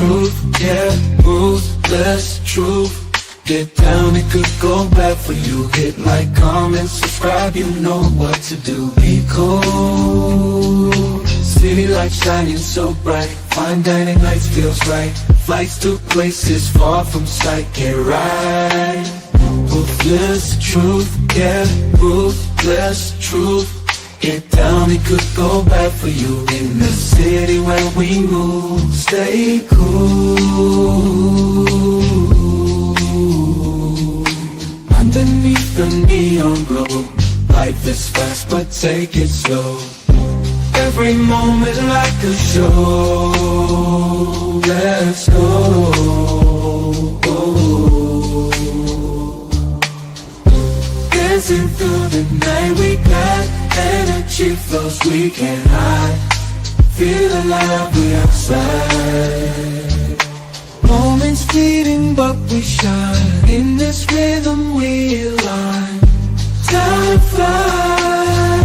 truth, yeah, ruthless truth. Get down, it could go bad for you. Hit like, comment, subscribe, you know what to do. Be cool, city lights shining so bright. Fine dining lights feels right. Flights to places far from sight. Get right, ruthless truth, yeah, ruthless truth. Get down, it could go bad for you. In the city where we move, stay cool. Underneath the neon glow, life is fast but take it slow. Every moment like a show. Let's go. Dancing through the night, we got energy flows we can't hide. Feel alive, we outside. Moments fleeting but we shine. In this rhythm we align. Time flies.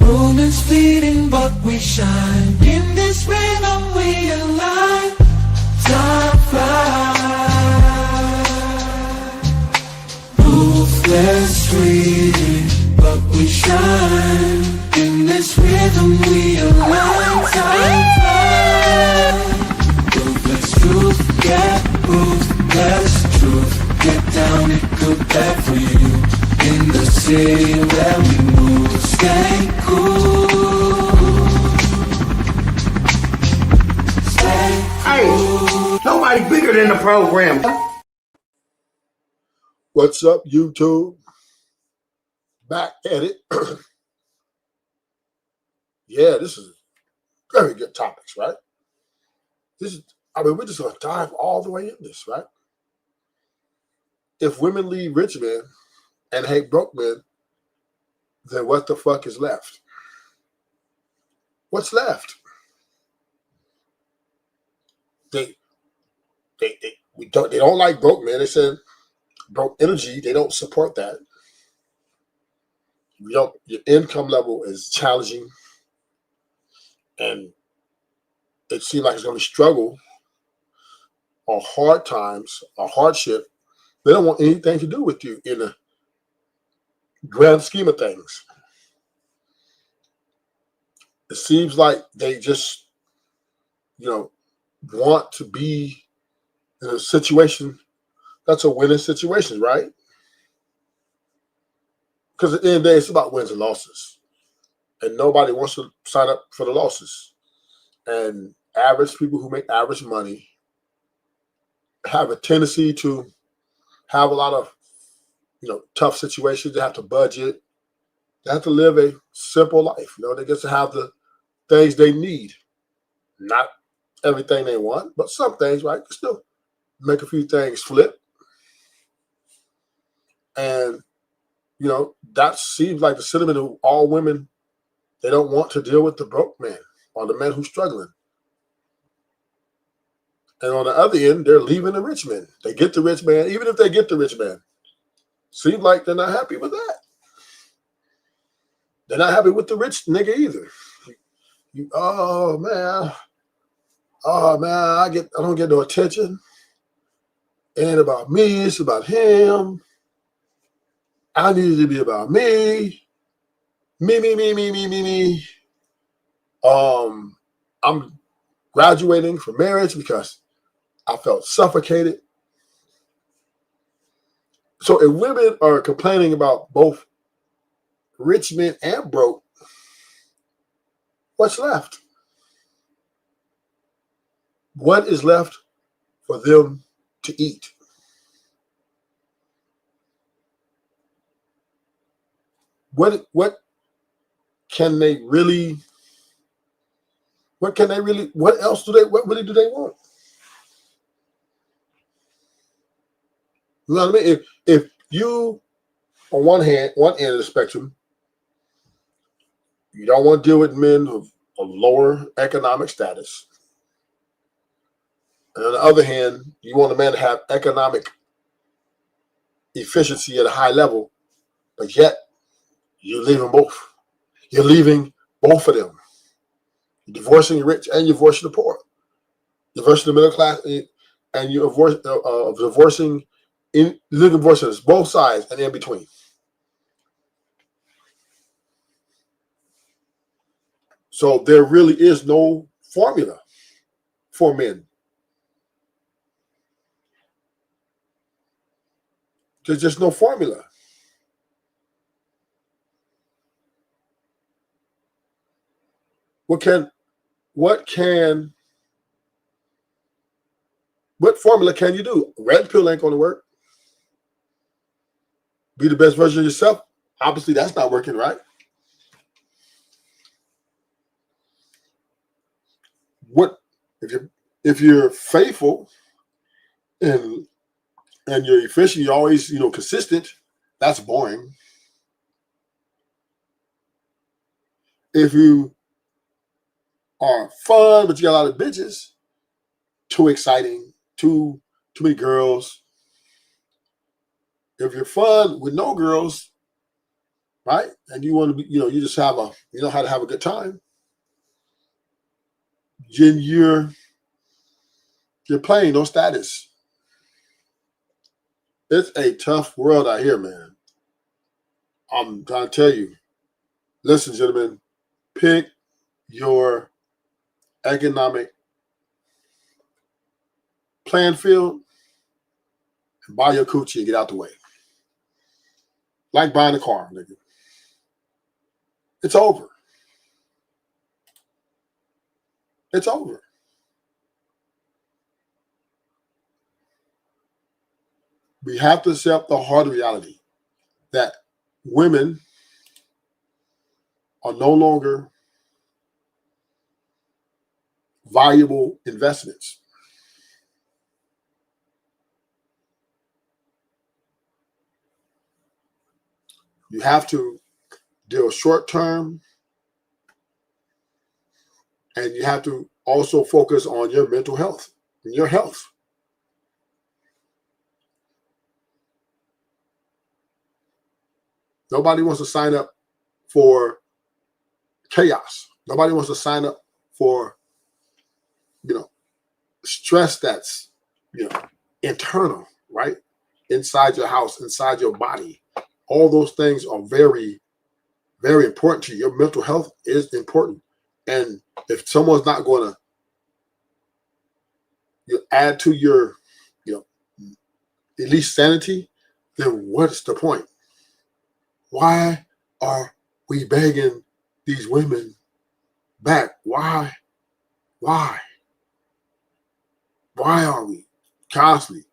Moments fleeting but we shine. In this rhythm we align. Time flies. Ruthless fleeting but we shine. In this rhythm we align. Time flies. Ruthless truth, yeah, ruthless truth. Get down, it could bad for you. In the city where we move, stay cool. Stay cool. Hey, nobody bigger than the program. What's up, YouTube? Back at it. Yeah, this is very good topics, right? We're just going to dive all the way in this, right? If women leave rich men and hate broke men, then what the fuck is left? What's left? They don't like broke men. They said broke energy. They don't support that. Your income level is challenging, and it seems like it's going to be struggle or hard times or hardship. They don't want anything to do with you in the grand scheme of things. It seems like they just, want to be in a situation that's a winning situation, right? Because at the end of the day, it's about wins and losses. And nobody wants to sign up for the losses. And average people who make average money have a tendency to have a lot of, tough situations. They have to budget. They have to live a simple life. They get to have the things they need. Not everything they want, but some things, right? Still make a few things flip. And, that seems like the sentiment of all women. They don't want to deal with the broke man or the man who's struggling. And on the other end, they're leaving the rich man. They get the rich man, even if they get the rich man. Seems like they're not happy with that. They're not happy with the rich nigga either. Oh man, I don't get no attention. It ain't about me, it's about him. I need it to be about me. Me. I'm graduating from marriage because I felt suffocated. So if women are complaining about both rich men and broke, what's left? What is left for them to eat? What can they really? What else what really do they want? You know what I mean? If you, on one end of the spectrum, you don't want to deal with men of lower economic status. And on the other hand, you want a man to have economic efficiency at a high level, but yet you're leaving both. You're leaving both of them. You're divorcing the rich and you're divorcing the poor. You're divorcing the middle class and you're divorcing living divorces, both sides and in between. So there really is no formula for men. There's just no formula. What formula can you do? Red pill ain't going to work. Be the best version of yourself. Obviously, that's not working, right? What if you're faithful and you're efficient, you're always consistent? That's boring. If you are fun, but you got a lot of bitches, too exciting, too many girls. If you're fun with no girls, right, and you want to be, you just have you know how to have a good time, then you're playing no status. It's a tough world out here, man. I'm trying to tell you. Listen, gentlemen, pick your economic playing field and buy your coochie and get out the way. Like buying a car, nigga. It's over. It's over. We have to accept the hard reality that women are no longer valuable investments. You have to deal short term, and you have to also focus on your mental health and your health. Nobody wants to sign up for chaos. Nobody wants to sign up for, stress that's, internal, right? Inside your house, inside your body. All those things are very, very important to you. Your mental health is important. And if someone's not going to add to your, at least sanity, then what's the point? Why are we begging these women back? Why? Why are we constantly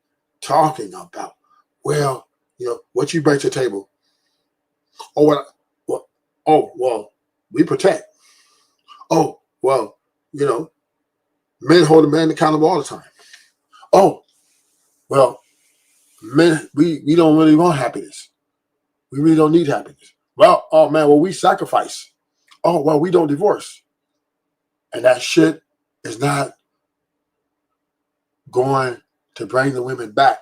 talking about, what you bring to the table? Oh, well, we protect. Oh, well, men hold a man accountable all the time. Oh, well, men, we don't really want happiness. We really don't need happiness. Well, oh man, we sacrifice. Oh, well, we don't divorce. And that shit is not going to bring the women back.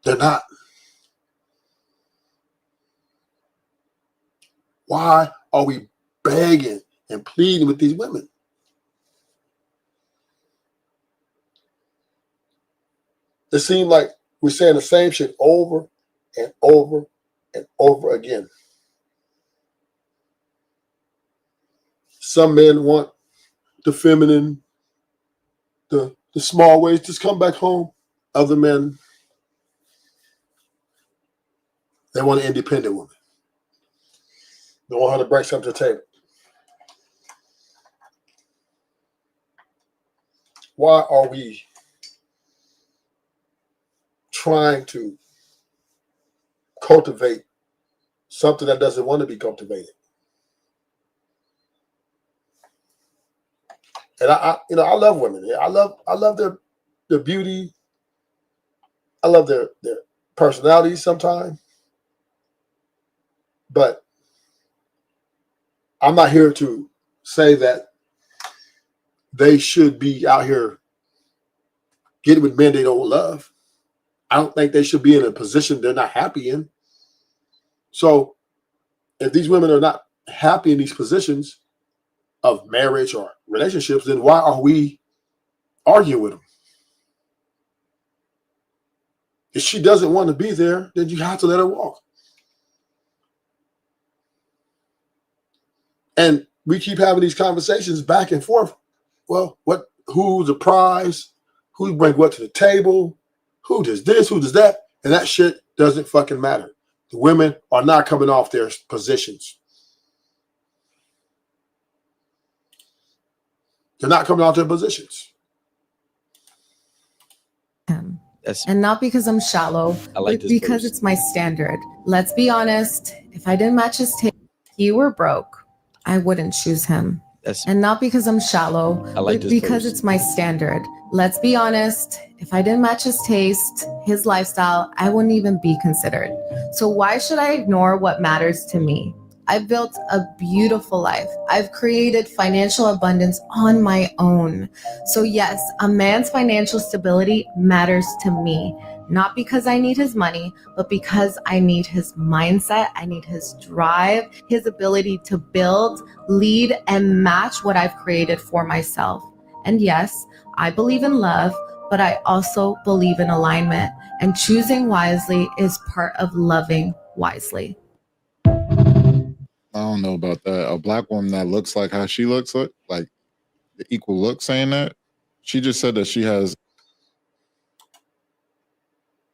They're not. Why are we begging and pleading with these women? It seems like we're saying the same shit over and over and over again. Some men want the feminine, the small ways, just come back home. Other men, they want an independent woman. They want her to bring something to the table. Why are we trying to cultivate something that doesn't want to be cultivated? And I love women. I love their beauty. I love their personalities sometimes. But I'm not here to say that they should be out here getting with men they don't love. I don't think they should be in a position they're not happy in. So if these women are not happy in these positions of marriage or relationships, then why are we arguing with them? If she doesn't want to be there, then you have to let her walk. And we keep having these conversations back and forth. Well, who's the prize? Who bring what to the table? Who does this? Who does that? And that shit doesn't fucking matter. The women are not coming off their positions. They're not coming off their positions. And not because I'm shallow, but because it's my standard. Let's be honest. If I didn't match his taste, he were broke, I wouldn't choose him. And not because I'm shallow, but because it's my standard. Let's be honest. If I didn't match his taste, his lifestyle, I wouldn't even be considered. So why should I ignore what matters to me? I've built a beautiful life. I've created financial abundance on my own. So yes, a man's financial stability matters to me, not because I need his money, but because I need his mindset. I need his drive, his ability to build, lead, and match what I've created for myself. And yes, I believe in love, but I also believe in alignment, and choosing wisely is part of loving wisely. I don't know about that. A black woman that looks like how she looks, like the equal look, saying that. She just said that she has.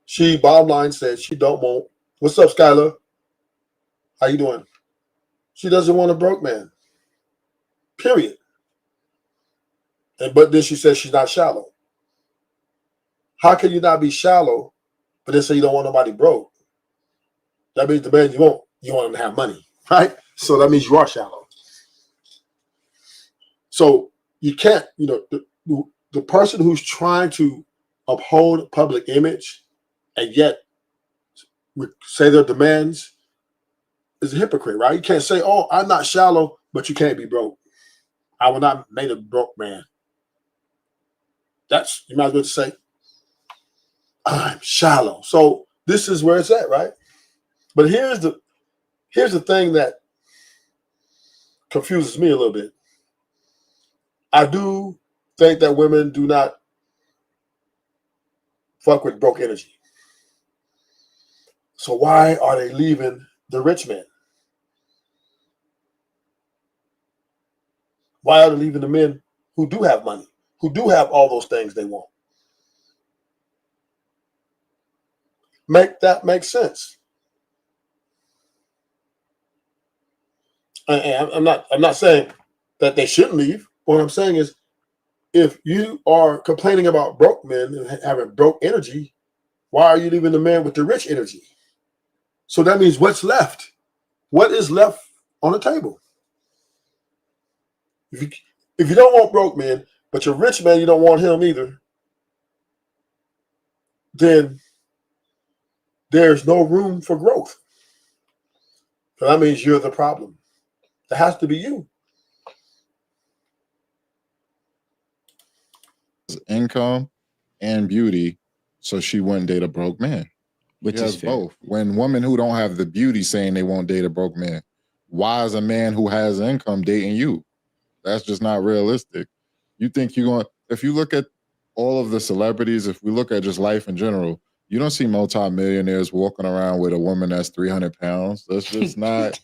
She, bottom line, said she don't want. What's up, Skylar? How you doing? She doesn't want a broke man. Period. But then she says she's not shallow. How can you not be shallow, but then say you don't want nobody broke? That means the man you want him to have money, right? So that means you are shallow. So you can't, the person who's trying to uphold public image and yet say their demands is a hypocrite, right? You can't say, oh, I'm not shallow, but you can't be broke. I will not make a broke man. You might as well say, I'm shallow. So this is where it's at, right? But here's the thing that confuses me a little bit. I do think that women do not fuck with broke energy. So why are they leaving the rich men? Why are they leaving the men who do have money, who do have all those things they want? Make that make sense. I'm not saying that they shouldn't leave. What I'm saying is, if you are complaining about broke men and having broke energy, why are you leaving the man with the rich energy? So that means what's left? What is left on the table? If you don't want broke men, but you're rich man, you don't want him either, then there's no room for growth. So that means you're the problem. That has to be you. Income and beauty, so she wouldn't date a broke man. Which is fair. Both. When women who don't have the beauty saying they won't date a broke man, why is a man who has income dating you? That's just not realistic. You think you're going, if you look at all of the celebrities, if we look at just life in general, you don't see multimillionaires walking around with a woman that's 300 pounds. That's just not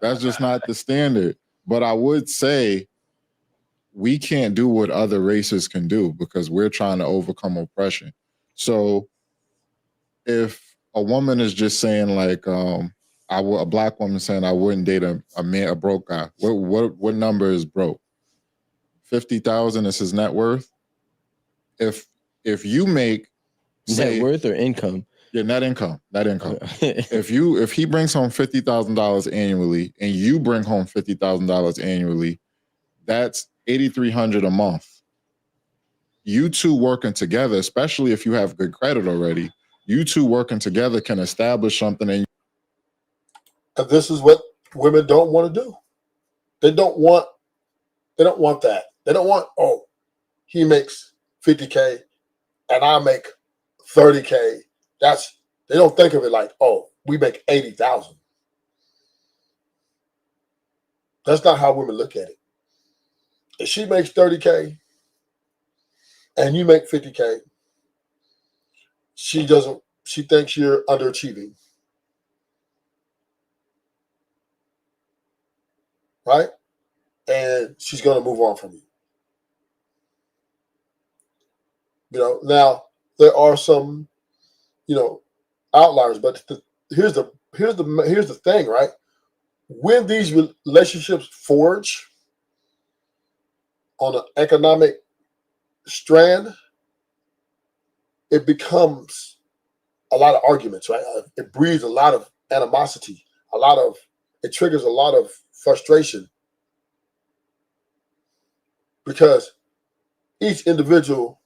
the standard. But I would say we can't do what other races can do because we're trying to overcome oppression. So if a woman is just saying like, a black woman saying I wouldn't date a broke guy, what number is broke? 50,000 is his net worth. If you make net worth or income, yeah, net income. If he brings home $50,000 annually and you bring home $50,000 annually, that's $8,300 a month. You two working together, especially if you have good credit already, you two working together can establish something. And this is what women don't want to do. They don't want that. They don't want, oh, he makes 50K and I make 30K. They don't think of it like, oh, we make 80,000. That's not how women look at it. If she makes 30K and you make 50K, she thinks you're underachieving. Right? And she's going to move on from you. Now there are some, outliers, but here's the thing, right? When these relationships forge on an economic strand, it becomes a lot of arguments, right? It breeds a lot of animosity, it triggers a lot of frustration because each individual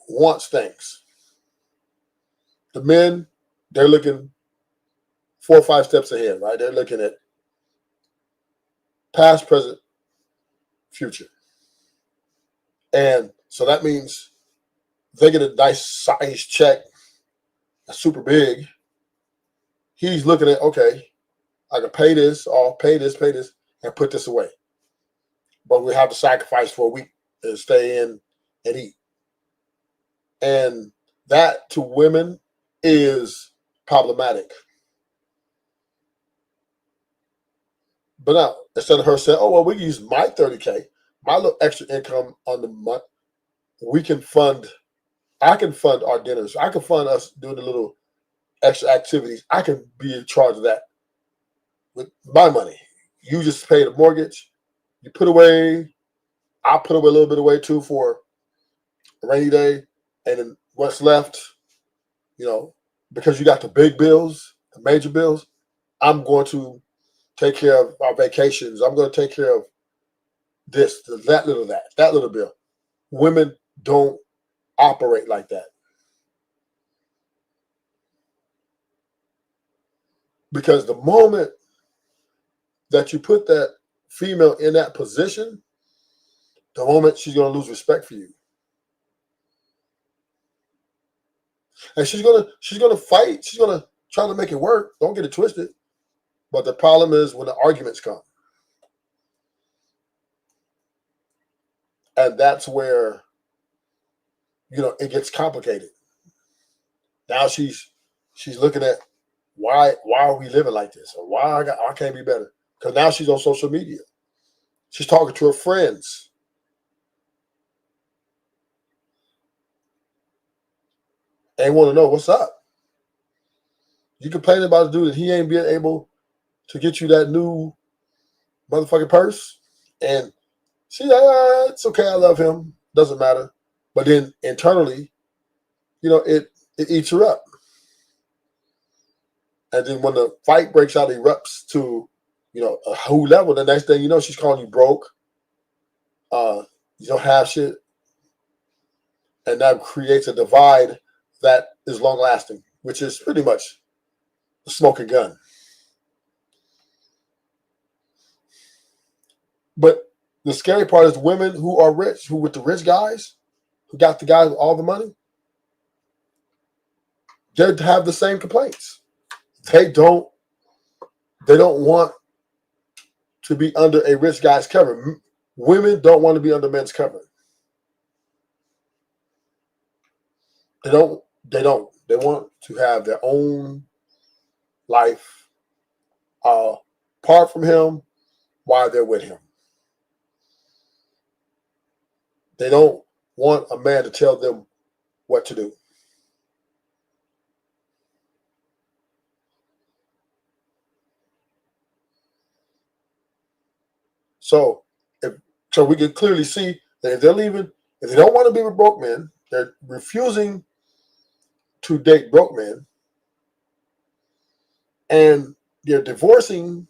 wants things. The men, they're looking 4 or 5 steps ahead, right? They're looking at past, present, future. And so that means they get a nice size check, that's super big. He's looking at, okay, I can pay this, or pay this, and put this away. But we have to sacrifice for a week and stay in and eat. And that to women is problematic. But now, instead of her saying, oh, well, we can use my 30K, my little extra income on the month, I can fund our dinners. I can fund us doing the little extra activities. I can be in charge of that with my money. You just pay the mortgage. You put away, I'll put away a little bit away too for a rainy day. And then what's left, because you got the big bills, the major bills, I'm going to take care of our vacations. I'm going to take care of this, that little bill. Women don't operate like that. Because the moment that you put that female in that position, the moment she's going to lose respect for you. And she's going to fight. She's going to try to make it work. Don't get it twisted. But the problem is when the arguments come. And that's where, it gets complicated. Now she's looking at why are we living like this? Or why I can't be better? Because now she's on social media. She's talking to her friends. They want to know what's up. You complain about a dude that he ain't being able to get you that new motherfucking purse. And she's like, it's okay, I love him. Doesn't matter. But then internally, it eats her up. And then when the fight breaks out, erupts to, a whole level, the next thing you know, she's calling you broke. You don't have shit. And that creates a divide that is long lasting, which is pretty much the smoking gun. But the scary part is women who are rich, who with the rich guys, who got the guys with all the money, they have the same complaints. They don't want to be under a rich guy's cover. Women don't want to be under men's cover. They don't. They want to have their own life apart from him while they're with him. They don't want a man to tell them what to do. So we can clearly see that if they're leaving, if they don't want to be with broke men, they're refusing to date broke men, and they're divorcing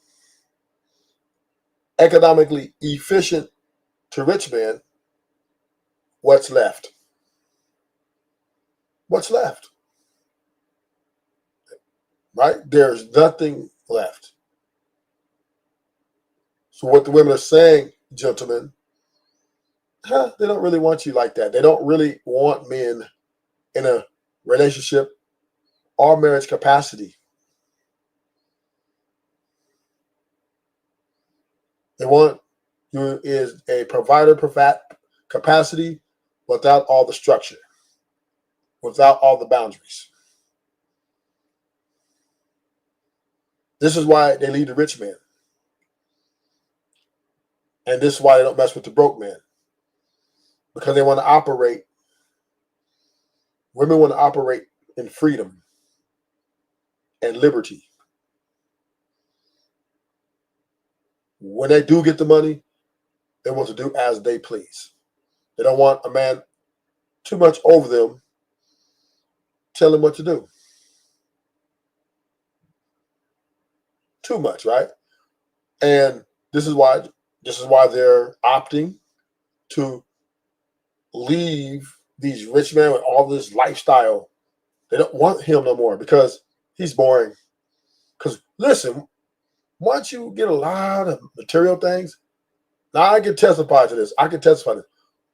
economically efficient to rich men. What's left? What's left? Right? There's nothing left. So what the women are saying, gentlemen, they don't really want you like that. They don't really want men in a relationship or marriage capacity. They want you is a provider capacity without all the structure, without all the boundaries. This is why they leave the rich man. And this is why they don't mess with the broke man. Because they want to operate, women want to operate in freedom and liberty. When they do get the money, they want to do as they please. They don't want a man too much over them, telling them what to do. Too much, right? And this is why they're opting to leave these rich men with all this lifestyle. They don't want him no more because he's boring. Because listen, once you get a lot of material things, now I can testify to this. I can testify to this.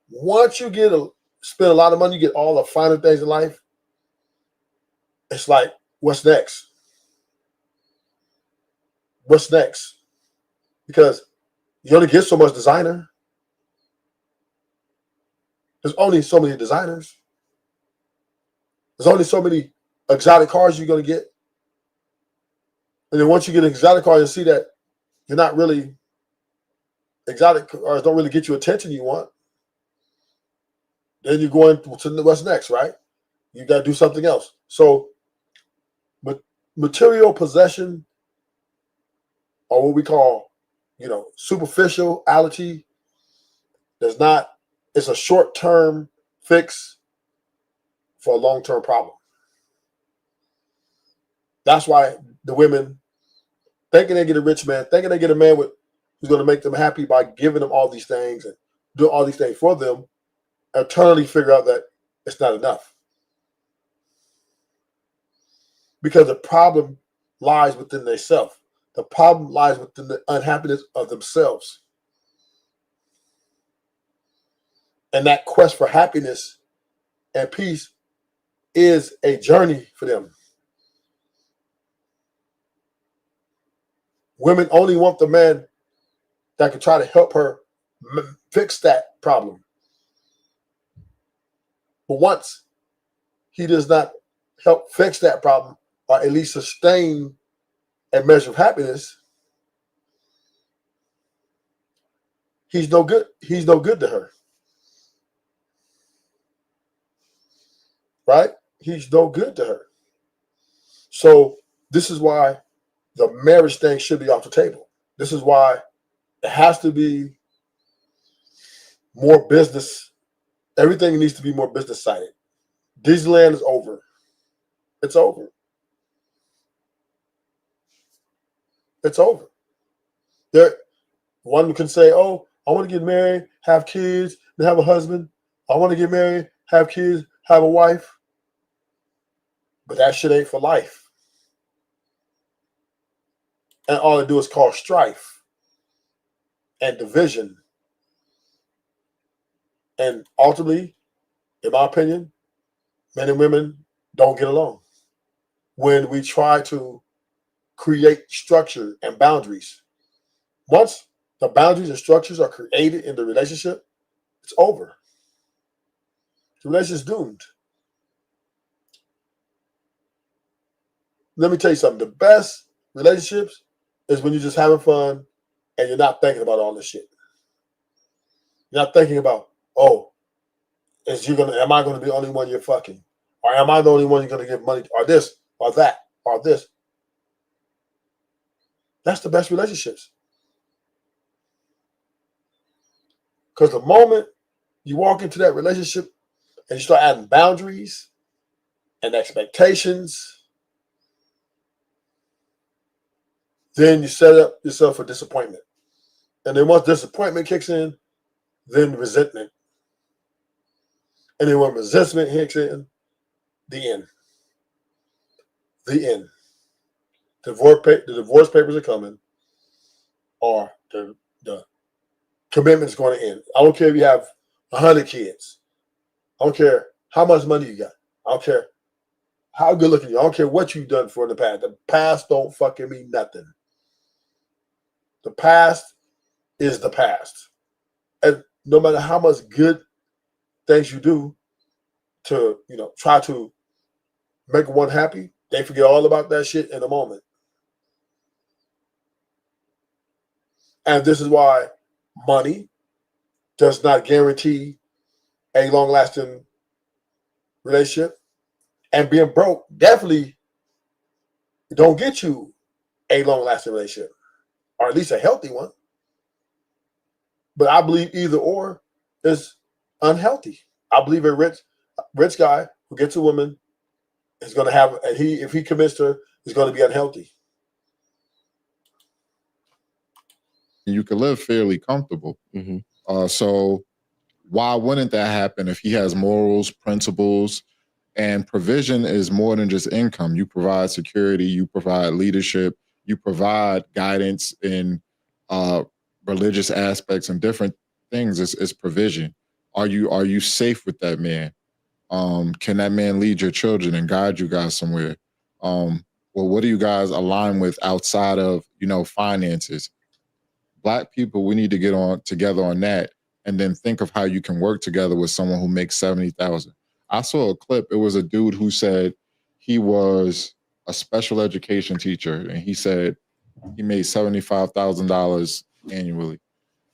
Once you spend a lot of money, you get all the finer things in life. It's like, what's next? What's next? Because you only get so much designer. There's only so many designers. There's only so many exotic cars you're going to get. And then once you get an exotic car, you see that you're not really exotic cars don't really get you attention you want. Then you're going to what's next, right? You got to do something else. So material possession, or what we call, superficiality, it's a short-term fix for a long-term problem. That's why the women, thinking they get a rich man, thinking they get a man who's going to make them happy by giving them all these things and doing all these things for them, eternally figure out that it's not enough. Because the problem lies within themselves. The problem lies within the unhappiness of themselves. And that quest for happiness and peace is a journey for them. Women only want the man that can try to help her fix that problem. But once he does not help fix that problem, or at least sustain a measure of happiness, he's no good. He's no good to her. Right? He's no good to her. So this is why the marriage thing should be off the table. This is why it has to be more business. Everything needs to be more business sided. Disneyland is over. It's over. It's over. One can say, oh, I want to get married, have kids, and have a husband. I want to get married, have kids, have a wife. But that shit ain't for life. And all they do is cause strife and division. And ultimately, in my opinion, men and women don't get along. When we try to create structure and boundaries, once the boundaries and structures are created in the relationship, it's over. The relationship's doomed. Let me tell you something. The best relationships is when you're just having fun and you're not thinking about all this shit. You're not thinking about, oh, am I going to be the only one you're fucking? Or am I the only one you're going to give money to? Or this, or that, or this. That's the best relationships. Because the moment you walk into that relationship and you start adding boundaries and expectations, then you set up yourself for disappointment. And then once disappointment kicks in, then resentment. And then when resentment kicks in, the end. The end. The divorce papers are coming, or the commitment is going to end. I don't care if you have 100 kids. I don't care how much money you got. I don't care how good looking you are. I don't care what you've done for in the past. The past don't fucking mean nothing. The past is the past. And no matter how much good things you do to, try to make one happy, they forget all about that shit in a moment. And this is why money does not guarantee a long-lasting relationship. And being broke definitely don't get you a long-lasting relationship, or at least a healthy one. But I believe either or is unhealthy. I believe a rich guy who gets a woman is going to have, and if he commits to her, is going to be unhealthy. You can live fairly comfortable. So why wouldn't that happen if he has morals, principles, and provision is more than just income? You provide security, you provide leadership, you provide guidance in religious aspects and different things. It's provision. Are you safe with that man? Can that man lead your children and guide you guys somewhere? Well, what do you guys align with outside of, finances? Black people, we need to get together on that, and then think of how you can work together with someone who makes $70,000. I saw a clip. It was a dude who said he was a special education teacher, and he said he made $75,000 annually.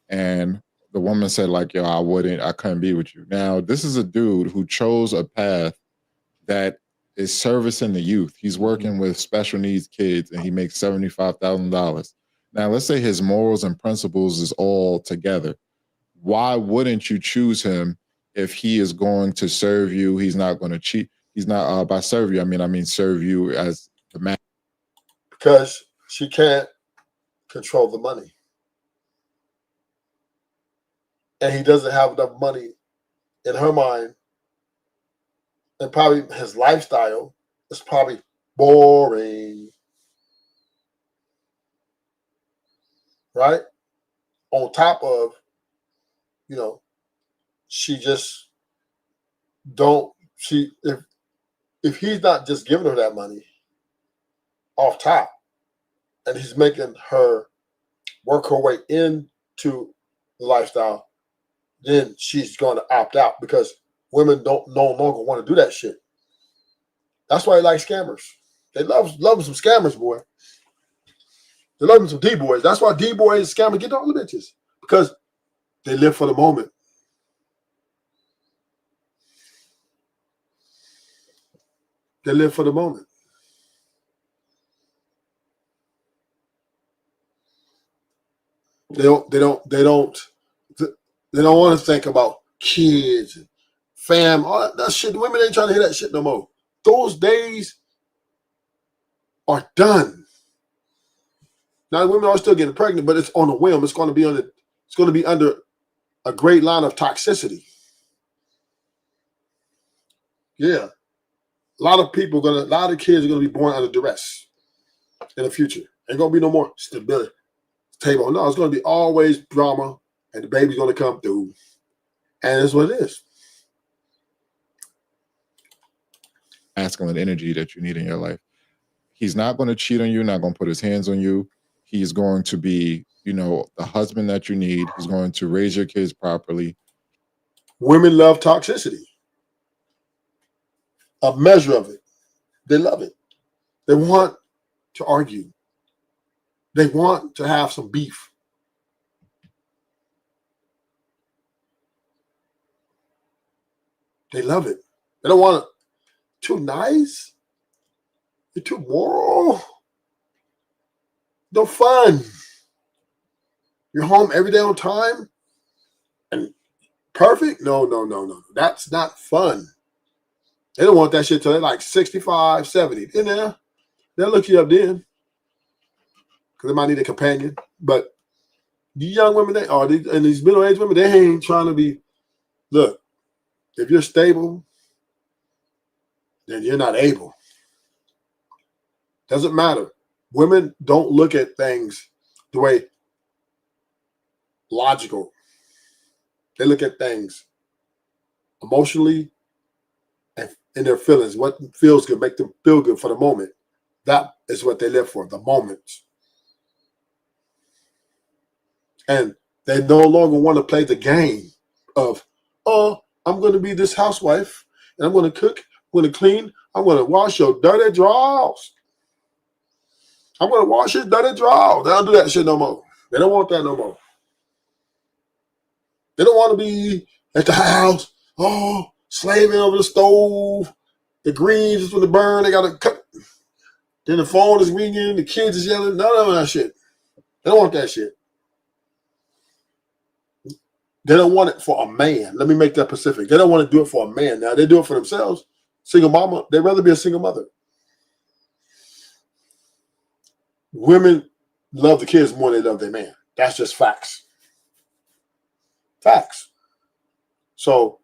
And the woman said, like, yo, I couldn't be with you. Now, this is a dude who chose a path that is servicing the youth. He's working with special needs kids, and he makes $75,000. Now, let's say his morals and principles is all together. Why wouldn't you choose him if he is going to serve you? He's not going to cheat. He's not, by serve you, I mean serve you as the man. Because she can't control the money. And he doesn't have enough money in her mind. And probably his lifestyle is probably boring. Right? On top of, she just if he's not just giving her that money off top, and he's making her work her way into the lifestyle, then she's going to opt out, because women don't no longer want to do that shit. That's why they like scammers. They love some scammers, boy. They love some D-boys. That's why D-boys and scammers get all the bitches, because they live for the moment. They live for the moment. They don't want to think about kids and fam, all that shit. Women ain't trying to hear that shit no more. Those days are done. Now, women are still getting pregnant, but it's on a whim. It's going to be under a great line of toxicity. Yeah. A lot of kids are going to be born under duress in the future. Ain't going to be no more stability. Table. No, it's going to be always drama, and the baby's going to come through. And that's what it is. Masculine energy that you need in your life. He's not going to cheat on you, not going to put his hands on you. He's going to be, the husband that you need. He's going to raise your kids properly. Women love toxicity. A measure of it. They love it. They want to argue. They want to have some beef. They love it. They don't want it too nice. You're too moral. No fun. You're home every day on time and perfect? No. That's not fun. They don't want that shit till they're like 65, 70. In there, they'll look you up then, because they might need a companion. But these young women, and these middle-aged women, they ain't trying to be, look, if you're stable, then you're not able. Doesn't matter. Women don't look at things the way logical. They look at things emotionally and in their feelings. What feels good, make them feel good for the moment. That is what they live for, the moment. And They no longer want to play the game of, oh, I'm going to be this housewife, and I'm going to cook, I'm going to clean, I'm going to wash your dirty drawers. I'm going to wash your dirty drawers. They don't do that shit no more. They don't want that no more. They don't want to be at the house, oh, slaving over the stove. The greens is going to burn. They got to cut. Then the phone is ringing. The kids is yelling. None of that shit. They don't want that shit. They don't want it for a man. Let me make that specific. They don't want to do it for a man. Now, they do it for themselves. Single mama, they'd rather be a single mother. Women love the kids more than they love their man. That's just facts. Facts. So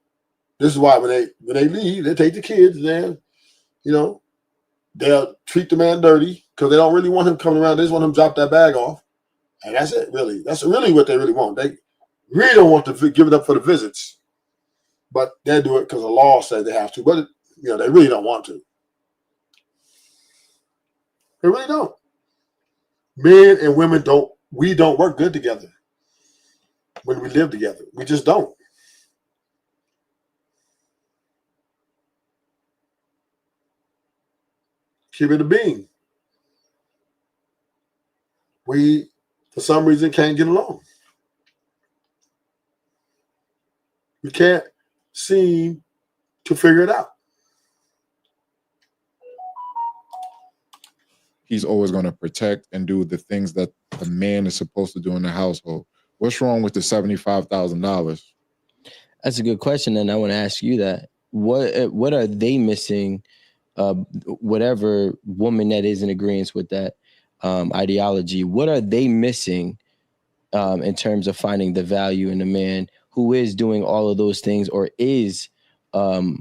this is why when they leave, they take the kids and they'll treat the man dirty because they don't really want him coming around. They just want him to drop that bag off. And that's it, really. That's really what they really want. They really don't want to give it up for the visits. But they do it because the law says they have to. But, they really don't want to. They really don't. Men and women don't work good together when we live together. We just don't. Keep it a being. We, for some reason, can't get along. We can't seem to figure it out. He's always going to protect and do the things that a man is supposed to do in the household. What's wrong with the $75,000? That's a good question, and I want to ask you that. What are they missing? Whatever woman that is in agreement with that ideology, what are they missing in terms of finding the value in a man who is doing all of those things, or is of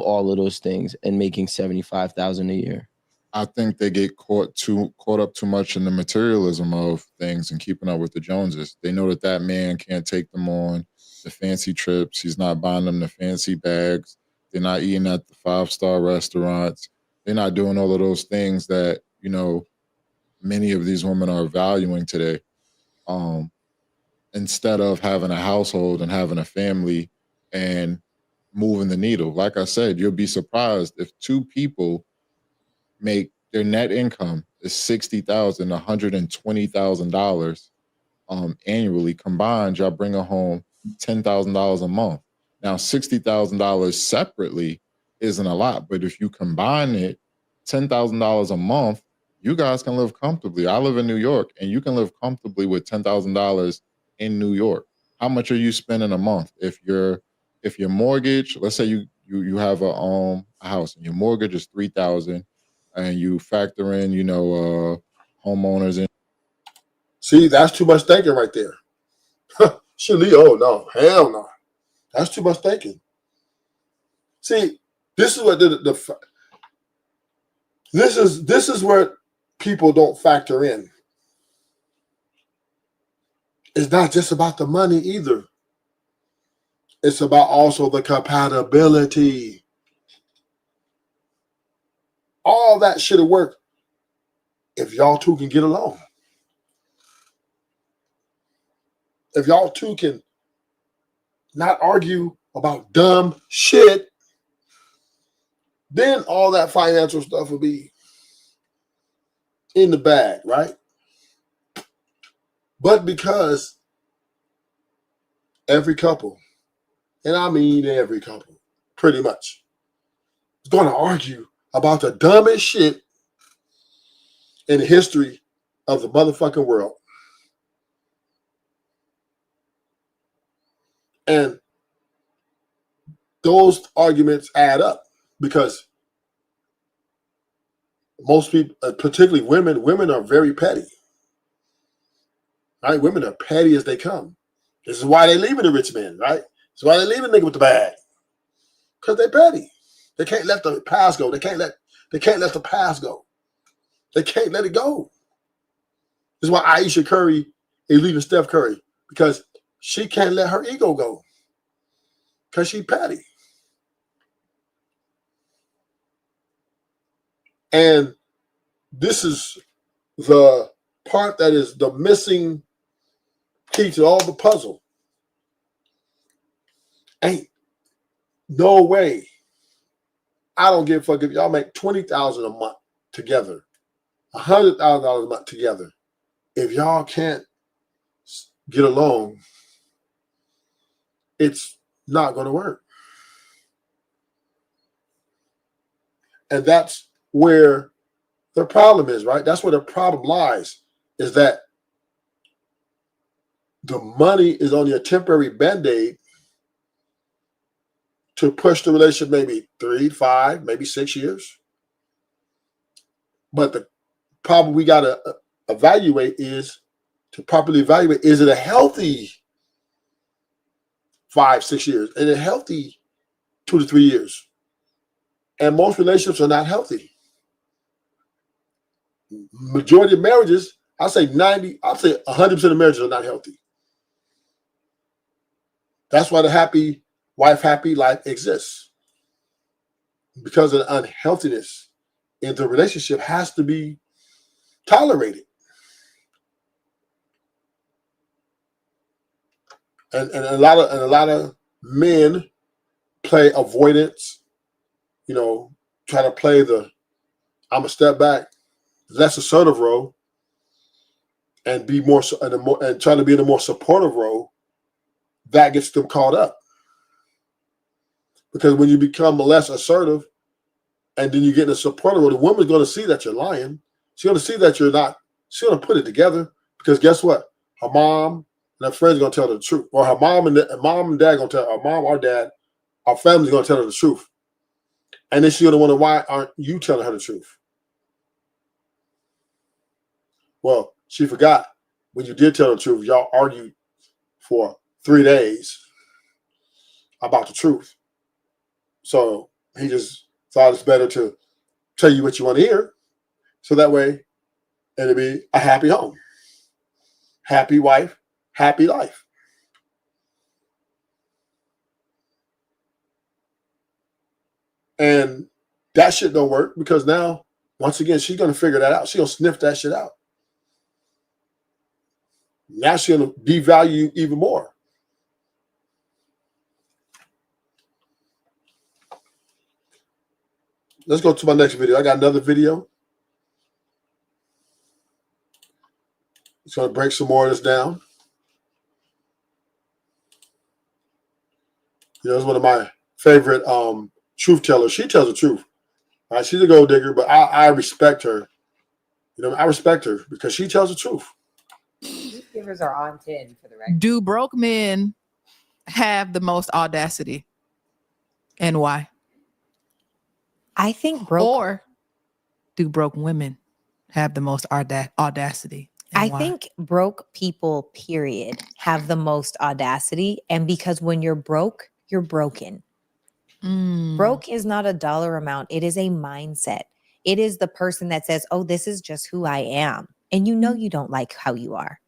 all of those things and making $75,000 a year? I think they get caught up too much in the materialism of things and keeping up with the Joneses. They know that man can't take them on the fancy trips. He's not buying them the fancy bags. They're not eating at the 5-star restaurants. They're not doing all of those things that, many of these women are valuing today. Instead of having a household and having a family and moving the needle. Like I said, you'll be surprised if two people make their net income is $60,000, $120,000 annually combined. Y'all bring home $10,000 a month. Now, $60,000 separately isn't a lot, but if you combine it, $10,000 a month, you guys can live comfortably. I live in New York, and you can live comfortably with $10,000 in New York. How much are you spending a month? If your mortgage, let's say you have a house and your mortgage is $3,000, and you factor in, homeowners in. See, that's too much thinking right there. Oh no, hell no. That's too much thinking. See, this is what this is where people don't factor in. It's not just about the money either. It's about also the compatibility. All that should have worked if y'all two can get along. If y'all two can not argue about dumb shit, then all that financial stuff will be in the bag, right? But because every couple, and I mean every couple, pretty much, is going to argue about the dumbest shit in the history of the motherfucking world. And those arguments add up because most people, particularly women are very petty. Right? Women are petty as they come. This is why they leaving the rich men, right? This is why they leaving the nigga with the bag. Because they're petty. They can't let the past go. They can't let the past go. They can't let it go. This is why Aisha Curry is leaving Steph Curry, because she can't let her ego go. Because she's petty. And this is the part that is the missing key to all the puzzle. Ain't no way. I don't give a fuck if y'all make $20,000 a month together, $100,000 a month together. If y'all can't get along, it's not going to work. And that's where the problem is, right? That's where the problem lies, is that the money is only a temporary Band-Aid to push the relationship maybe 3, 5, maybe 6 years. But the problem we got to evaluate is, to properly evaluate, is it a healthy 5, 6 years and a healthy 2 to 3 years? And most relationships are not healthy. Majority of marriages, I'd say 100% of marriages are not healthy. That's why the happy wife, happy life exists. Because of the unhealthiness in the relationship has to be tolerated. And a lot of men play avoidance, try to play the I'm a step back, less assertive role, and be more and trying to be in a more supportive role. That gets them caught up. Because when you become less assertive and then you get in a supportive role, the woman's going to see that you're lying. She's going to see that you're not. She's going to put it together, because guess what? Her mom and her friends are going to tell her the truth, or her mom and dad going to tell her, mom or dad, our family's going to tell her the truth. And then she's going to wonder, why aren't you telling her the truth? Well, she forgot when you did tell the truth, y'all argued for 3 days about the truth. So he just thought it's better to tell you what you want to hear, so that way it'll be a happy home, happy wife, happy life. And that shit don't work, because now, once again, she's going to figure that out. She's going to sniff that shit out. Now she's going to devalue you even more. Let's go to my next video. I got another video. It's going to break some more of this down. It's one of my favorite truth tellers. She tells the truth. Right? She's a gold digger, but I respect her. I respect her because she tells the truth. Truth givers are on 10 for the record. Do broke men have the most audacity, and why? I think Or do broke women have the most audacity? I think broke people, period, have the most audacity. And because when you're broke, you're broken. Broke is not a dollar amount. It is a mindset. It is the person that says, oh, this is just who I am. And you don't like how you are.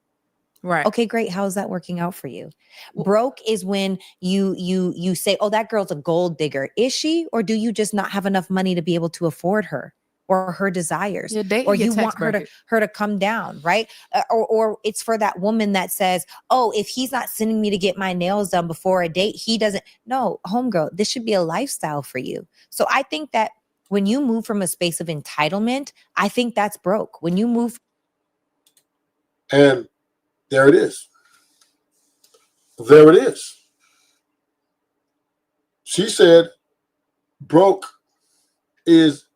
Right. Okay, great. How is that working out for you? Broke is when you say, oh, that girl's a gold digger. Is she? Or do you just not have enough money to be able to afford her or her desires? Or you want her to come down, right? Or it's for that woman that says, oh, if he's not sending me to get my nails done before a date, he doesn't. No, homegirl, this should be a lifestyle for you. So I think that when you move from a space of entitlement, I think that's broke. When you move. And there it is. There it is. She said broke is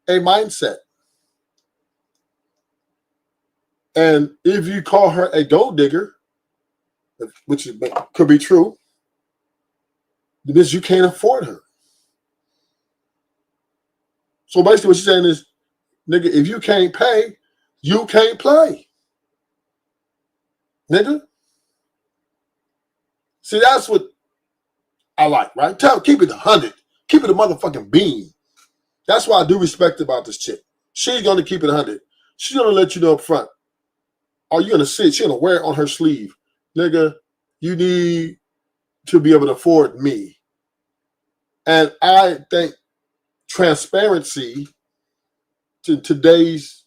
a mindset. And if you call her a gold digger, which could be true, it means you can't afford her. So basically what she's saying is, nigga, if you can't pay, you can't play. Nigga. See, that's what I like, right? Keep it 100. Keep it a motherfucking bean. That's why I do respect about this chick. She's going to keep it 100. She's going to let you know up front. Are you going to see it? She's going to wear it on her sleeve. Nigga, you need to be able to afford me. And I think transparency to today's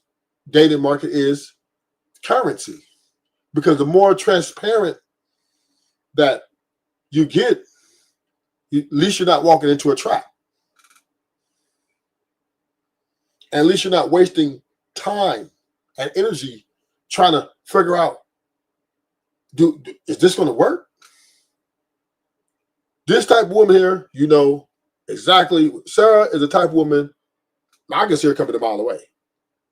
dating market is currency. Because the more transparent that you get, at least you're not walking into a trap. And at least you're not wasting time and energy trying to figure out, is this going to work? This type of woman here, you know exactly. Sarah is the type of woman I can see her coming a mile away.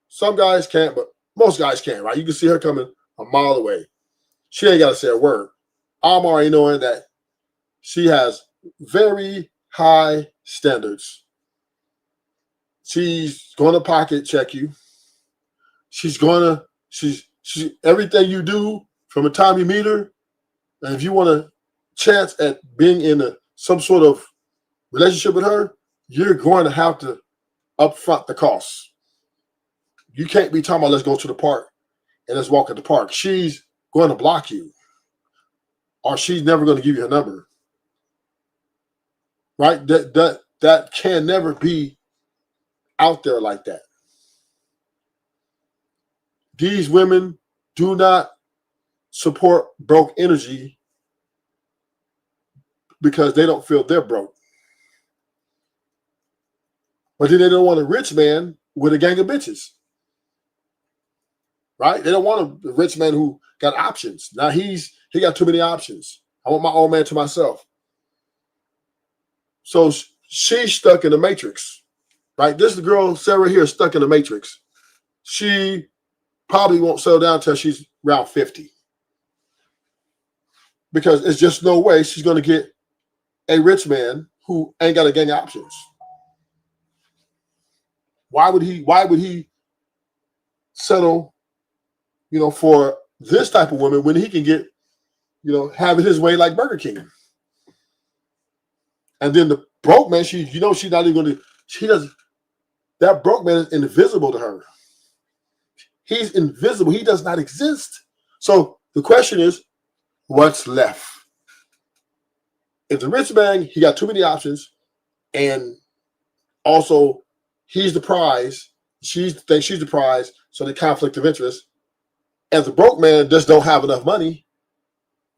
Some guys can't, but most guys can, right? You can see her coming a mile away. She ain't got to say a word. I'm already knowing that she has very high standards. She's going to pocket check you. She's everything you do from the time you meet her. And if you want a chance at being in some sort of relationship with her, you're going to have to upfront the costs. You can't be talking about let's go to the park and let's walk at the park. She's going to block you, or she's never going to give you a number. Right? That can never be out there like that. These women do not support broke energy because they don't feel they're broke. But then they don't want a rich man with a gang of bitches. Right? They don't want a rich man who got options. Now he got too many options. I want my old man to myself. So she's stuck in the matrix. Right? This is the girl, Sarah here, stuck in the matrix. She probably won't settle down until she's around 50. Because it's just no way she's going to get a rich man who ain't got a gang of options. Why would he settle, for this type of woman when he can get, have it his way like Burger King? And then the broke man, she's not even going to, that broke man is invisible to her. He's invisible. He does not exist. So the question is, what's left? If the rich man, he got too many options, and also he's the prize, she thinks she's the prize, so the conflict of interest. And the broke man just don't have enough money,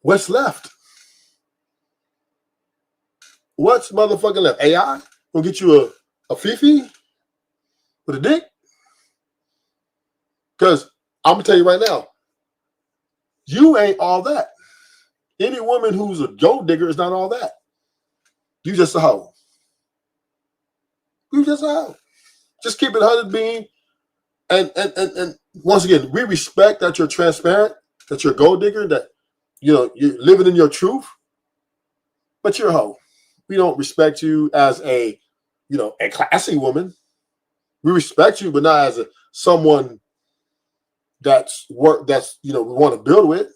what's left? What's motherfucking left? AI? Gonna get you a Fifi with a dick? Because I'm gonna tell you right now, you ain't all that. Any woman who's a gold digger is not all that. You just a hoe. You just a hoe. Just keep it 100 being. And once again, we respect that you're transparent, that you're a gold digger, that you're living in your truth, but you're a hoe. We don't respect you as a classy woman. We respect you, but not as someone that's we want to build with.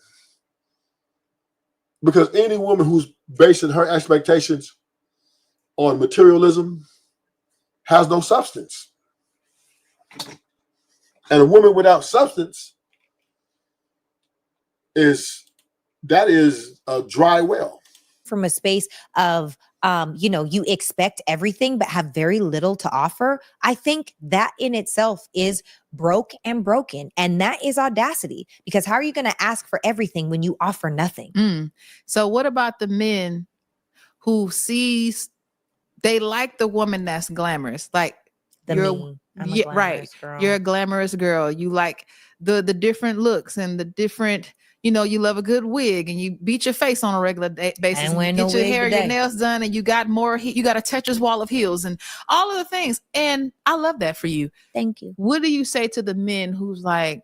Because any woman who's basing her expectations on materialism has no substance. And a woman without substance is a dry well. From a space of, you expect everything but have very little to offer. I think that in itself is broke and broken. And that is audacity, because how are you going to ask for everything when you offer nothing? So what about the men who they like the woman that's glamorous? Like I'm a glamorous girl. You're a glamorous girl. You like the different looks and the different, you love a good wig, and you beat your face on a regular basis. And you get your hair, your nails done, and you got you got a Tetris wall of heels and all of the things. And I love that for you. Thank you. What do you say to the men who's like,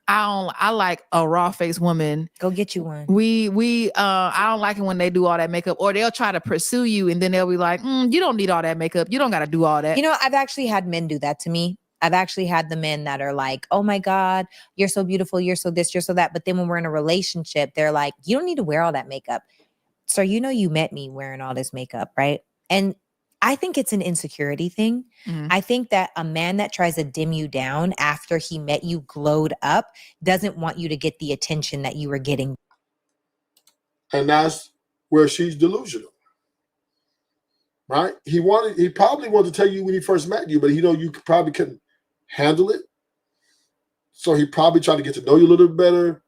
I like a raw faced woman. Go get you one. I don't like it when they do all that makeup, or they'll try to pursue you and then they'll be like, you don't need all that makeup. You don't got to do all that. I've actually had men do that to me. I've actually had the men that are like, oh my God, you're so beautiful. You're so this, you're so that. But then when we're in a relationship, they're like, you don't need to wear all that makeup. So, you met me wearing all this makeup, right? And I think it's an insecurity thing. Mm-hmm. I think that a man that tries to dim you down after he met you glowed up doesn't want you to get the attention that you were getting. And that's where she's delusional. Right? He probably wanted to tell you when he first met you, but you probably couldn't handle it. So he probably tried to get to know you a little bit better,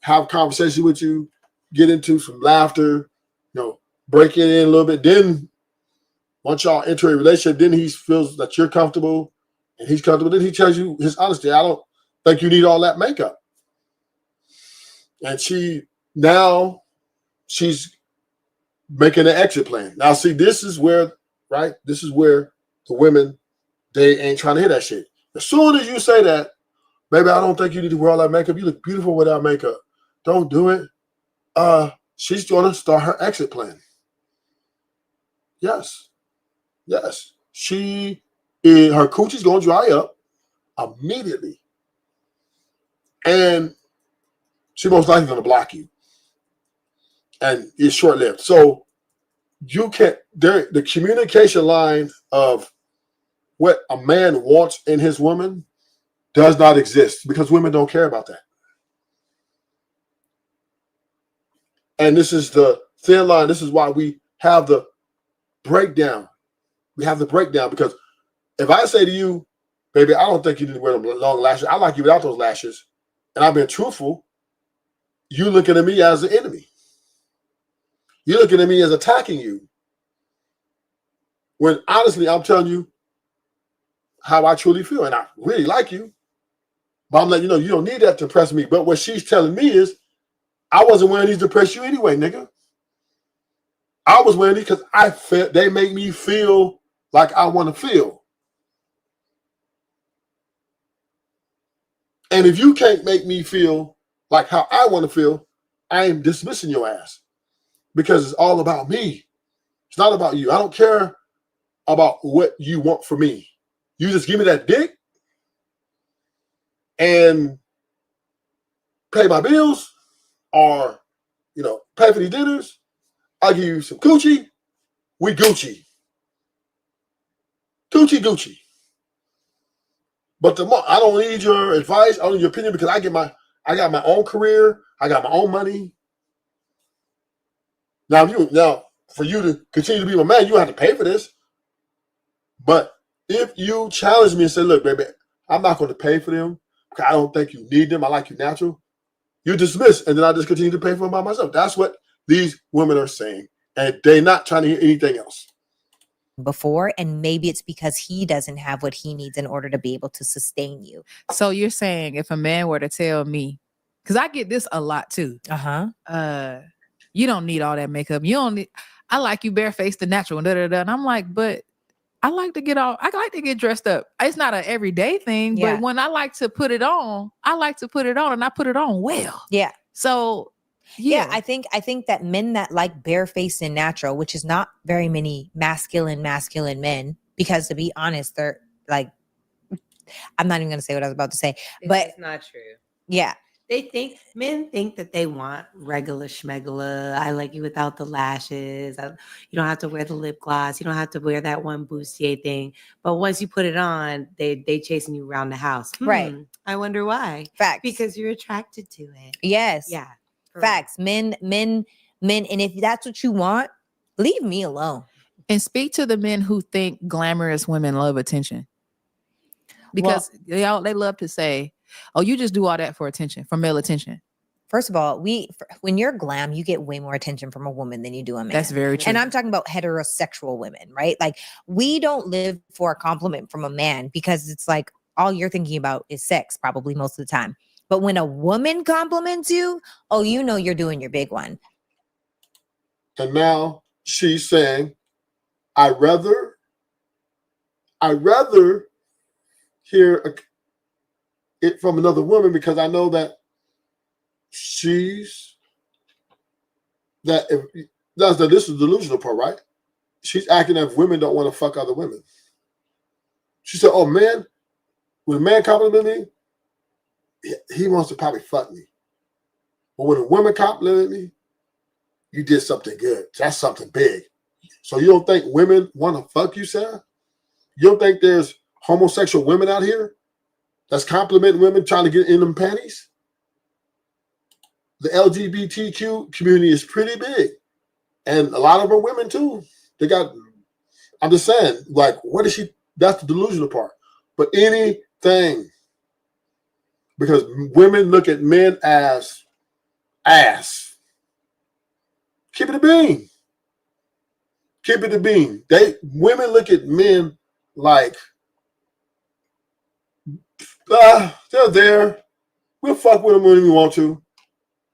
have a conversation with you, get into some laughter, break it in a little bit. Then once y'all enter a relationship, then he feels that you're comfortable and he's comfortable. Then he tells you his honesty. I don't think you need all that makeup. And she's making an exit plan. Now, see, this is where the women, they ain't trying to hear that shit. As soon as you say that, baby, I don't think you need to wear all that makeup. You look beautiful without makeup. Don't do it. She's going to start her exit plan. Yes. Her coochie's going to dry up immediately. And she most likely going to block you. And it's short-lived. So you can't, the communication line of what a man wants in his woman does not exist because women don't care about that. And this is the thin line. This is why we have the breakdown. We have the breakdown because if I say to you, baby, I don't think you need to wear them long lashes. I like you without those lashes. And I've been truthful. You looking at me as an enemy. You're looking at me as attacking you. When honestly, I'm telling you how I truly feel. And I really like you. But I'm letting you know you don't need that to impress me. But what she's telling me is, I wasn't wearing these to impress you anyway, nigga. I was wearing these because they make me feel like I want to feel. And if you can't make me feel like how I want to feel, I am dismissing your ass because it's all about me. It's not about you. I don't care about what you want from me. You just give me that dick and pay my bills or, pay for these dinners. I'll give you some coochie. We Gucci. Gucci. But I don't need your advice. I don't need your opinion because I got my own career. I got my own money. Now, for you to continue to be my man, you don't have to pay for this. But if you challenge me and say, look, baby, I'm not going to pay for them because I don't think you need them. I like you natural. You dismiss, and then I just continue to pay for them by myself. That's what these women are saying. And they're not trying to hear anything else. Before, and maybe it's because he doesn't have what he needs in order to be able to sustain you. So you're saying if a man were to tell me, because I get this a lot too. You don't need all that makeup. You don't need. I like you barefaced and natural. And I'm like, but I like to get dressed up. It's not an everyday thing, but when I like to put it on, and I put it on well. Yeah. So. Yeah, I think that men that like barefaced and natural, which is not very many masculine men, because to be honest, they're like, I'm not even going to say what I was about to say, but it's not true. Yeah. Men think that they want regular schmegula. I like you without the lashes. You don't have to wear the lip gloss. You don't have to wear that one bustier thing. But once you put it on, they chasing you around the house. Right. I wonder why. Facts. Because you're attracted to it. Yes. Yeah. Facts. Men. And if that's what you want, leave me alone. And speak to the men who think glamorous women love attention. Because they love to say, oh, you just do all that for attention, for male attention. First of all, when you're glam, you get way more attention from a woman than you do a man. That's very true. And I'm talking about heterosexual women, right? Like, we don't live for a compliment from a man because it's like all you're thinking about is sex probably most of the time. But when a woman compliments you, you're doing your big one. And now she's saying, I rather hear it from another woman because I know that this is the delusional part, right? She's acting as if women don't want to fuck other women. She said, oh man, when a man compliments me, he wants to probably fuck me. But when a woman complimented me, you did something good. That's something big. So you don't think women want to fuck you, Sarah? You don't think there's homosexual women out here that's complimenting women trying to get in them panties? The LGBTQ community is pretty big. And a lot of them are women too. I'm just saying, like, what is she? That's the delusional part. But anything Because women look at men as ass. Keep it a bean. Keep it a bean. Women look at men like, they're there. We'll fuck with them when we want to,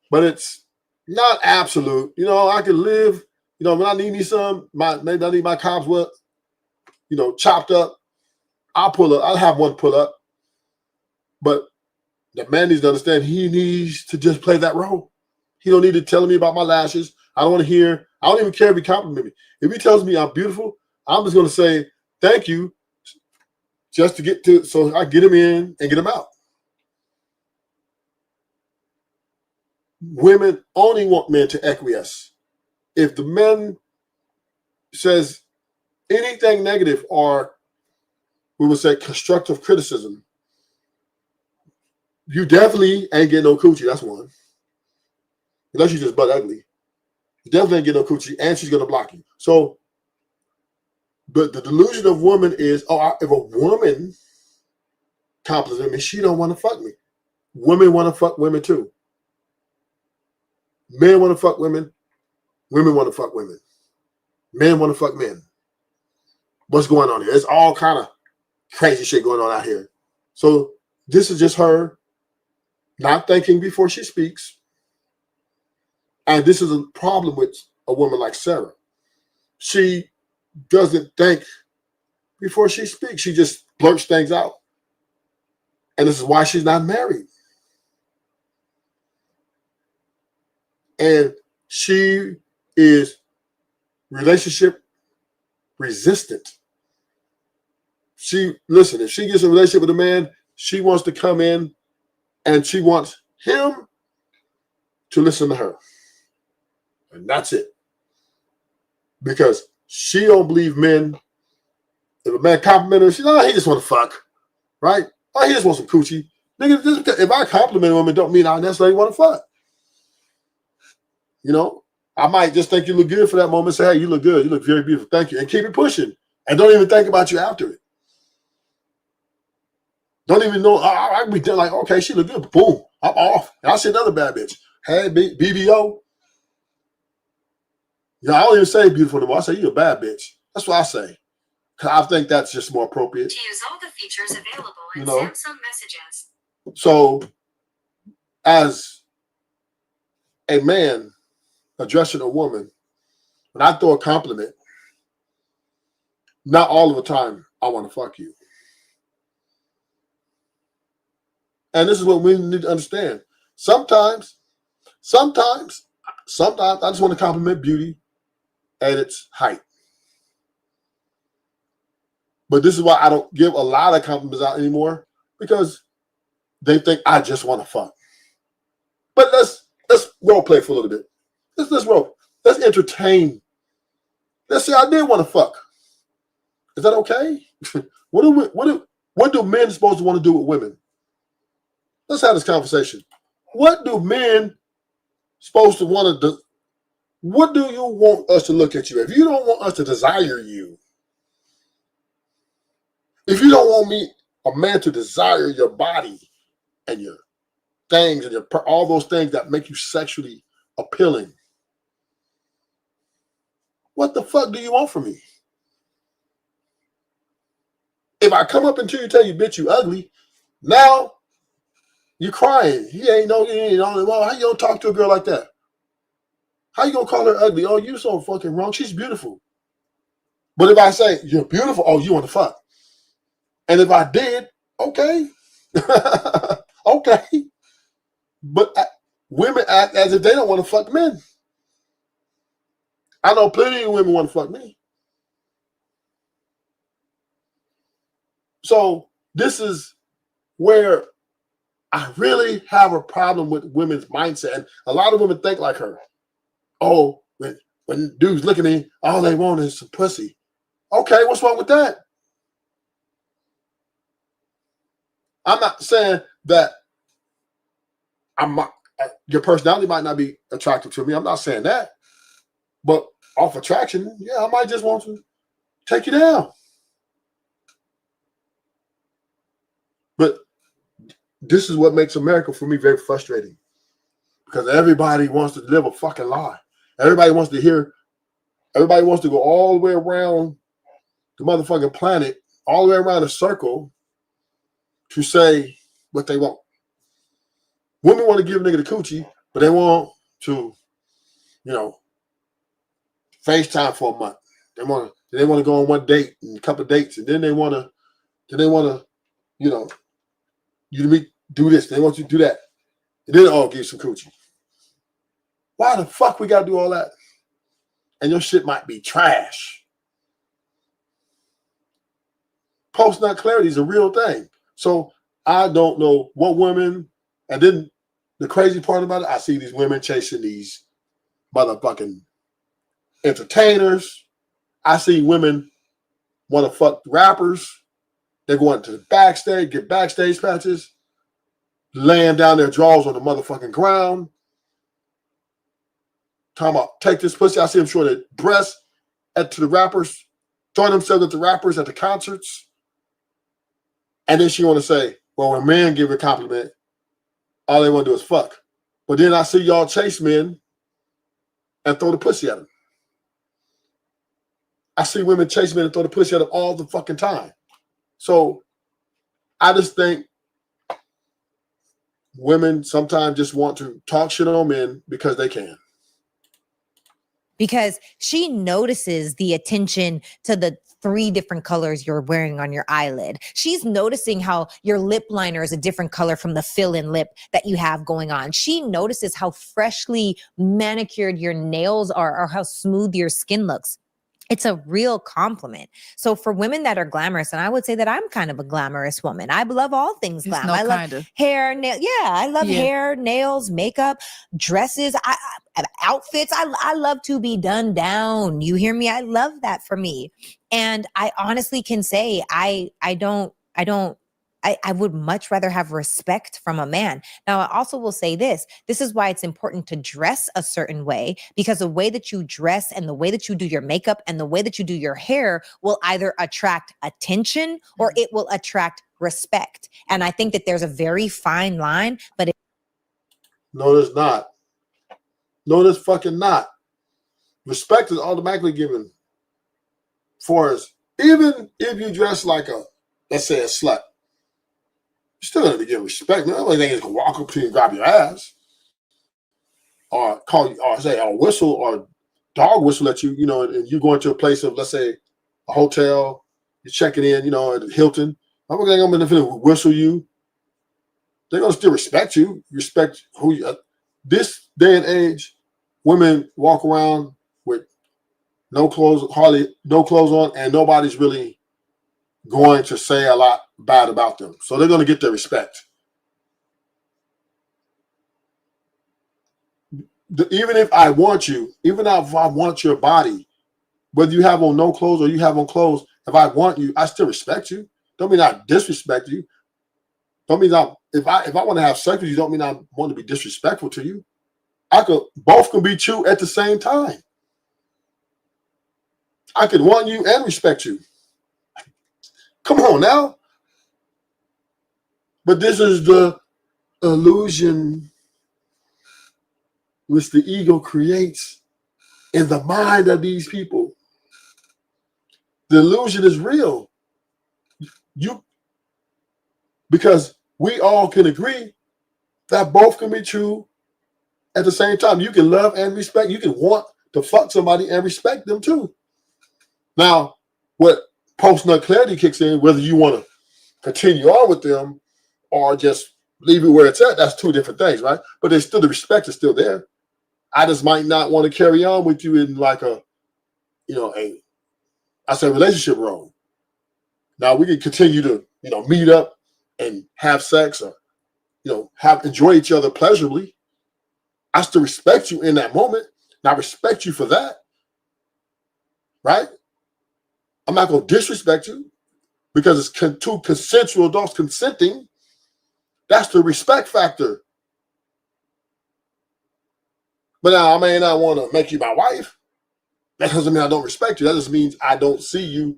but it's not absolute. You know, I can live. You know, when I need me some, maybe I need my cobs chopped up. I'll pull up. I'll have one pull up. But the man needs to understand he needs to just play that role. He don't need to tell me about my lashes. I don't want to hear. I don't even care if he compliments me. If he tells me I'm beautiful, I'm just going to say thank you, just to get to, so I get him in and get him out. Women only want men to acquiesce. If the man says anything negative, or we would say constructive criticism, you definitely ain't getting no coochie. That's one. Unless you just butt ugly. You definitely ain't getting no coochie, and she's going to block you. So, but the delusion of woman is, if a woman compliments me, she don't want to fuck me. Women want to fuck women too. Men want to fuck women. Women want to fuck women. Men want to fuck men. What's going on here? It's all kind of crazy shit going on out here. So this is just her not thinking before she speaks. And this is a problem with a woman like Sarah. She doesn't think before she speaks. She just blurts things out. And this is why she's not married. And she is relationship resistant. If she gets a relationship with a man, she wants to come in and she wants him to listen to her. And that's it. Because she don't believe men. If a man compliments her, he just want to fuck. Right? He just wants some coochie. Nigga, if I compliment a woman, don't mean I necessarily want to fuck. You know, I might just think you look good for that moment. Say, hey, you look good. You look very beautiful. Thank you. And keep it pushing. And don't even think about you after it. Don't even know. I can be like, okay, she look good. Boom. I'm off. And I'll see another bad bitch. Hey, BBO. You know, I don't even say beautiful anymore. I say, you a bad bitch. That's what I say. Because I think that's just more appropriate. To use all the features available in Samsung Messages. So, as a man addressing a woman, when I throw a compliment, not all of the time I want to fuck you. And this is what we need to understand. Sometimes I just want to compliment beauty at its height. But this is why I don't give a lot of compliments out anymore, because they think I just want to fuck. But let's role play for a little bit. Let's entertain. Let's say I did want to fuck. Is that okay? What do men supposed to want to do with women? Let's have this conversation. What do men supposed to want to do? What do you want us to look at you? If you don't want us to desire you, if you don't want a man to desire your body and your things and all those things that make you sexually appealing, what the fuck do you want from me? If I come up to you and tell you, bitch, you ugly, now you're crying. How you don't talk to a girl like that? How you gonna call her ugly? Oh, you so fucking wrong. She's beautiful. But if I say you're beautiful, oh, you want to fuck. And if I did, okay. Okay. But women act as if they don't want to fuck men. I know plenty of women want to fuck me. So this is where I really have a problem with women's mindset. And a lot of women think like her. Oh, when dudes look at me, all they want is some pussy. Okay, what's wrong with that? I'm not saying that your personality might not be attractive to me. I'm not saying that. But off attraction, yeah, I might just want to take you down. But this is what makes America for me very frustrating, because everybody wants to live a fucking lie. Everybody wants to go all the way around the motherfucking planet, all the way around the circle to say what they want. Women want to give a nigga the coochie, but they want to, FaceTime for a month. They want to go on one date and a couple of dates, and then they want to, you to do this. They want you to do that, and then give some coochie. Why the fuck we gotta do all that? And your shit might be trash. Post-nut clarity is a real thing. So I don't know what women, and then the crazy part about it, I see these women chasing these motherfucking entertainers. I see women want to fuck rappers. They're going to the backstage, get backstage patches, laying down their drawers on the motherfucking ground. Talking about, take this pussy. I see them showing their breasts to the rappers, throwing themselves at the rappers at the concerts. And then she want to say, well, when men give a compliment, all they want to do is fuck. But then I see y'all chase men and throw the pussy at them. I see women chase men and throw the pussy at them all the fucking time. So I just think women sometimes just want to talk shit on men because they can. Because she notices the attention to the 3 different colors you're wearing on your eyelid. She's noticing how your lip liner is a different color from the fill-in lip that you have going on. She notices how freshly manicured your nails are or how smooth your skin looks. It's a real compliment. So for women that are glamorous, and I would say that I'm kind of a glamorous woman. I love all things glam. I love hair, nail. Yeah, I love hair, nails, makeup, dresses, outfits. I love to be done down. You hear me? I love that for me. And I honestly can say I would much rather have respect from a man. Now, I also will say this is why it's important to dress a certain way, because the way that you dress and the way that you do your makeup and the way that you do your hair will either attract attention or it will attract respect. And I think that there's a very fine line, but no, there's not. No, there's fucking not. Respect is automatically given for us. Even if you dress like let's say a slut, you still got to give respect. The only thing is to walk up to you and grab your ass, or call you, or say, or whistle, or dog whistle at you. And you go into a place of, let's say, a hotel. You're checking in, at the Hilton. I'm going to whistle you. They're going to still respect you. Respect who you are. This day and age, women walk around with no clothes on, and nobody's really going to say a lot bad about them. So they're going to get their respect. Even if I want you, even if I want your body, whether you have on no clothes or you have on clothes, if I want you, I still respect you. Don't mean I disrespect you. Don't mean if I want to have sex with you, don't mean I want to be disrespectful to you. Both can be true at the same time. I could want you and respect you. Come on now. But this is the illusion which the ego creates in the mind of these people. The illusion is real. Because we all can agree that both can be true at the same time. You can love and respect. You can want to fuck somebody and respect them too. Now, what post-nut clarity kicks in, whether you want to continue on with them or just leave it where it's at, that's 2 different things, right? But there's still, the respect is still there. I just might not want to carry on with you in like a relationship role. Now we can continue to, meet up and have sex or, enjoy each other pleasurably. I still respect you in that moment. And I respect you for that. Right? I'm not going to disrespect you because it's 2 consensual adults consenting. That's the respect factor. But now I may not want to make you my wife. That doesn't mean I don't respect you. That just means I don't see you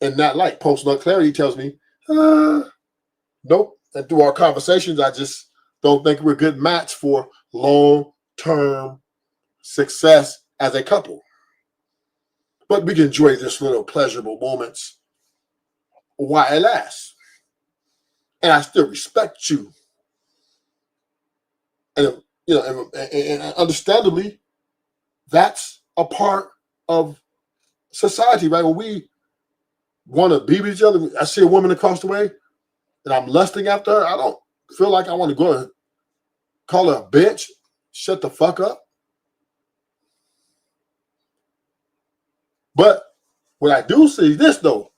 in that light. Post-nut clarity tells me, nope, and through our conversations, I just don't think we're a good match for long-term success as a couple. But we can enjoy this little pleasurable moments while it lasts. And I still respect you. And and understandably, that's a part of society, right? When we want to be with each other, I see a woman across the way and I'm lusting after her. I don't feel like I want to go and call her a bitch. Shut the fuck up. But what I do see is this, though.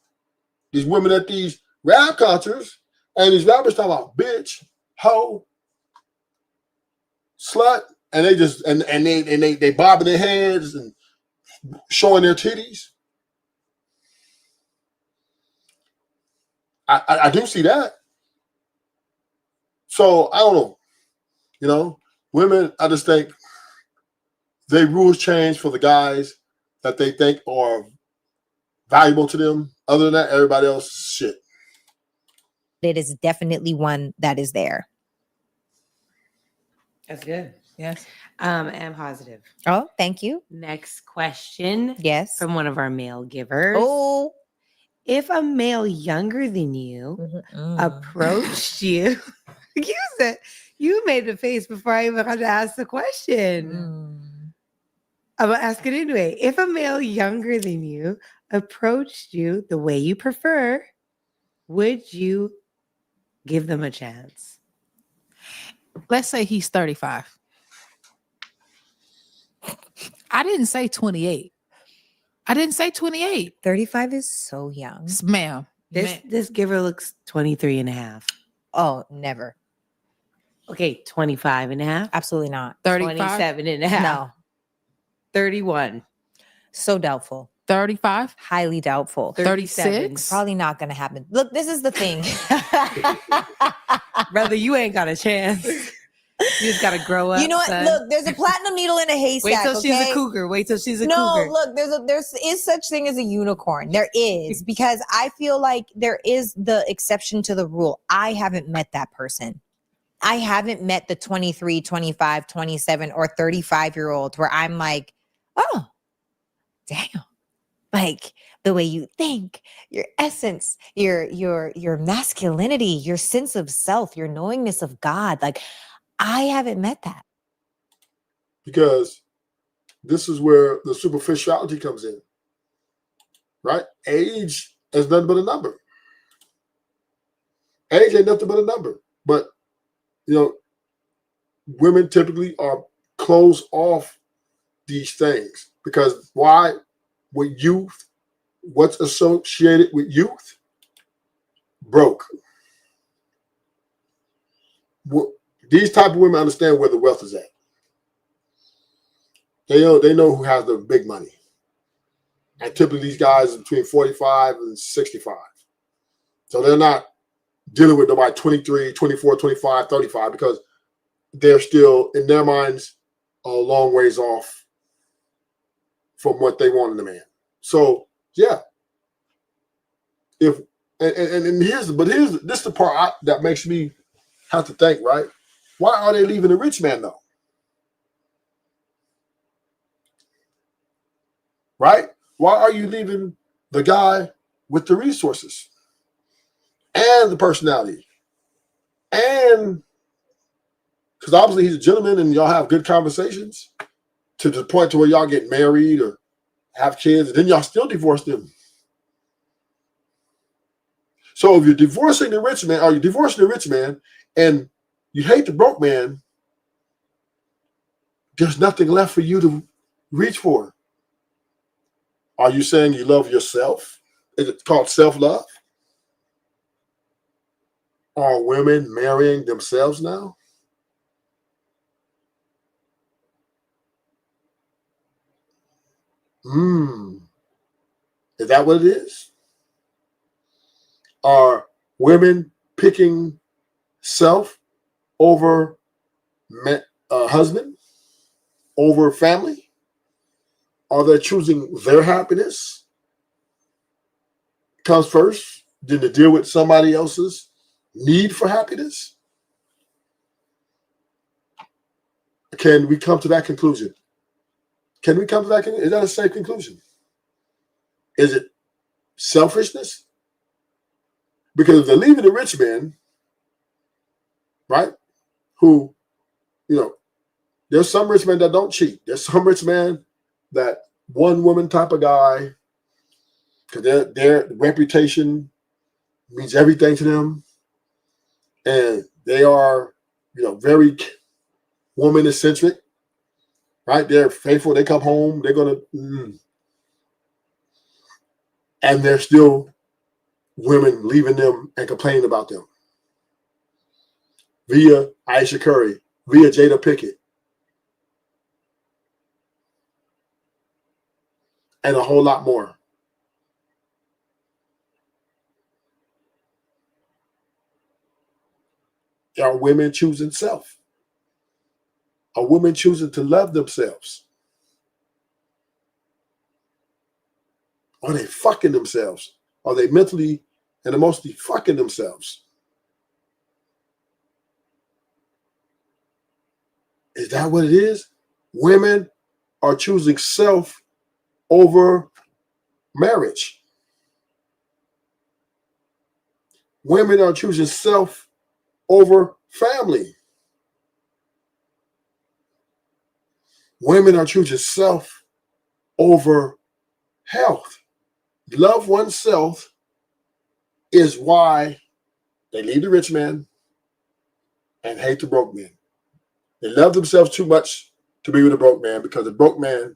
These women at these rap concerts and these rappers talking about bitch, hoe, slut, and they just and they bobbing their heads and showing their titties. I do see that. So I don't know. Women, I just think they rules change for the guys that they think are valuable to them. Other than that, everybody else is shit. It is definitely one that is there. That's good. Yes. And positive. Oh, thank you. Next question. Yes. From one of our male givers. Oh. If a male younger than you approached you, you made the face before I even had to ask the question. I'm going to ask it anyway. If a male younger than you approached you the way you prefer, would you give them a chance? Let's say he's 35. I didn't say 28. I didn't say 28. 35 is so young. Ma'am. This giver looks 23 and a half. Oh, never. Okay, 25 and a half. Absolutely not. 35? 27 and a half. No. 31. So doubtful. 35? Highly doubtful. 36? Probably not going to happen. Look, this is the thing. Brother, you ain't got a chance. You just got to grow up. You know what? Son. Look, there's a platinum needle in a haystack. Wait till she's okay? a cougar. Wait till she's a cougar. No, look, there is such thing as a unicorn. There is, because I feel like there is the exception to the rule. I haven't met that person. I haven't met the 23, 25, 27, or 35-year-old where I'm like, oh, damn. Like the way you think, your essence, your masculinity, your sense of self, your knowingness of God. Like, I haven't met that. Because this is where the superficiality comes in, right? Age is nothing but a number. Age ain't nothing but a number. But, women typically are closed off these things. Because why? With youth, what's associated with youth? Broke. These type of women understand where the wealth is at. They know who has the big money. And typically these guys are between 45 and 65. So they're not dealing with nobody 23, 24, 25, 35, because they're still, in their minds, a long ways off from what they want in a man. So yeah. Here's the part that makes me have to think, right? Why are they leaving the rich man though? Right? Why are you leaving the guy with the resources and the personality? And because obviously he's a gentleman and y'all have good conversations to the point to where y'all get married or have kids, and then y'all still divorce them. So if you're divorcing the rich man, or you're divorcing the rich man and you hate the broke man, there's nothing left for you to reach for. Are you saying you love yourself? Is it called self-love? Are women marrying themselves now? Is that what it is? Are women picking self over husband, over family? Are they choosing their happiness comes first, then to deal with somebody else's need for happiness? Can we come to that conclusion? Can we come to that conclusion? Is that a safe conclusion? Is it selfishness? Because if they're leaving the rich men, right, who, you know, there's some rich men that don't cheat. There's some rich men that one woman type of guy, because their reputation means everything to them. And they are, you know, very woman centric, right? They're faithful. They come home. They're going to, and they're still women leaving them and complaining about them. Via Aisha Curry, via Jada Pinkett, and a whole lot more. Are women choosing self? Are women choosing to love themselves? Are they fucking themselves? Are they mentally and emotionally fucking themselves? Is that what it is? Women are choosing self over marriage. Women are choosing self over family. Women are choosing self over health. Love oneself is why they leave the rich man and hate the broke man. They love themselves too much to be with a broke man, because the broke man,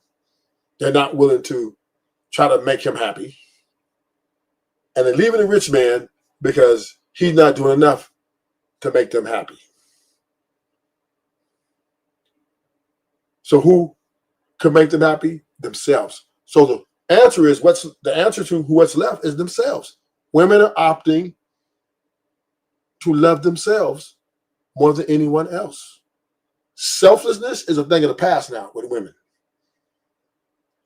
they're not willing to try to make him happy. And they're leaving the rich man because he's not doing enough to make them happy. So who can make them happy? Themselves. So the answer is, what's the answer to what's left is themselves. Women are opting to love themselves more than anyone else. Selflessness is a thing of the past now with women.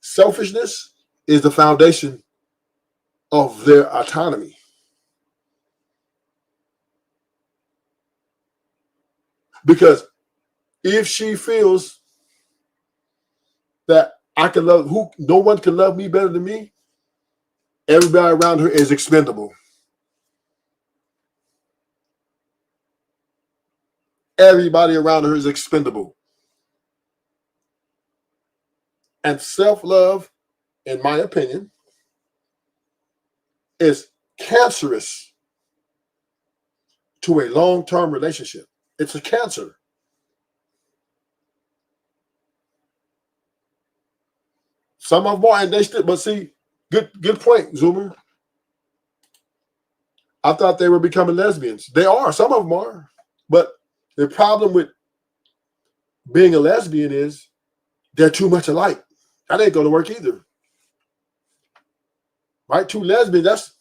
Selfishness is the foundation of their autonomy. Because if she feels that I can love, no one can love me better than me, everybody around her is expendable. Everybody around her is expendable. And self-love, in my opinion, is cancerous to a long-term relationship. It's a cancer. Some of them are, and they still, but see, good point, Zoomer. I thought they were becoming lesbians. They are, some of them are. But the problem with being a lesbian is they're too much alike. That ain't going to work either. Right? Two lesbians,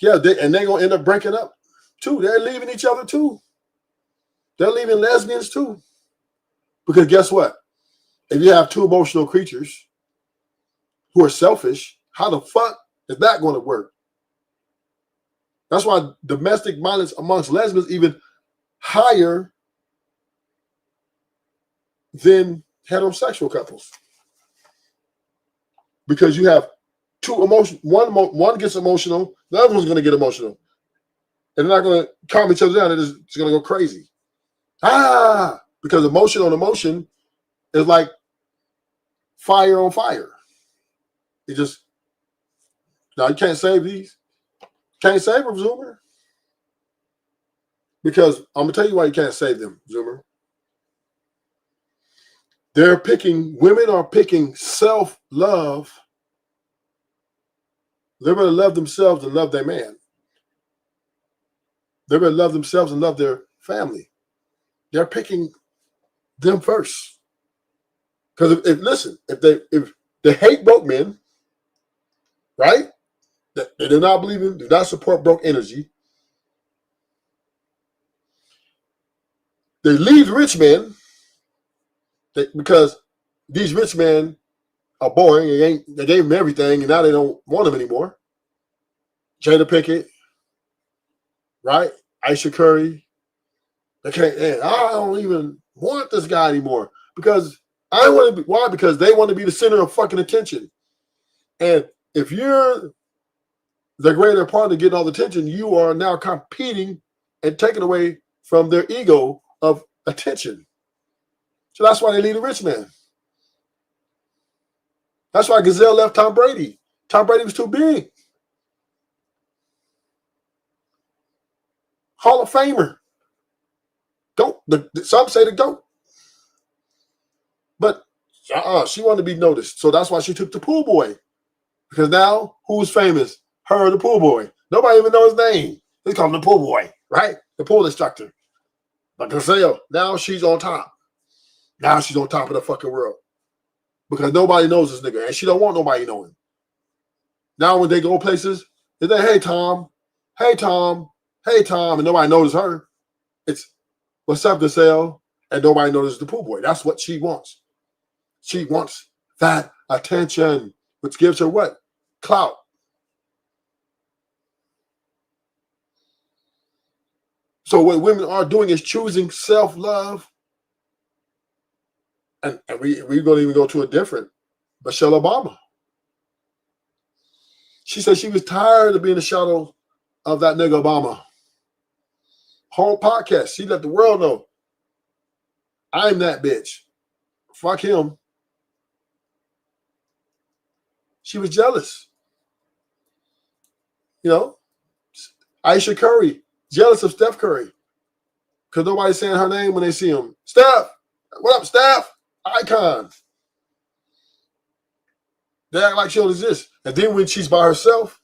they're going to end up breaking up too. They're leaving each other too. They're leaving lesbians too. Because guess what? If you have two emotional creatures who are selfish, how the fuck is that going to work? That's why domestic violence amongst lesbians even higher than heterosexual couples. Because you have two emotions, one gets emotional, the other one's going to get emotional. And they're not going to calm each other down. It's going to go crazy. Because emotion on emotion is like fire on fire. You can't save these. Can't save them, Zoomer. Because I'm going to tell you why you can't save them, Zoomer. Women are picking self-love. They're going to love themselves and love their man. They're going to love themselves and love their family. They're picking them first. Because if they hate broke men, right? They do not believe in, do not support broke energy. They leave rich men because these rich men are boring. They gave them everything, and now they don't want them anymore. Jada Pinkett, right? Aisha Curry. They can't. I don't even want this guy anymore because I want to be. Why? Because they want to be the center of fucking attention. And if you're the greater part of getting all the attention, you are now competing and taking away from their ego of attention. So that's why they leave the rich man. That's why Gazelle left Tom Brady. Tom Brady was too big. Hall of Famer. Some say the GOAT. But she wanted to be noticed. So that's why she took the pool boy. Because now, who's famous? Her, the pool boy. Nobody even knows his name. They call him the pool boy, right? The pool instructor. But Gazelle, now she's on top. Now she's on top of the fucking world. Because nobody knows this nigga. And she don't want nobody knowing. Now when they go places, they say, hey, Tom. Hey, Tom. Hey, Tom. And nobody notices her. It's, what's up, Gazelle? And nobody notices the pool boy. That's what she wants. She wants that attention, which gives her what? Clout. So what women are doing is choosing self-love. And we're going to even go to a different Michelle Obama. She said she was tired of being the shadow of that nigga Obama. Whole podcast. She let the world know, I'm that bitch. Fuck him. She was jealous. You know, Aisha Curry, jealous of Steph Curry. Because nobody's saying her name when they see him. Steph, what up, Steph? Icon. They act like she don't exist. And then when she's by herself,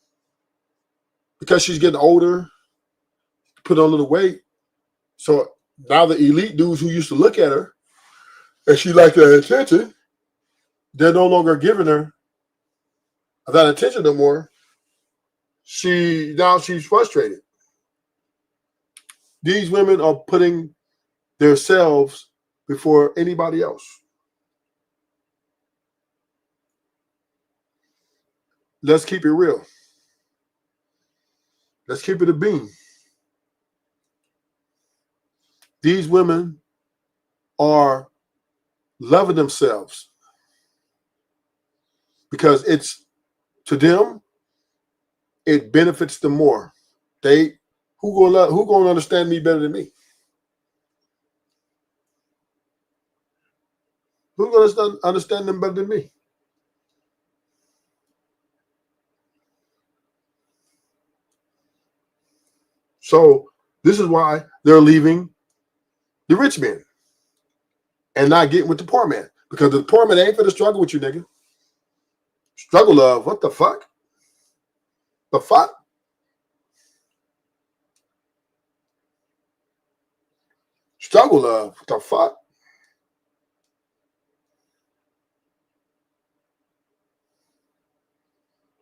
because she's getting older, put on a little weight. So now the elite dudes who used to look at her and she liked their attention, they're no longer giving her that attention no more. Now she's frustrated. These women are putting themselves before anybody else. Let's keep it real. Let's keep it a beam. These women are loving themselves because it's, to them, it benefits them more. Who gonna understand me better than me? Who's gonna understand them better than me? So this is why they're leaving the rich men and not getting with the poor man. Because the poor man ain't for the struggle with you, nigga. Struggle love. What the fuck? The fuck? Struggle love. What the fuck?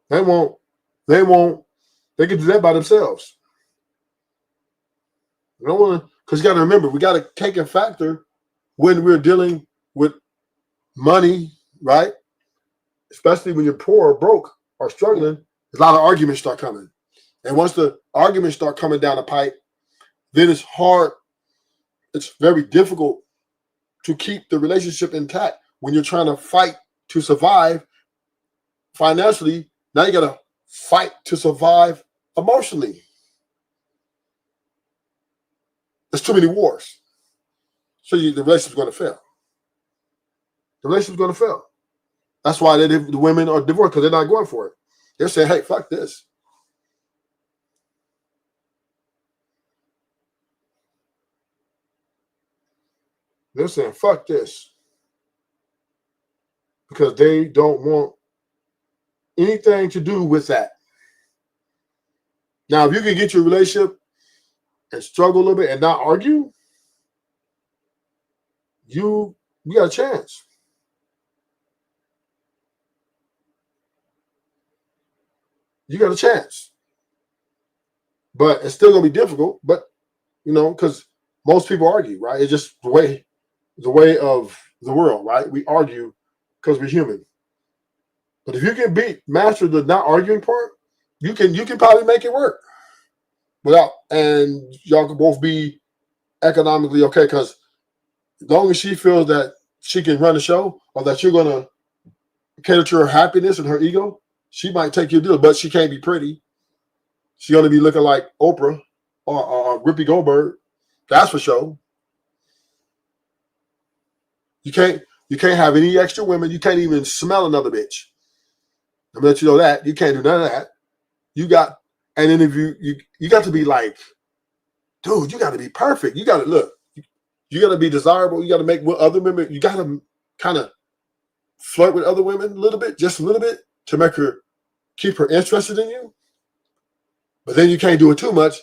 They can do that by themselves. You don't want to, because you got to remember, we got to take a factor when we're dealing with money, right? Especially when you're poor or broke or struggling, a lot of arguments start coming. And once the arguments start coming down the pipe, then it's hard. It's very difficult to keep the relationship intact when you're trying to fight to survive financially. Now you got to fight to survive emotionally. There's too many wars. So the relationship's going to fail. The relationship's going to fail. That's why the women are divorced, because they're not going for it. They're saying, hey, fuck this. They're saying, fuck this. Because they don't want anything to do with that. Now, if you can get your relationship and struggle a little bit and not argue, you got a chance. You got a chance. But it's still going to be difficult, but, because most people argue, right? It's just the way of the world, right? We argue because we're human. But if you can master the not arguing part, you can probably make it work. and y'all can both be economically okay, because as long as she feels that she can run the show or that you're gonna cater to her happiness and her ego, she might take your deal, but she can't be pretty. She's gonna be looking like Oprah or Whoopi Goldberg. That's for sure. You can't have any extra women. You can't even smell another bitch. I'm gonna let you know that. You can't do none of that. You got an interview. You got to be like, dude, you got to be perfect. You got to look. You got to be desirable. You got to make other women. You got to kind of flirt with other women a little bit, just a little bit, to make her keep her interested in you. But then you can't do it too much,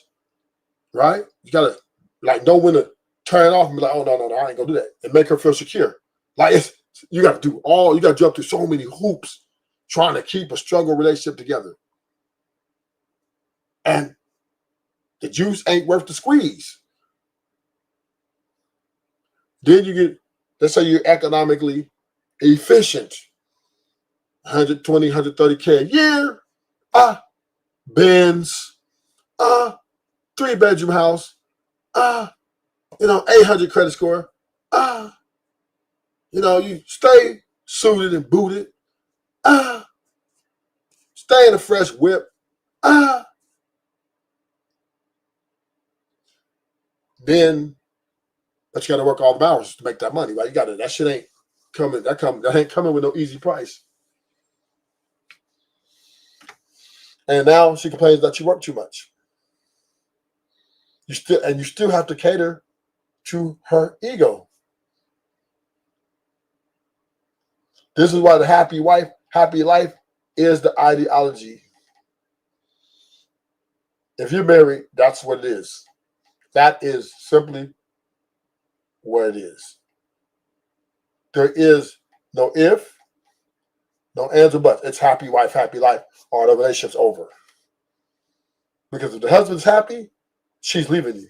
right? You got to like know when to turn it off and be like, oh no, I ain't gonna do that, and make her feel secure. Like you got to jump through so many hoops trying to keep a struggle relationship together. And the juice ain't worth the squeeze. Then you get, let's say you're economically efficient, 120, 130K a year, Benz, 3-bedroom house, 800 credit score, you stay suited and booted, stay in a fresh whip, then, but you got to work all the hours to make that money, right? That shit ain't coming. That ain't coming with no easy price. And now she complains that you work too much. You still have to cater to her ego. This is why the happy wife, happy life is the ideology. If you're married, that's what it is. That is simply what it is. There is no if, no ands or buts. It's happy wife, happy life, or the relationship's over. Because if the husband's happy, she's leaving you.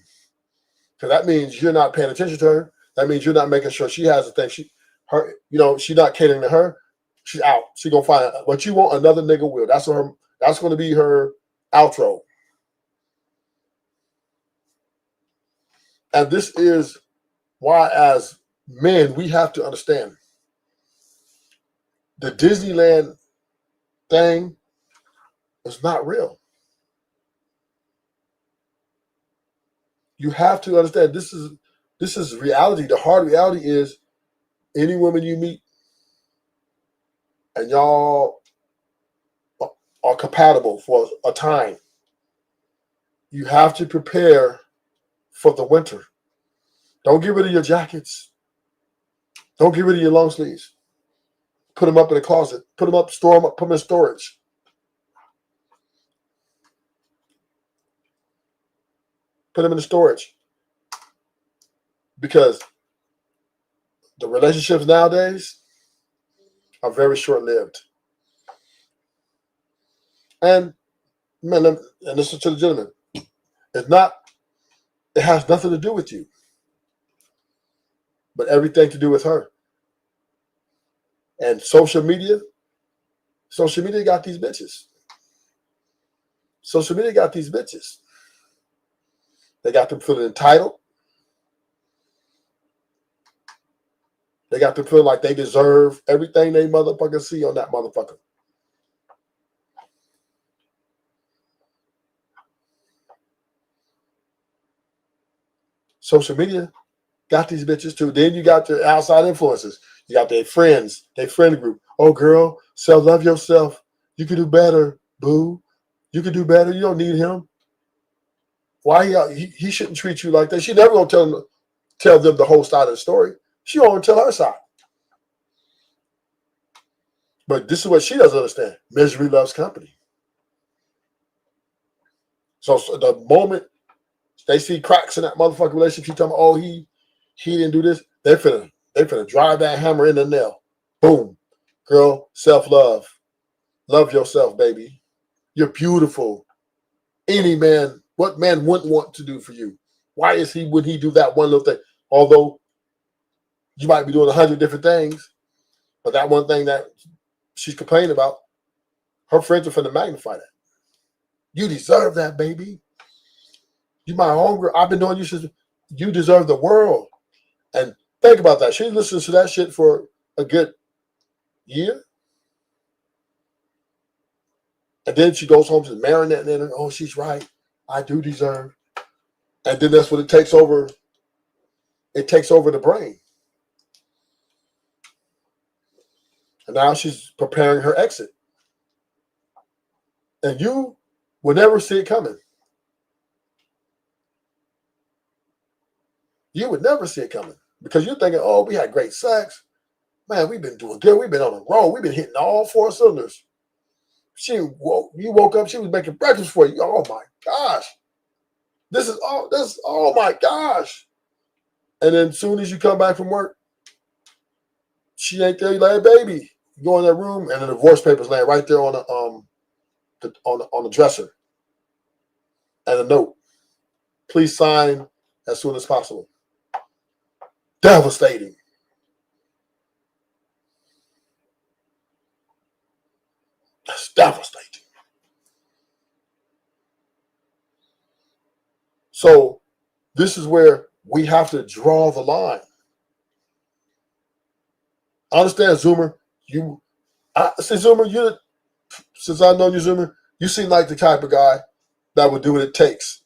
Because that means you're not paying attention to her. That means you're not making sure she has the thing. She's not catering to her. She's out. She's gonna find what you want. Another nigga will. That's going to be her outro. And this is why, as men, we have to understand the Disneyland thing is not real. You have to understand this is reality. The hard reality is any woman you meet and y'all are compatible for a time, you have to prepare for the winter. Don't get rid of your jackets. Don't get rid of your long sleeves. Put them up in the closet. Put them up, store them up, put them in storage. Put them in the storage. Because the relationships nowadays are very short-lived. And man, and listen to the gentleman. It has nothing to do with you, but everything to do with her. And social media got these bitches. Social media got these bitches. They got them feeling entitled. They got them feeling like they deserve everything they motherfucker see on that motherfucker. Social media got these bitches too. Then you got the outside influences. You got their friends, their friend group. Oh, girl, love yourself. You can do better, boo. You can do better. You don't need him. Why he shouldn't treat you like that? She never gonna tell them the whole side of the story. She only tell her side. But this is what she doesn't understand. Misery loves company. So the moment they see cracks in that motherfucking relationship, she tell them, oh, he didn't do this. They finna drive that hammer in the nail. Boom. Girl, self-love. Love yourself, baby. You're beautiful. Any man, what man wouldn't want to do for you? Why would he do that one little thing? Although you might be doing 100 different things, but that one thing that she's complaining about, her friends are finna magnify that. You deserve that, baby. You my homegirl. I've been knowing you since you deserve the world. And think about that. She listens to that shit for a good year. And then she goes home to marinate in it. Oh, she's right. I do deserve. And then that's what it takes over. It takes over the brain. And now she's preparing her exit. And you will never see it coming. You would never see it coming because you're thinking, oh, we had great sex. Man, we've been doing good. We've been on a roll. We've been hitting all 4 cylinders. You woke up, she was making breakfast for you. Oh my gosh. Oh my gosh. And then as soon as you come back from work, she ain't there. You like, hey, baby. You go in that room and the divorce papers laying right there on the dresser. And a note. Please sign as soon as possible. Devastating. That's devastating. So this is where we have to draw the line. I understand, Zoomer. Zoomer, since I've known you, Zoomer, you seem like the type of guy that would do what it takes.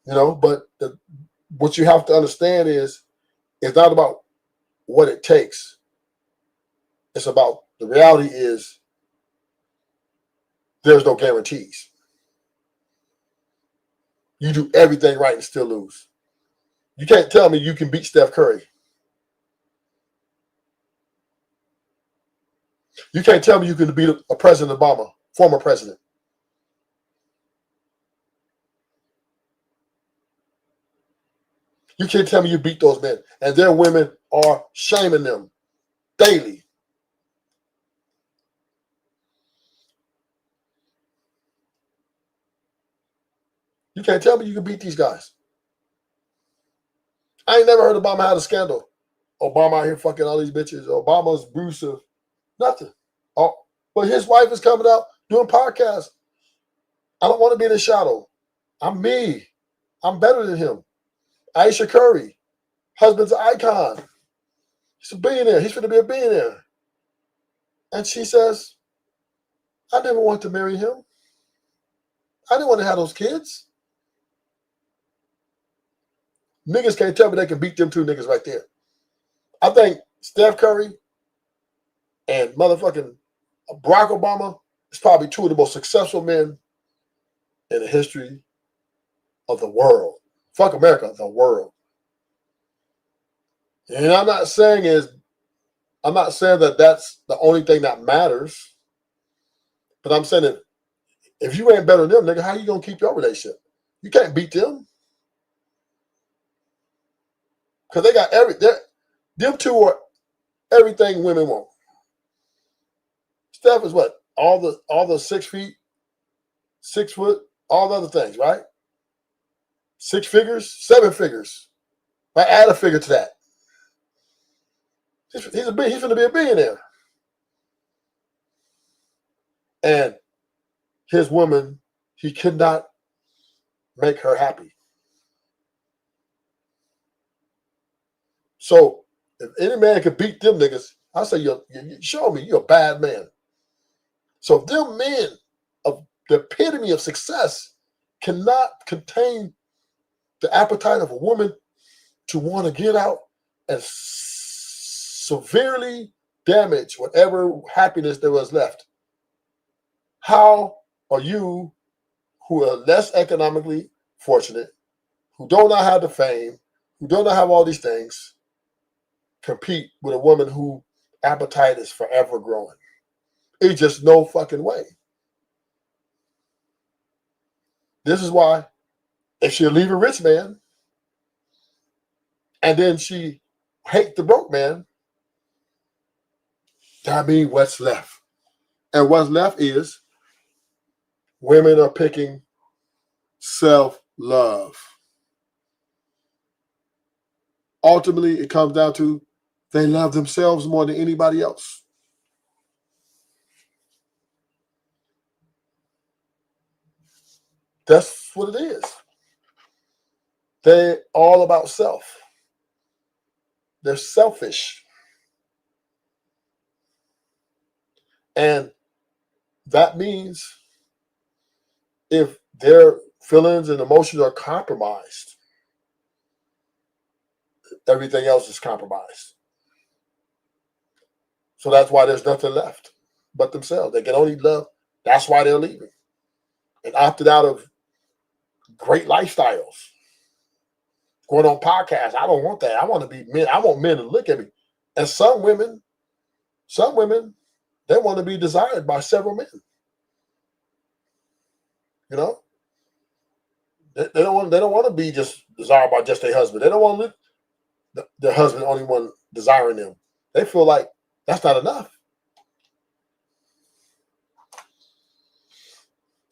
But what you have to understand is it's not about what it takes. It's about the reality is there's no guarantees. You do everything right and still lose. You can't tell me you can beat Steph Curry. You can't tell me you can beat a President Obama, former president. You can't tell me you beat those men. And their women are shaming them daily. You can't tell me you can beat these guys. I ain't never heard Obama had a scandal. Obama out here fucking all these bitches. Obama's abusive. Nothing. Oh, but his wife is coming out doing podcasts. I don't want to be in the shadow. I'm me. I'm better than him. Aisha Curry, husband's an icon. He's a billionaire. He's going to be a billionaire. And she says, I never wanted to marry him. I didn't want to have those kids. Niggas can't tell me they can beat them 2 niggas right there. I think Steph Curry and motherfucking Barack Obama is probably 2 of the most successful men in the history of the world. Fuck America, the world. And I'm not saying that that's the only thing that matters. But I'm saying that if you ain't better than them, nigga, how you gonna keep your relationship? You can't beat them. Because they got them 2 are everything women want. Steph is what? All the 6 feet, 6 foot, all the other things, right? 6 figures, 7 figures. I add a figure to that. He's going to be a billionaire. And his woman, he could not make her happy. So if any man could beat them niggas, I say, you show me you're a bad man. So if them men of the epitome of success cannot contain the appetite of a woman to want to get out and severely damage whatever happiness there was left, how are you, who are less economically fortunate, who do not have the fame, who do not have all these things, compete with a woman who appetite is forever growing? It's just no fucking way. This is why if she'll leave a rich man and then she hate the broke man, that means what's left. And what's left is women are picking self-love. Ultimately, it comes down to they love themselves more than anybody else. That's That's what it is. They're all about self. They're selfish. And that means if their feelings and emotions are compromised, everything else is compromised. So that's why there's nothing left but themselves. They can only love. That's why they're leaving and opted out of great lifestyles. Going on podcasts. I don't want that. I want to be men. I want men to look at me. And some women, they want to be desired by several men. You know? They don't want to be just desired by just their husband. They don't want their husband only one desiring them. They feel like that's not enough.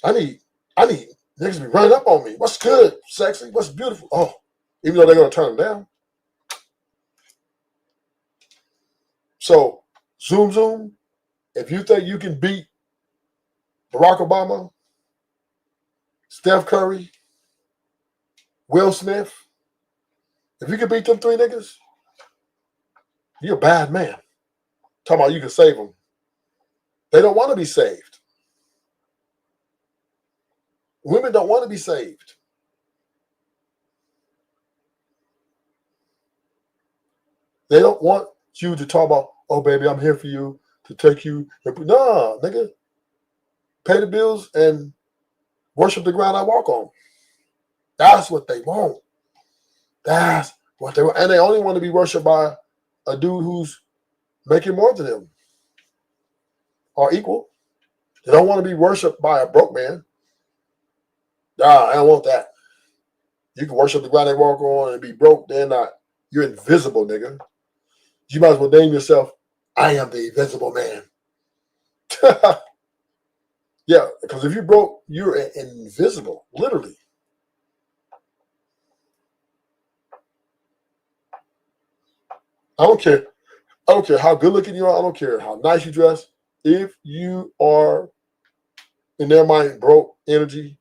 I need niggas to be running up on me. What's good, sexy? What's beautiful? Oh, even though they're gonna turn them down. So zoom. If you think you can beat Barack Obama, Steph Curry, Will Smith, if you can beat them three niggas, you're a bad man. Talking about you can save them. They don't want to be saved. Women don't want to be saved. They don't want you to talk about, oh, baby, I'm here for you, to take you. No, nigga. Pay the bills and worship the ground I walk on. That's what they want. That's what they want. And they only want to be worshipped by a dude who's making more than them or equal. They don't want to be worshipped by a broke man. Nah, I don't want that. You can worship the ground they walk on and be broke. They're not. You're invisible, nigga. You might as well name yourself, I am the invisible man. Yeah, because if you're broke, you're invisible, literally. I don't care how good looking you are. I don't care how nice you dress. If you are, in their mind, broke energy,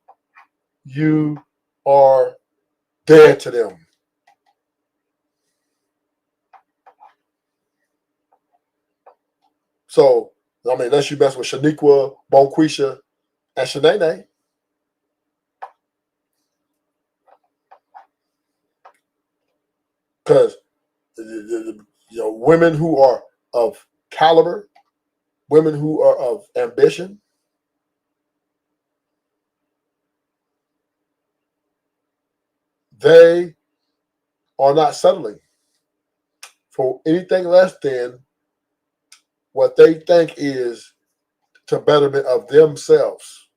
you are dead to them. So, I mean, unless you mess with Shaniqua, Bonquisha, and Shanae. Because women who are of caliber, women who are of ambition, they are not settling for anything less than what they think is to betterment of themselves.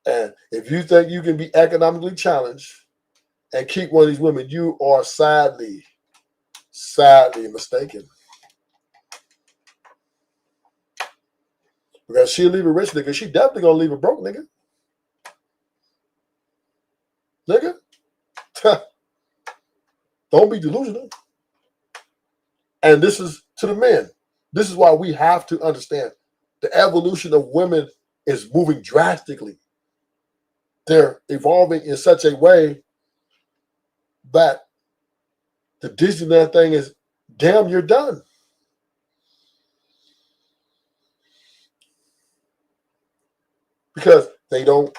And if you think you can be economically challenged and keep one of these women, you are sadly mistaken. Because she'll leave a rich nigga, she definitely gonna leave a broke nigga. Don't be delusional. And this is to the men. This is why we have to understand the evolution of women is moving drastically. They're evolving in such a way that the Disneyland thing is, damn, you're done. Because they don't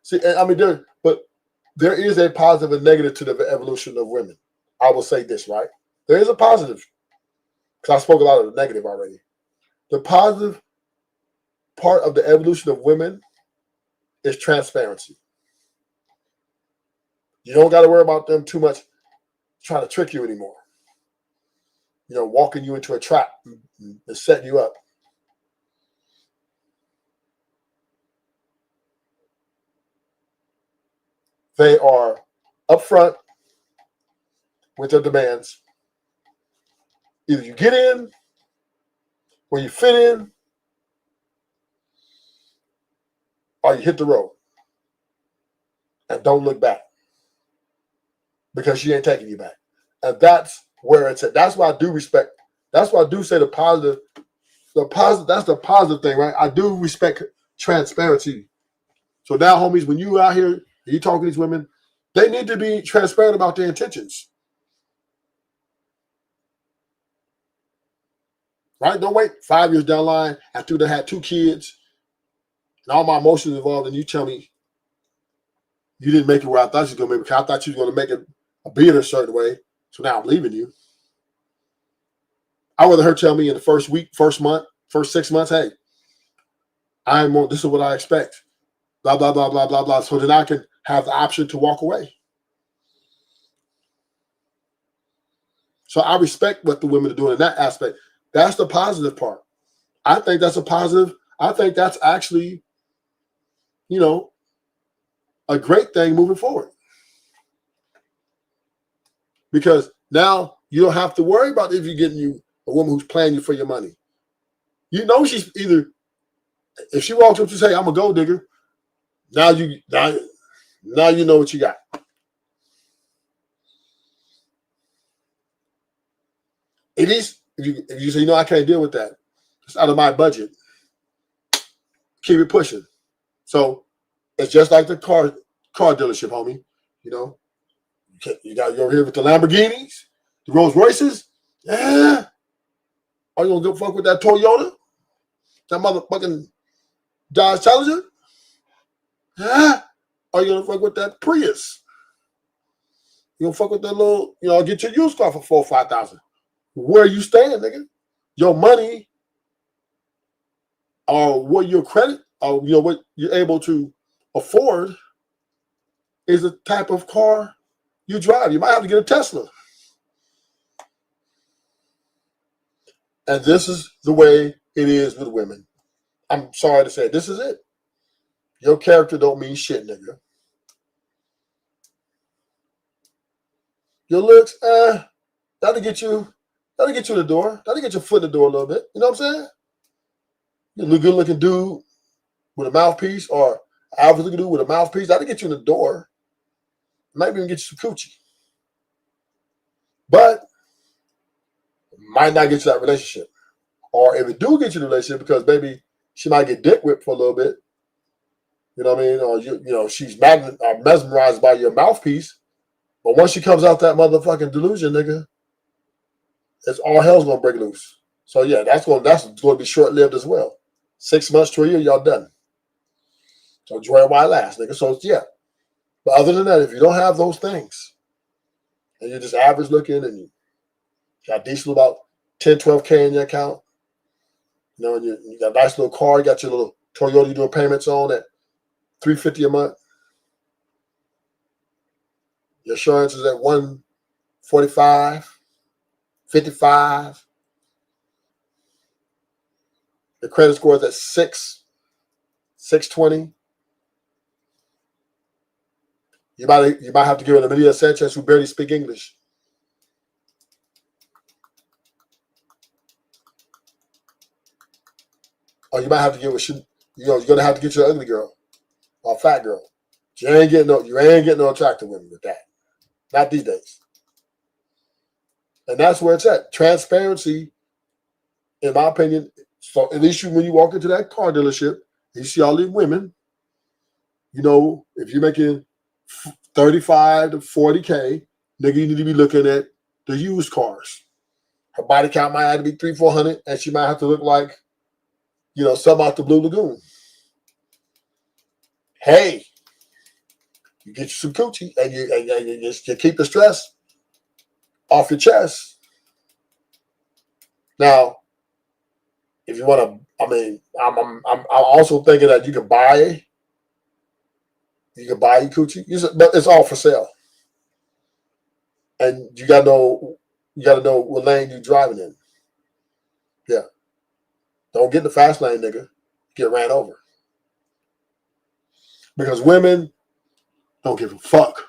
see, I mean, but there is a positive and negative to the evolution of women. I will say this, right? There is a positive, because I spoke a lot of the negative already. The positive part of the evolution of women is transparency. You don't got to worry about them too much trying to trick you anymore. Walking you into a trap and setting you up. They are upfront with their demands. Either you get in, or you fit in, or you hit the road. And don't look back. Because she ain't taking you back. And that's where it's at. That's why I do respect. That's why I do say the positive, that's the positive thing, right? I do respect transparency. So now, homies, when you out here and you talking to these women, they need to be transparent about their intentions. Right? Don't wait 5 years down the line after they had 2 kids and all my emotions involved, and you tell me you didn't make it where I thought you was going to make it, because I thought you was going to make it be in a certain way. So now I'm leaving you. I'd rather her tell me in the first week, first month, first 6 months, hey, this is what I expect. Blah, blah, blah, blah, blah, blah. So then I can have the option to walk away. So I respect what the women are doing in that aspect. That's the positive part. I think that's a positive. I think that's actually, a great thing moving forward. Because now you don't have to worry about if you're getting you a woman who's playing you for your money. You know she's either, if she walks up to say, I'm a gold digger, now you know what you got. At least if you say, I can't deal with that. It's out of my budget. Keep it pushing. So it's just like the car dealership, homie. You over here with the Lamborghinis, the Rolls Royces. Yeah. Are you gonna go fuck with that Toyota? That motherfucking Dodge Challenger? Yeah. Are you gonna fuck with that Prius? You gonna fuck with that little, get your used car for $4,000 or $5,000. Where you staying, nigga? Your money, or what your credit, or what you're able to afford, is the type of car you drive. You might have to get a Tesla. And this is the way it is with women. I'm sorry to say, this is it. Your character don't mean shit, nigga. Your looks, that'll get you in the door. That'll get your foot in the door a little bit. You know what I'm saying? You're a good looking dude with a mouthpiece, or average looking dude with a mouthpiece. That'll get you in the door. Might even get you some coochie. But might not get you that relationship. Or if it do get you the relationship, because maybe she might get dick whipped for a little bit. You know what I mean? Or she's mesmerized by your mouthpiece. But once she comes out that motherfucking delusion, nigga, it's all hell's gonna break loose. So yeah, that's going to be short-lived as well. 6 months to a year, y'all done. So enjoy it while it lasts, nigga. So yeah. But other than that, if you don't have those things, and you're just average looking, and you got decent about 10, 12K in your account, and you got a nice little car, you got your little Toyota you're doing payments on at $350 a month. Your insurance is at $145, $55. The credit score is at 620. You might have to give it to Amelia Sanchez, who barely speak English. Or you might have to give you're gonna have to get you an ugly girl or a fat girl. You ain't getting no attractive women with that. Not these days. And that's where it's at. Transparency, in my opinion. So at least when you walk into that car dealership, you see all these women, if you're making 35 to 40K, nigga, you need to be looking at the used cars. Her body count might have to be 300-400, and she might have to look like, something out the Blue Lagoon. Hey, you get you some coochie, and you keep the stress off your chest. Now, if you want to, I'm also thinking that you can buy your coochie, but it's all for sale. And you gotta know what lane you're driving in. Yeah. Don't get in the fast lane, nigga. Get ran over. Because women don't give a fuck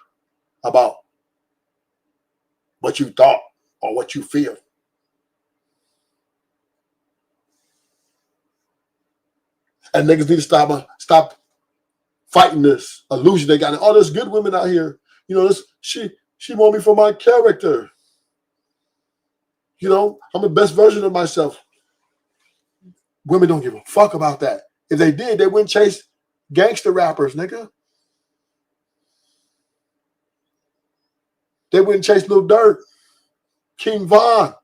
about what you thought or what you feel. And niggas need to stop fighting this illusion they got. Oh, there's good women out here. She want me for my character. I'm the best version of myself. Women don't give a fuck about that. If they did, they wouldn't chase gangster rappers, nigga. They wouldn't chase Lil Durk, King Von.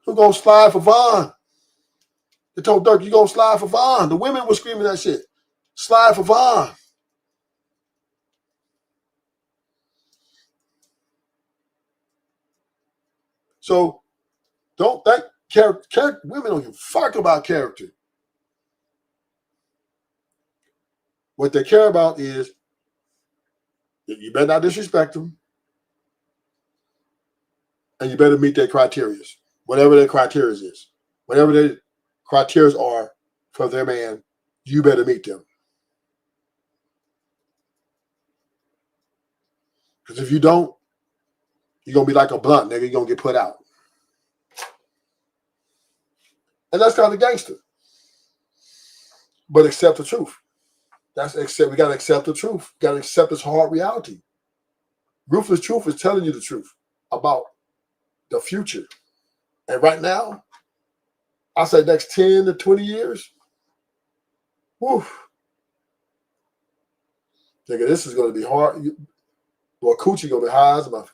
Who gonna slide for Von? They told Durk, you gonna slide for Von. The women were screaming that shit. Slide for Von. So don't think character women don't give a fuck about character. What they care about is you better not disrespect them, and you better meet their criteria, whatever their criteria is. Whatever their criteria are for their man, you better meet them. Because if you don't, you're going to be like a blunt, nigga. You're going to get put out. And that's kind of gangster. But accept the truth. We got to accept the truth. We got to accept this hard reality. Ruthless Truth is telling you the truth about the future. And right now, I say next 10 to 20 years, whew, nigga, this is going to be hard. Boy, coochie going to be high as a motherfucker.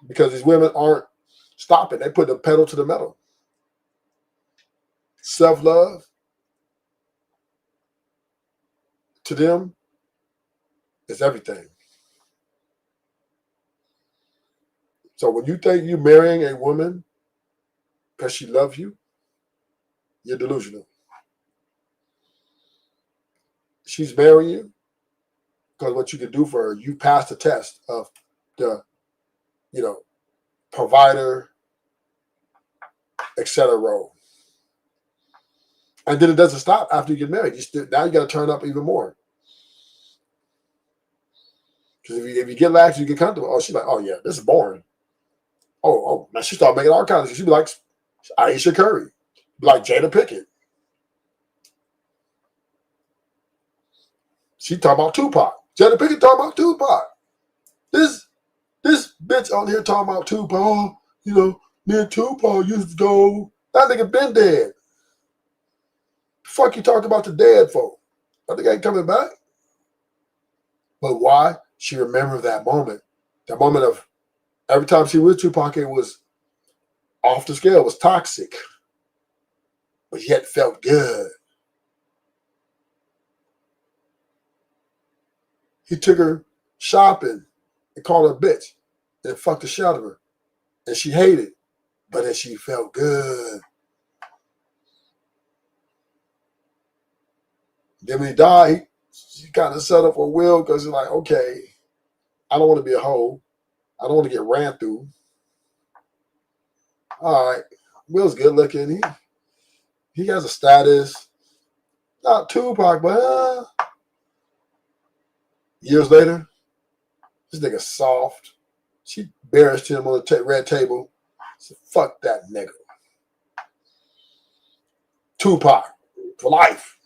Because these women aren't stopping. They put the pedal to the metal. Self-love, to them, is everything. So when you think you're marrying a woman because she loves you, you're delusional. She's marrying you because what you can do for her, you passed the test of the, provider, etc. role. And then it doesn't stop after you get married. Now you got to turn up even more. Because if you get lax, you get comfortable. Oh, she's like, oh yeah, this is boring. Oh, now she started making all kinds of. She'd be like Aisha Curry, like Jada Pinkett. She talking about Tupac. Jada Pinkett talking about Tupac. This bitch on here talking about Tupac. Oh, me and Tupac used to go. That nigga been dead. Fuck you talking about the dead folk. I think I ain't coming back. But why? She remembered that moment. That moment of every time she was Tupac, it was off the scale. It was toxic. But yet felt good. He took her shopping and called her a bitch and fucked the shit out of her. And she hated. But then she felt good. Then when he died, she kind of set up a will because he's like, okay, I don't want to be a hoe. I don't want to get ran through. All right. Will's good looking. He has a status. Not Tupac, but years later, this nigga soft. She embarrassed him on the red table. Said, fuck that nigga. Tupac for life.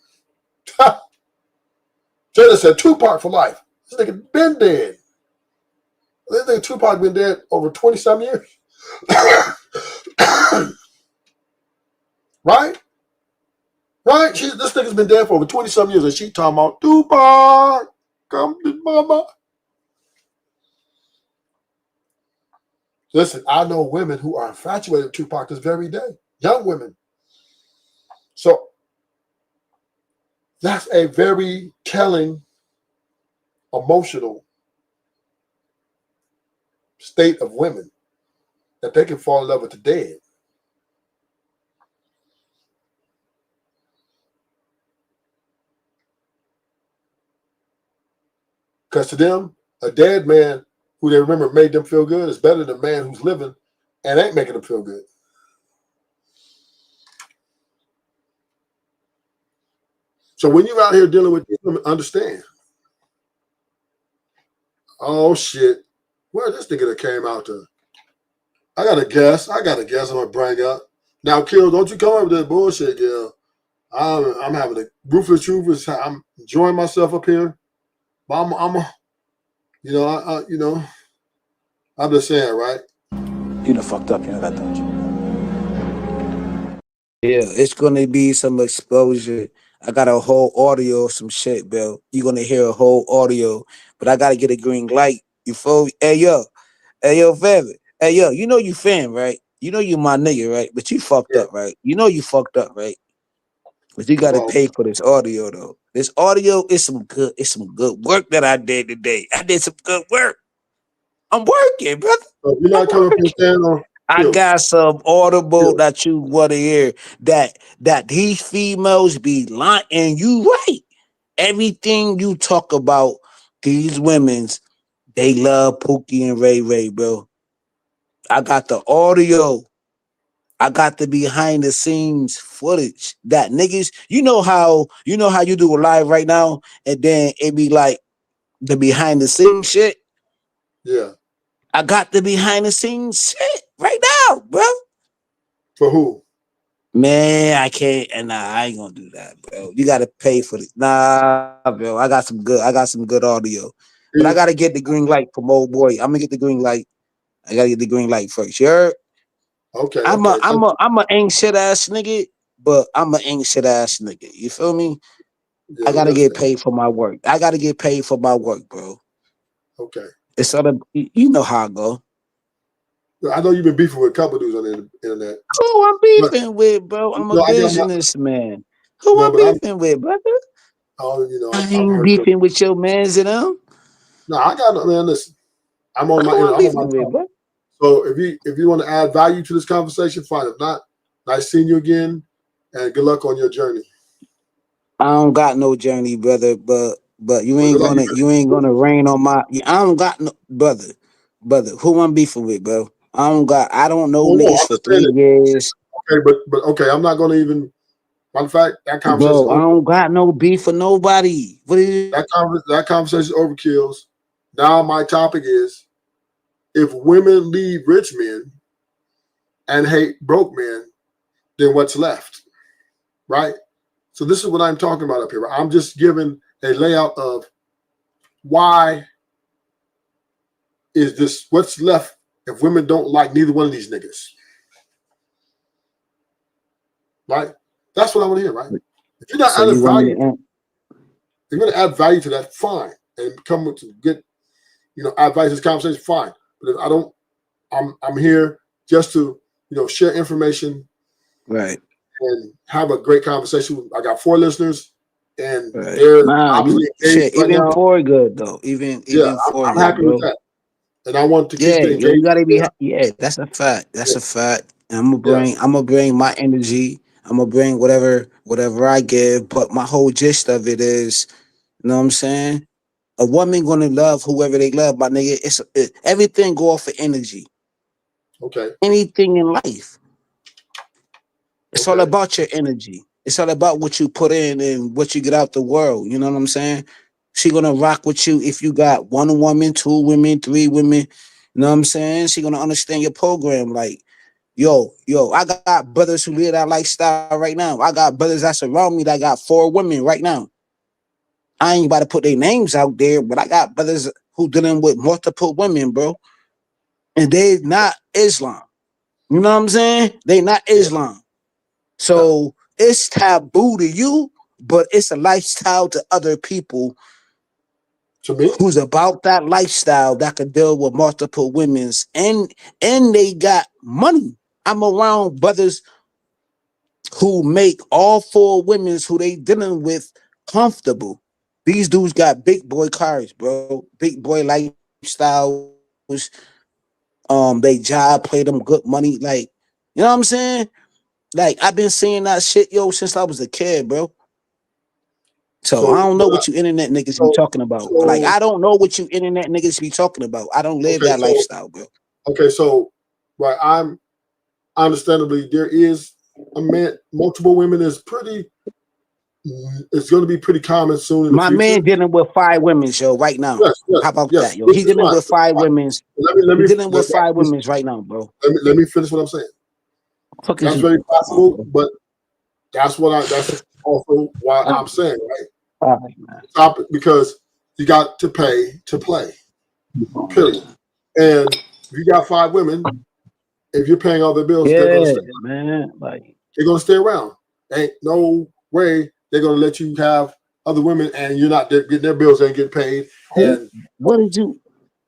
Jada said Tupac for life. This nigga been dead. This nigga Tupac been dead over 20-some years. Right? Right? This nigga's been dead for over 20-some years, and she talking about Tupac. Come to mama. Listen, I know women who are infatuated with Tupac this very day. Young women. So that's a very telling, emotional state of women that they can fall in love with the dead. Because to them, a dead man who they remember made them feel good is better than a man who's living and ain't making them feel good. So when you're out here dealing with these women, understand. Oh shit. Where this nigga that came out to? I got a guess I'm gonna bring up. Now, Kill, don't you come up with that bullshit, girl. I'm having a Ruthless Truth. I'm enjoying myself up here. But I'm I'm just saying, right? You done fucked up. You know that, don't you? Yeah, it's gonna be some exposure. I got a whole audio of some shit, Bill. You're gonna hear a whole audio, but I gotta get a green light. You feel me? Hey yo, Favorite. Hey yo, you know you fan, right? You know you my nigga, right? But you fucked up, right? You know you fucked up, right? But you gotta pay for this audio though. This audio is some good work that I did today. I did some good work. I'm working, brother. So you're not coming from stand on. I got some audible that you want to hear that these females be lying, and you right. Everything you talk about, these women's, they love Pookie and Ray Ray, bro. I got the audio. I got the behind the scenes footage that niggas, you know how you do a live right now, and then it be like the behind the scenes shit. Yeah. I got the behind the scenes shit right now, bro. For who? Man, I can't, and I ain't gonna do that, bro. You gotta pay for it. Nah, bro. I got some good audio. But I gotta get the green light from old boy. I'm gonna get the green light. I gotta get the green light first. You heard? Okay. I'm a ain't shit ass nigga, but I'm a ain't shit ass nigga. You feel me? Yeah, I gotta get paid for my work. I gotta get paid for my work, bro. Okay. It's other, you know how I go. I know you've been beefing with a couple dudes on the internet. Who I'm beefing with, bro? I'm a businessman. Who I'm beefing with, brother? Oh, you know, I ain't beefing with your mans and them. No, I got man. Listen, I'm on my. So if you want to add value to this conversation, fine. If not, nice seeing you again, and good luck on your journey. I don't got no journey, brother, but you ain't gonna rain on my. I don't got no brother. Who I'm beefing with, bro? I don't know niggas for 3 years. Okay, but okay, I'm not gonna even. Matter of fact, that conversation. Bro, I don't got no beef for nobody. What is that conversation overkills. Now my topic is: if women leave rich men and hate broke men, then what's left, right? So this is what I'm talking about up here. I'm just giving a layout of why is this what's left if women don't like neither one of these niggas, right? That's what I want to hear, right? If you're not adding value, you're going to add value to that, fine, and come to get, add value to this conversation, fine. But if I don't, I'm here just to, share information, right, and have a great conversation. I got 4 listeners, and they're even 4 good though. Even 4. I'm happy with that, and I want to keep it engaged. You gotta be. That's a fact. That's a fact. And I'm gonna bring my energy. I'm gonna bring whatever I give. But my whole gist of it is, you know what I'm saying? A woman gonna love whoever they love, my nigga. Everything go off of energy. Okay. Anything in life. It's all about your energy. It's all about what you put in and what you get out the world. You know what I'm saying? She gonna rock with you if you got 1 woman, 2 women, 3 women. You know what I'm saying? She gonna understand your program. Like, yo, I got brothers who live that lifestyle right now. I got brothers that surround me that got 4 women right now. I ain't about to put their names out there, but I got brothers who dealing with multiple women, bro. And they not Islam. You know what I'm saying? They not Islam. So it's taboo to you, but it's a lifestyle to other people who's about that lifestyle that can deal with multiple women's and they got money. I'm around brothers who make all 4 women's who they dealing with comfortable. These dudes got big boy cars, bro. Big boy lifestyles. They job pay them good money. Like, you know what I'm saying? Like, I've been seeing that shit, since I was a kid, bro. So I don't know what you internet niggas be talking about. Like, I don't know what you internet niggas be talking about. I don't live that lifestyle, bro. Okay, so right, I'm understandably there is a man, multiple women is pretty. It's going to be pretty common soon. In the future. Man dealing with 5 women, right now. Yes, how about that, yo? He's dealing with 5 women. He's dealing with 5 women right now, bro. Let me finish what I'm saying. That's very possible, but that's also why I'm saying, right? Topic, because you got to pay to play. Period. And If you got 5 women, if you're paying all their bills, Yeah, they're gonna stay around. Ain't no way they're gonna let you have other women and you're not getting their bills ain't getting paid. And what did you?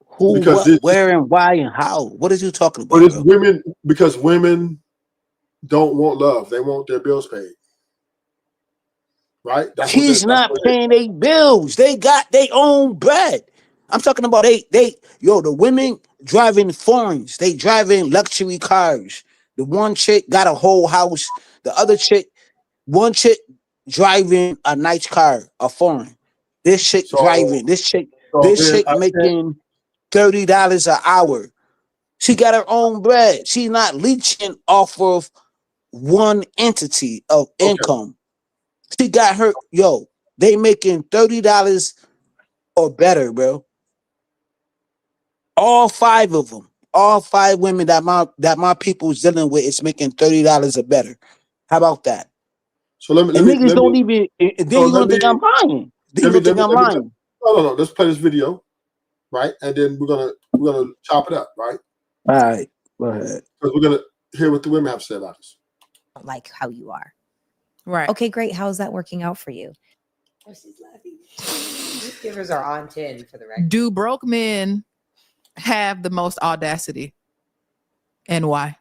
Who? because What? Where? And why? And how? What are you talking but about, it's bro? women because women don't want love. They want their bills paid. Right? He's not paying their bills. They got their own bread. I'm talking about the women driving foreigns. They driving luxury cars. The one chick got a whole house. The other chick, one chick driving a nice car, a foreign. This chick making $30 an hour. She got her own bread. She's not leeching off of one entity of income. She got her, they making $30 or better, bro. All 5 of them, all 5 women that my people's dealing with is making $30 or better. How about that? So let me niggas don't even. Then you gonna think I'm lying. Then you gonna think I'm lying. No. Let's play this video, right? And then we're gonna chop it up, right? All right, go ahead. Because we're gonna hear what the women have to say about this. Like how you are. Right. Okay, great. How's that working out for you? Oh, she's laughing. These givers are on 10 for the record. Do broke men have the most audacity, and why?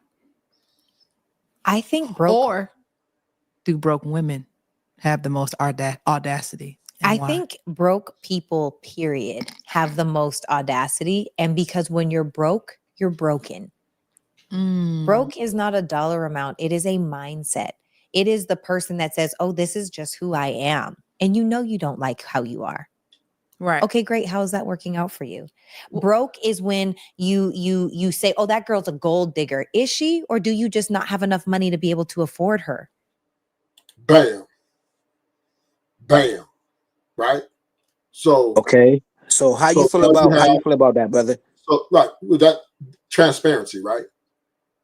I think or do broke women have the most audacity? I think broke people, period, have the most audacity. And because when you're broke, you're broken. Broke is not a dollar amount. It is a mindset. It is the person that says, oh, this is just who I am. And you know you don't like how you are. Right. Okay, great. How is that working out for you? Broke is when you say, oh, that girl's a gold digger. Is she? Or do you just not have enough money to be able to afford her? Bam. Bam. Right? So okay. So how you feel about that, brother? So right, with that transparency, right?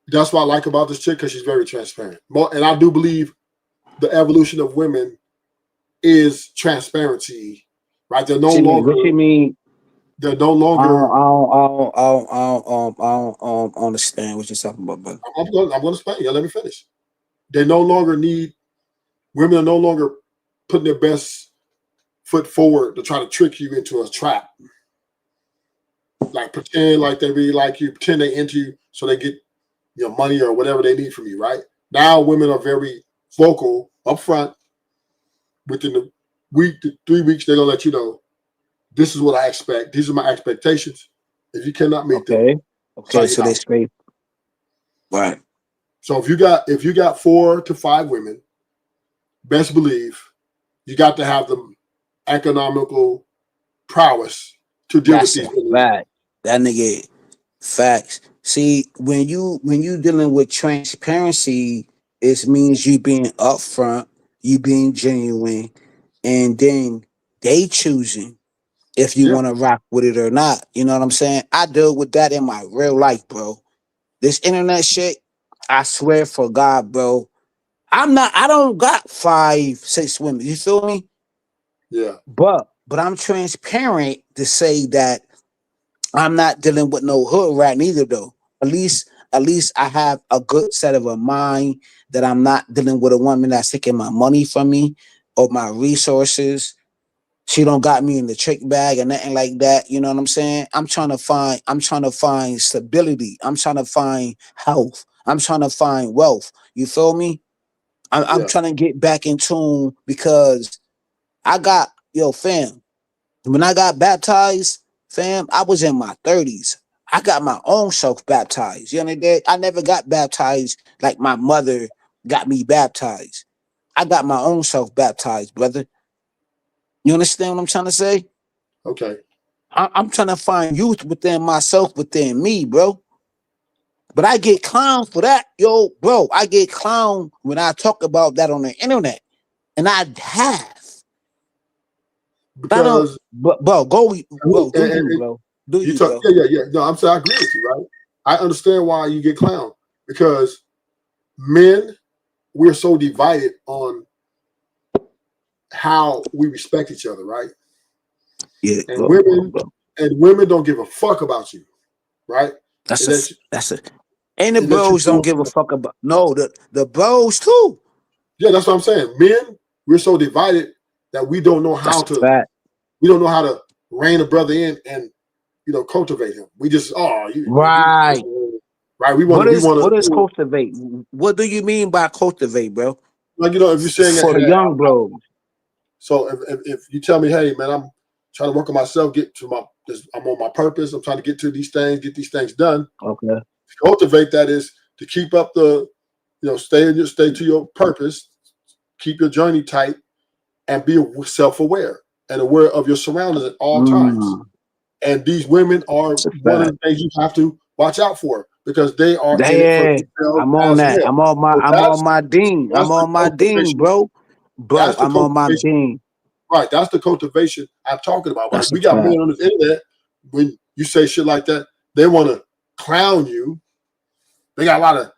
That's what I like about this chick because she's very transparent. And I do believe the evolution of women is transparency, right? They're no longer. What you mean? They're no longer. I don't understand what you're talking about, brother. I'm going to explain. Yeah, let me finish. They no longer need. Women are no longer putting their best foot forward to try to trick you into a trap. Like pretend like they really like you, pretend they into you so they get your money or whatever they need from you, right? Now women are very vocal up front. Within the week to 3 weeks, they're gonna let you know this is what I expect. These are my expectations. If you cannot meet them, so they straight. Right. So if you got 4 to 5 women, best believe you got to have the economical prowess to deal with these women. Right. That nigga facts. See, when you dealing with transparency, it means you being upfront, you being genuine, and then they choosing if you want to rock with it or not. You know what I'm saying? I deal with that in my real life, bro. This internet shit, I swear for God, bro. I don't got 5, 6 women. You feel me? Yeah. But I'm transparent to say that I'm not dealing with no hood rat neither, though. At least I have a good set of a mind that I'm not dealing with a woman that's taking my money from me or my resources. She don't got me in the trick bag or nothing like that. You know what I'm saying? I'm trying to find stability. I'm trying to find health. I'm trying to find wealth. You feel me? I'm trying to get back in tune because I got, fam, when I got baptized, fam, I was in my 30s. I got my own self baptized. You understand? I never got baptized like my mother got me baptized. I got my own self baptized, brother. You understand what I'm trying to say? Okay. I'm trying to find youth within myself, within me, bro. But I get clowned for that, bro. I get clowned when I talk about that on the internet, and I have. Because, bro, do you, bro? Do you, bro? Yeah. No, I'm saying I agree with you, right? I understand why you get clowned because men, we're so divided on how we respect each other, right? Yeah. And women don't give a fuck about you, right? That's It a. And the bros don't give a fuck about. No, the bros too. Yeah, that's what I'm saying. Men, we're so divided that we don't know how That's a fact. we don't know how to rein a brother in and cultivate him. We just right. Right. What is cultivate? What do you mean by cultivate, bro? Like if you're saying for the young bros. So if you tell me, hey man, I'm trying to work on myself, I'm on my purpose. I'm trying to get these things done. Okay. To cultivate that is to keep up the, stay to your purpose, keep your journey tight, and be self-aware and aware of your surroundings at all times. And these women are one of the things you have to watch out for because they are in it for themselves. I'm on that. Well. I'm on my dean. I'm on my dean, bro. I'm on my dean. Right, that's the cultivation I'm talking about. Right? We got men on the internet. When you say shit like that, they want to clown you. They got a lot of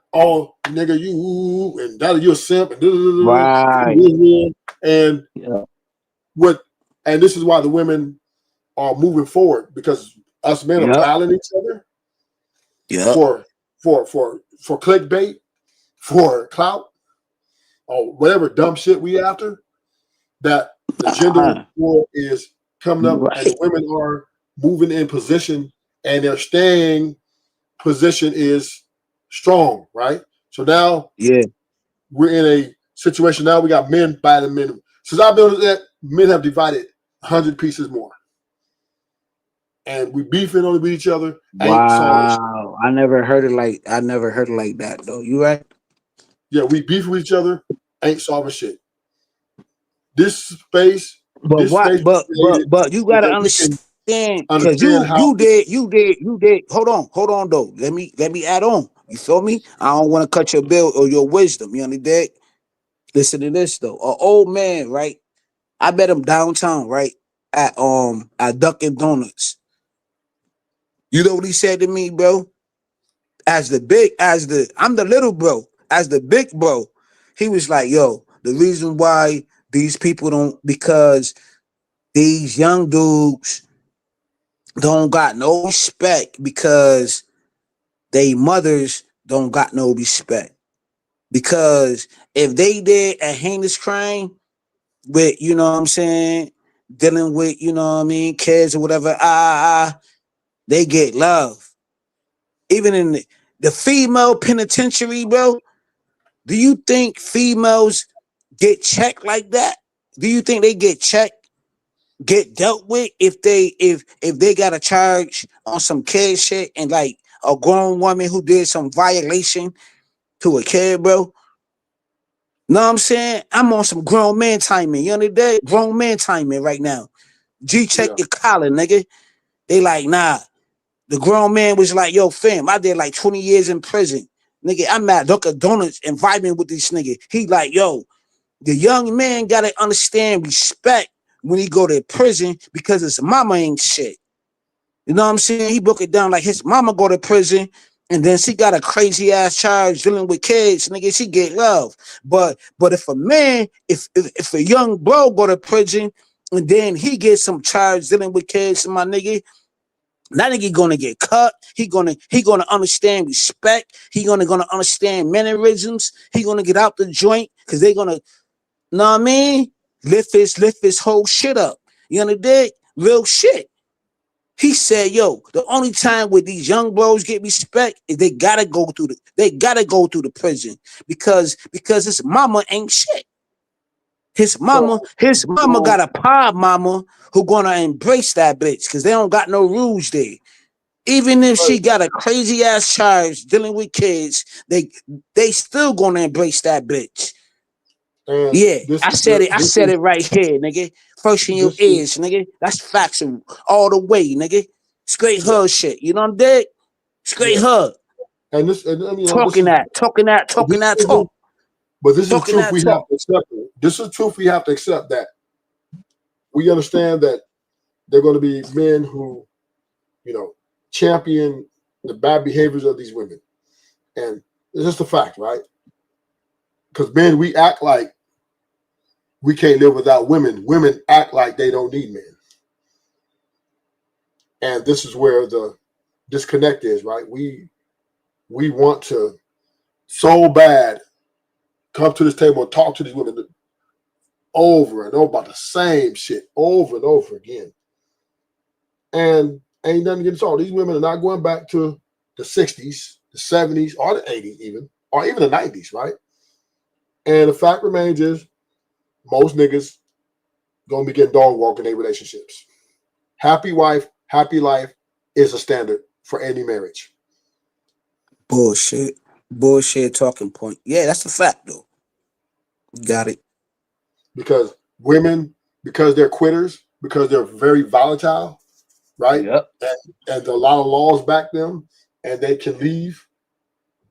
nigga you and that you're a simp and right. And and this is why the women are moving forward because us men are battling each other. Yeah. For clickbait, for clout, or whatever dumb shit we after. That the gender war is coming up and the women are moving in position and their staying position is strong, right? So now we're in a situation now we got men battling men. Since I've been that, men have divided 100 pieces more. And we beefing on with each other. Wow. I never heard it like that though. You right? Yeah, we beef with each other, ain't solving shit. This space, but you gotta understand because you did. Hold on though. Let me add on. You feel me? I don't want to cut your bill or your wisdom. You understand? Listen to this though. An old man, right? I met him downtown, right? At Dunkin' Donuts. You know what he said to me, bro? I'm the little bro. As the big bro, he was like, yo, the reason why these people don't, because these young dudes don't got no respect because they mothers don't got no respect. Because if they did a heinous crime with, you know what I'm saying, dealing with, you know what I mean, kids or whatever, they get love. Even in the female penitentiary, bro, do you think females get checked like that? Do you think they get checked, get dealt with if they got a charge on some kid shit and like a grown woman who did some violation to a kid, bro? Know what I'm saying? I'm on some grown man timing. You understand? Grown man timing right now. Check your collar, nigga. They like, nah. The grown man was like, yo, fam, I did like 20 years in prison. Nigga, I'm at Dunkin' Donuts and vibing with this nigga. He like, yo, the young man gotta understand respect when he go to prison because his mama ain't shit. You know what I'm saying? He broke it down like his mama go to prison and then she got a crazy ass charge dealing with kids, nigga, she get love. But if a man, if a young bro go to prison and then he gets some charge dealing with kids, my nigga, that nigga gonna get cut. He gonna understand respect. He gonna understand mannerisms. He gonna get out the joint because they gonna, know what I mean? Lift his whole shit up. You understand? Real shit. He said, yo, the only time where these young bros get respect is they gotta go through the prison because his mama ain't shit. His mama got a pod mama who gonna embrace that bitch because they don't got no rules there. Even if she got a crazy ass charge dealing with kids, they still gonna embrace that bitch. I said it right here, nigga. First in your ears, nigga. That's facts all the way, nigga. Straight hood shit. You know what I'm dead? Straight hood. And this, talking that talk. But this is truth we have to accept. This is truth we have to accept that we understand that there are going to be men who, champion the bad behaviors of these women. And it's just a fact, right? Because men, we act like we can't live without women. Women act like they don't need men. And this is where the disconnect is, right? We want to so bad come to this table and talk to these women over and over about the same shit over and over again. And ain't nothing against all. These women are not going back to the 60s, the 70s, or the 80s even, or even the 90s, right? And the fact remains is most niggas gonna be getting dog walk in their relationships. Happy wife, happy life is a standard for any marriage. Bullshit talking point. Yeah, that's a fact though. Got it. Because women, because they're quitters, because they're very volatile, right? Yep. And a lot of laws back them, and they can leave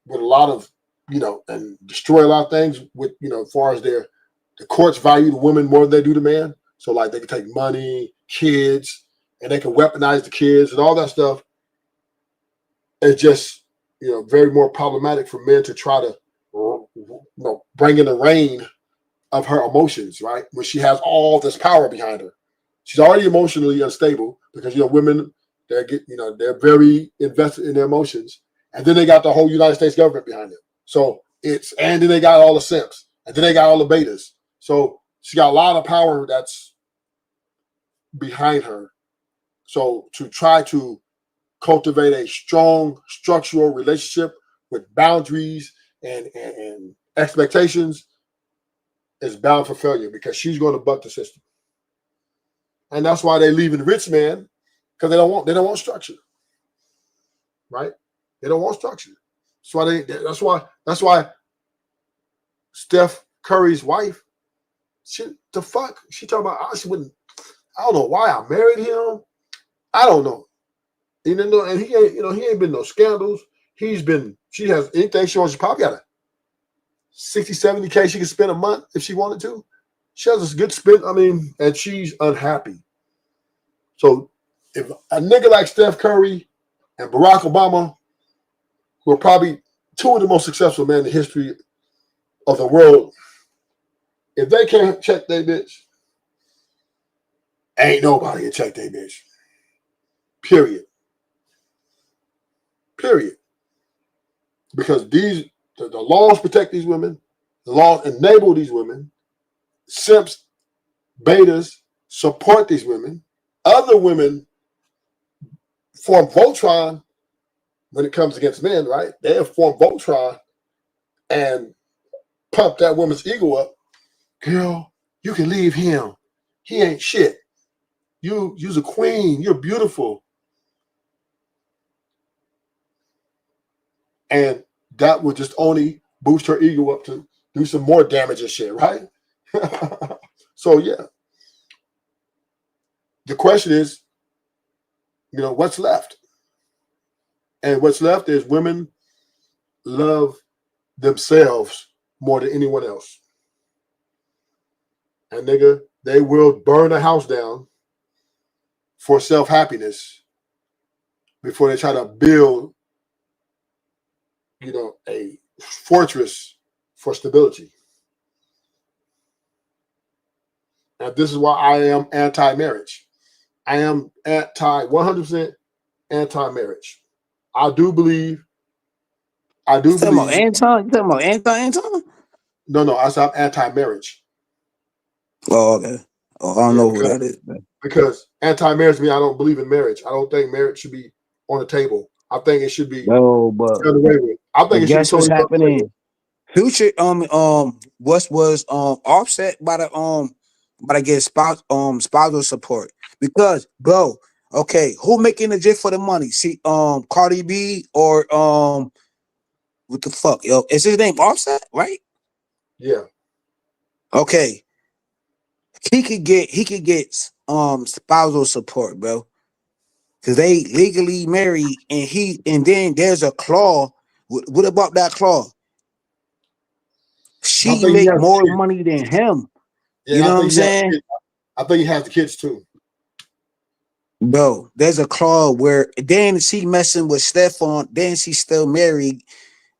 with a lot of, and destroy a lot of things with, as far as the courts value the woman more than they do the man. So like they can take money, kids, and they can weaponize the kids and all that stuff. It's just, very more problematic for men to try to, bring in the reign of her emotions, right? When she has all this power behind her. She's already emotionally unstable because, women, they're very invested in their emotions. And then they got the whole United States government behind them. So and then they got all the simps, and then they got all the betas. So she got a lot of power that's behind her. So to try to cultivate a strong structural relationship with boundaries and expectations is bound for failure because she's going to buck the system. And that's why they leave in rich man, because they don't want structure. Right? They don't want structure. That's why Steph Curry's wife, she talking about I don't know why I married him. I don't know. And he ain't been no scandals. She has anything she wants. She probably got a 60, 70K she can spend a month if she wanted to. She has a good spend. And she's unhappy. So if a nigga like Steph Curry and Barack Obama, who are probably two of the most successful men in the history of the world, if they can't check their bitch, ain't nobody can check their bitch. Period. Because the laws protect these women, the laws enable these women, simps, betas support these women. Other women form Voltron when it comes against men, right? They have formed Voltron and pump that woman's ego up. Girl, you can leave him. He ain't shit. You're a queen. You're beautiful. And that would just only boost her ego up to do some more damage and shit, right? So, yeah. The question is, what's left? And what's left is women love themselves more than anyone else. And nigga, they will burn a house down for self-happiness before they try to build a fortress for stability. And this is why I am anti-marriage. I am 100% anti-marriage. I do believe. You talking about Anton? No, I said I'm anti-marriage. Oh, okay. Oh, I don't know who that is. Man. Because anti-marriage means I don't believe in marriage. I don't think marriage should be on the table. I think it should be but away with. I think it guess should be what's happening? Future was offset by the get spousal support because bro, okay, who making the jet for the money? See, Cardi B or what the fuck, yo? Is his name Offset, right? Yeah. Okay. He could get spousal support, bro. Cause they legally married and then there's a clause. What about that clause? She make more money than him. Yeah, you know what I'm saying? I think he has the kids too. Bro, there's a clause where then she messing with Stefan, then she's still married.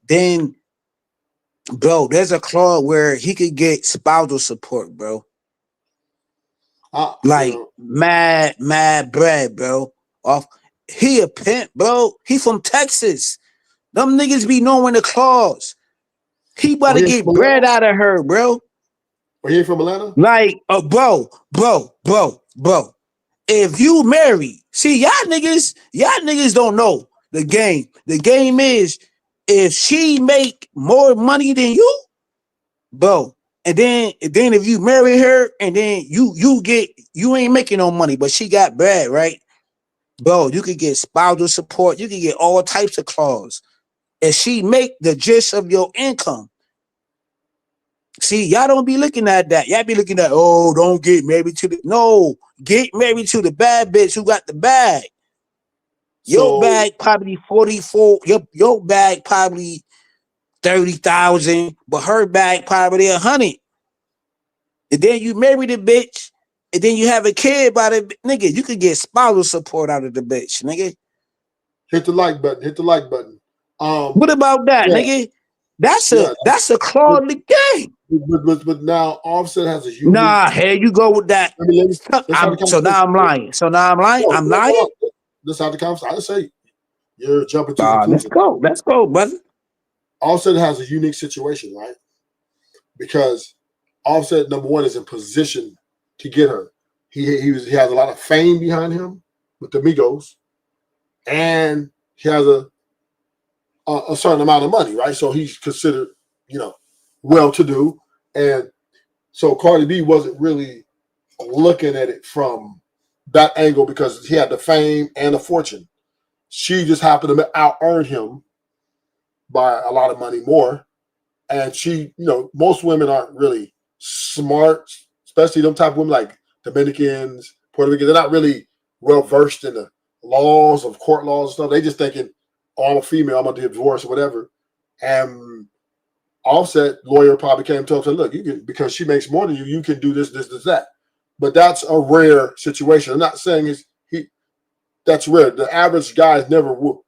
Then, bro, there's a clause where he could get spousal support, bro. Mad bread, bro. he a pimp, bro. He from Texas. Them niggas be knowing the clause. He about to get bread out of her, bro. Are he from Atlanta? Like, bro. If you married, see, y'all niggas don't know the game. The game is if she make more money than you, bro, and then if you marry her and then you ain't making no money, but she got bread, right? Bro, you could get spousal support, you can get all types of clause. And she make the gist of your income. See, y'all don't be looking at that. Y'all be looking at, oh, don't get married to the get married to the bad bitch who got the bag. Your bag probably 44, your bag probably 30,000, but her bag probably 100. And then you marry the bitch, and then you have a kid by the nigga. You could get spousal support out of the bitch, nigga. Hit the like button. What about that, nigga? That's a claw in the game. But now Offset has a unique. Nah, here you go with that. So now I'm lying. I'm lying. This how the conversation. I say you're jumping to the Let's go, brother. Offset has a unique situation, right? Because Offset, number one, is in position to get her. He has a lot of fame behind him with the Migos, and he has a certain amount of money, right? So he's considered, well-to-do. And so Cardi B wasn't really looking at it from that angle because he had the fame and the fortune. She just happened to out-earn him by a lot of money more. And she, most women aren't really smart, especially them type of women like Dominicans, Puerto Ricans. They're not really well-versed in the laws of court laws and stuff. They just thinking, oh, I'm a female, I'm gonna get divorced or whatever. And Offset lawyer probably came to him and said, look, you can, because she makes more than you, you can do this, that. But that's a rare situation. I'm not saying that's rare. The average guy never will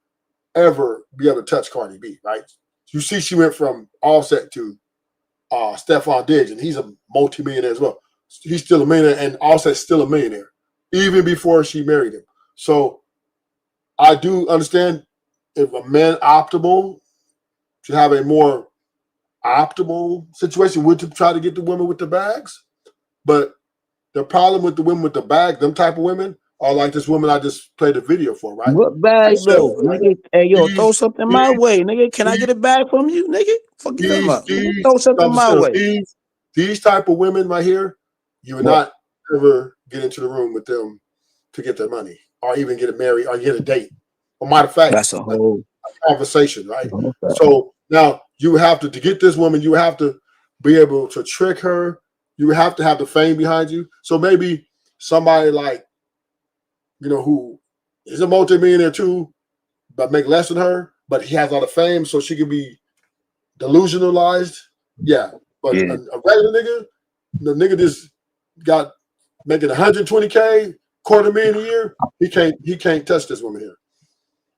ever be able to touch Cardi B, right? You see, she went from Offset to Stephon Diggs, and he's a multi-millionaire as well. He's still a millionaire, and Offset's still a millionaire, even before she married him. So I do understand if a man optimal should have a more optimal situation would to try to get the women with the bags. But the problem with the women with the bag, them type of women, are like this woman I just played a video for, right? What bag though? Nigga, hey, yo, throw something my way, nigga. Can I get a bag from you, nigga? Fuck you up. Throw something my way. These type of women right here, you would not ever get into the room with them to get their money or even get married or get a date. Well, matter of fact, that's a whole conversation, right? So now you have to get this woman, you have to be able to trick her. You have to have the fame behind you. So maybe somebody like, who is a multimillionaire too, but make less than her, but he has a lot of fame, so she can be delusionalized. Yeah. But a regular nigga, the nigga just got making 120K, $250,000 a year. He can't touch this woman here.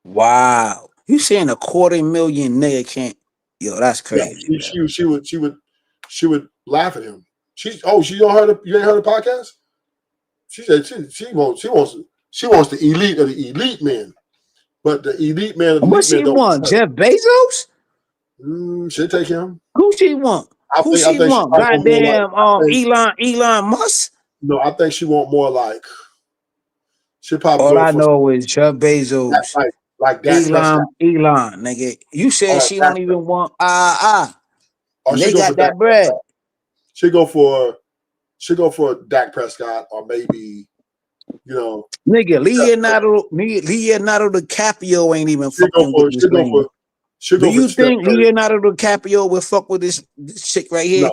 Wow. You saying $250,000 nigga can't? Yo, that's crazy. Yeah, she would laugh at him. You ain't heard the podcast? She said she wants the elite of the elite men, but the elite man of the what she want? Jeff Bezos? She'll take him. Who she want? Who she want? Goddamn, Elon Musk. No, I think she want more like. She probably. All I know is Jeff Bezos. Like that. Elon, nigga. You said she don't even want They got that Dak bread. She go for Dak Prescott or maybe, nigga, Leonardo DiCaprio ain't even fucking with this thing. Do you think Leonardo DiCaprio will fuck with this chick right here?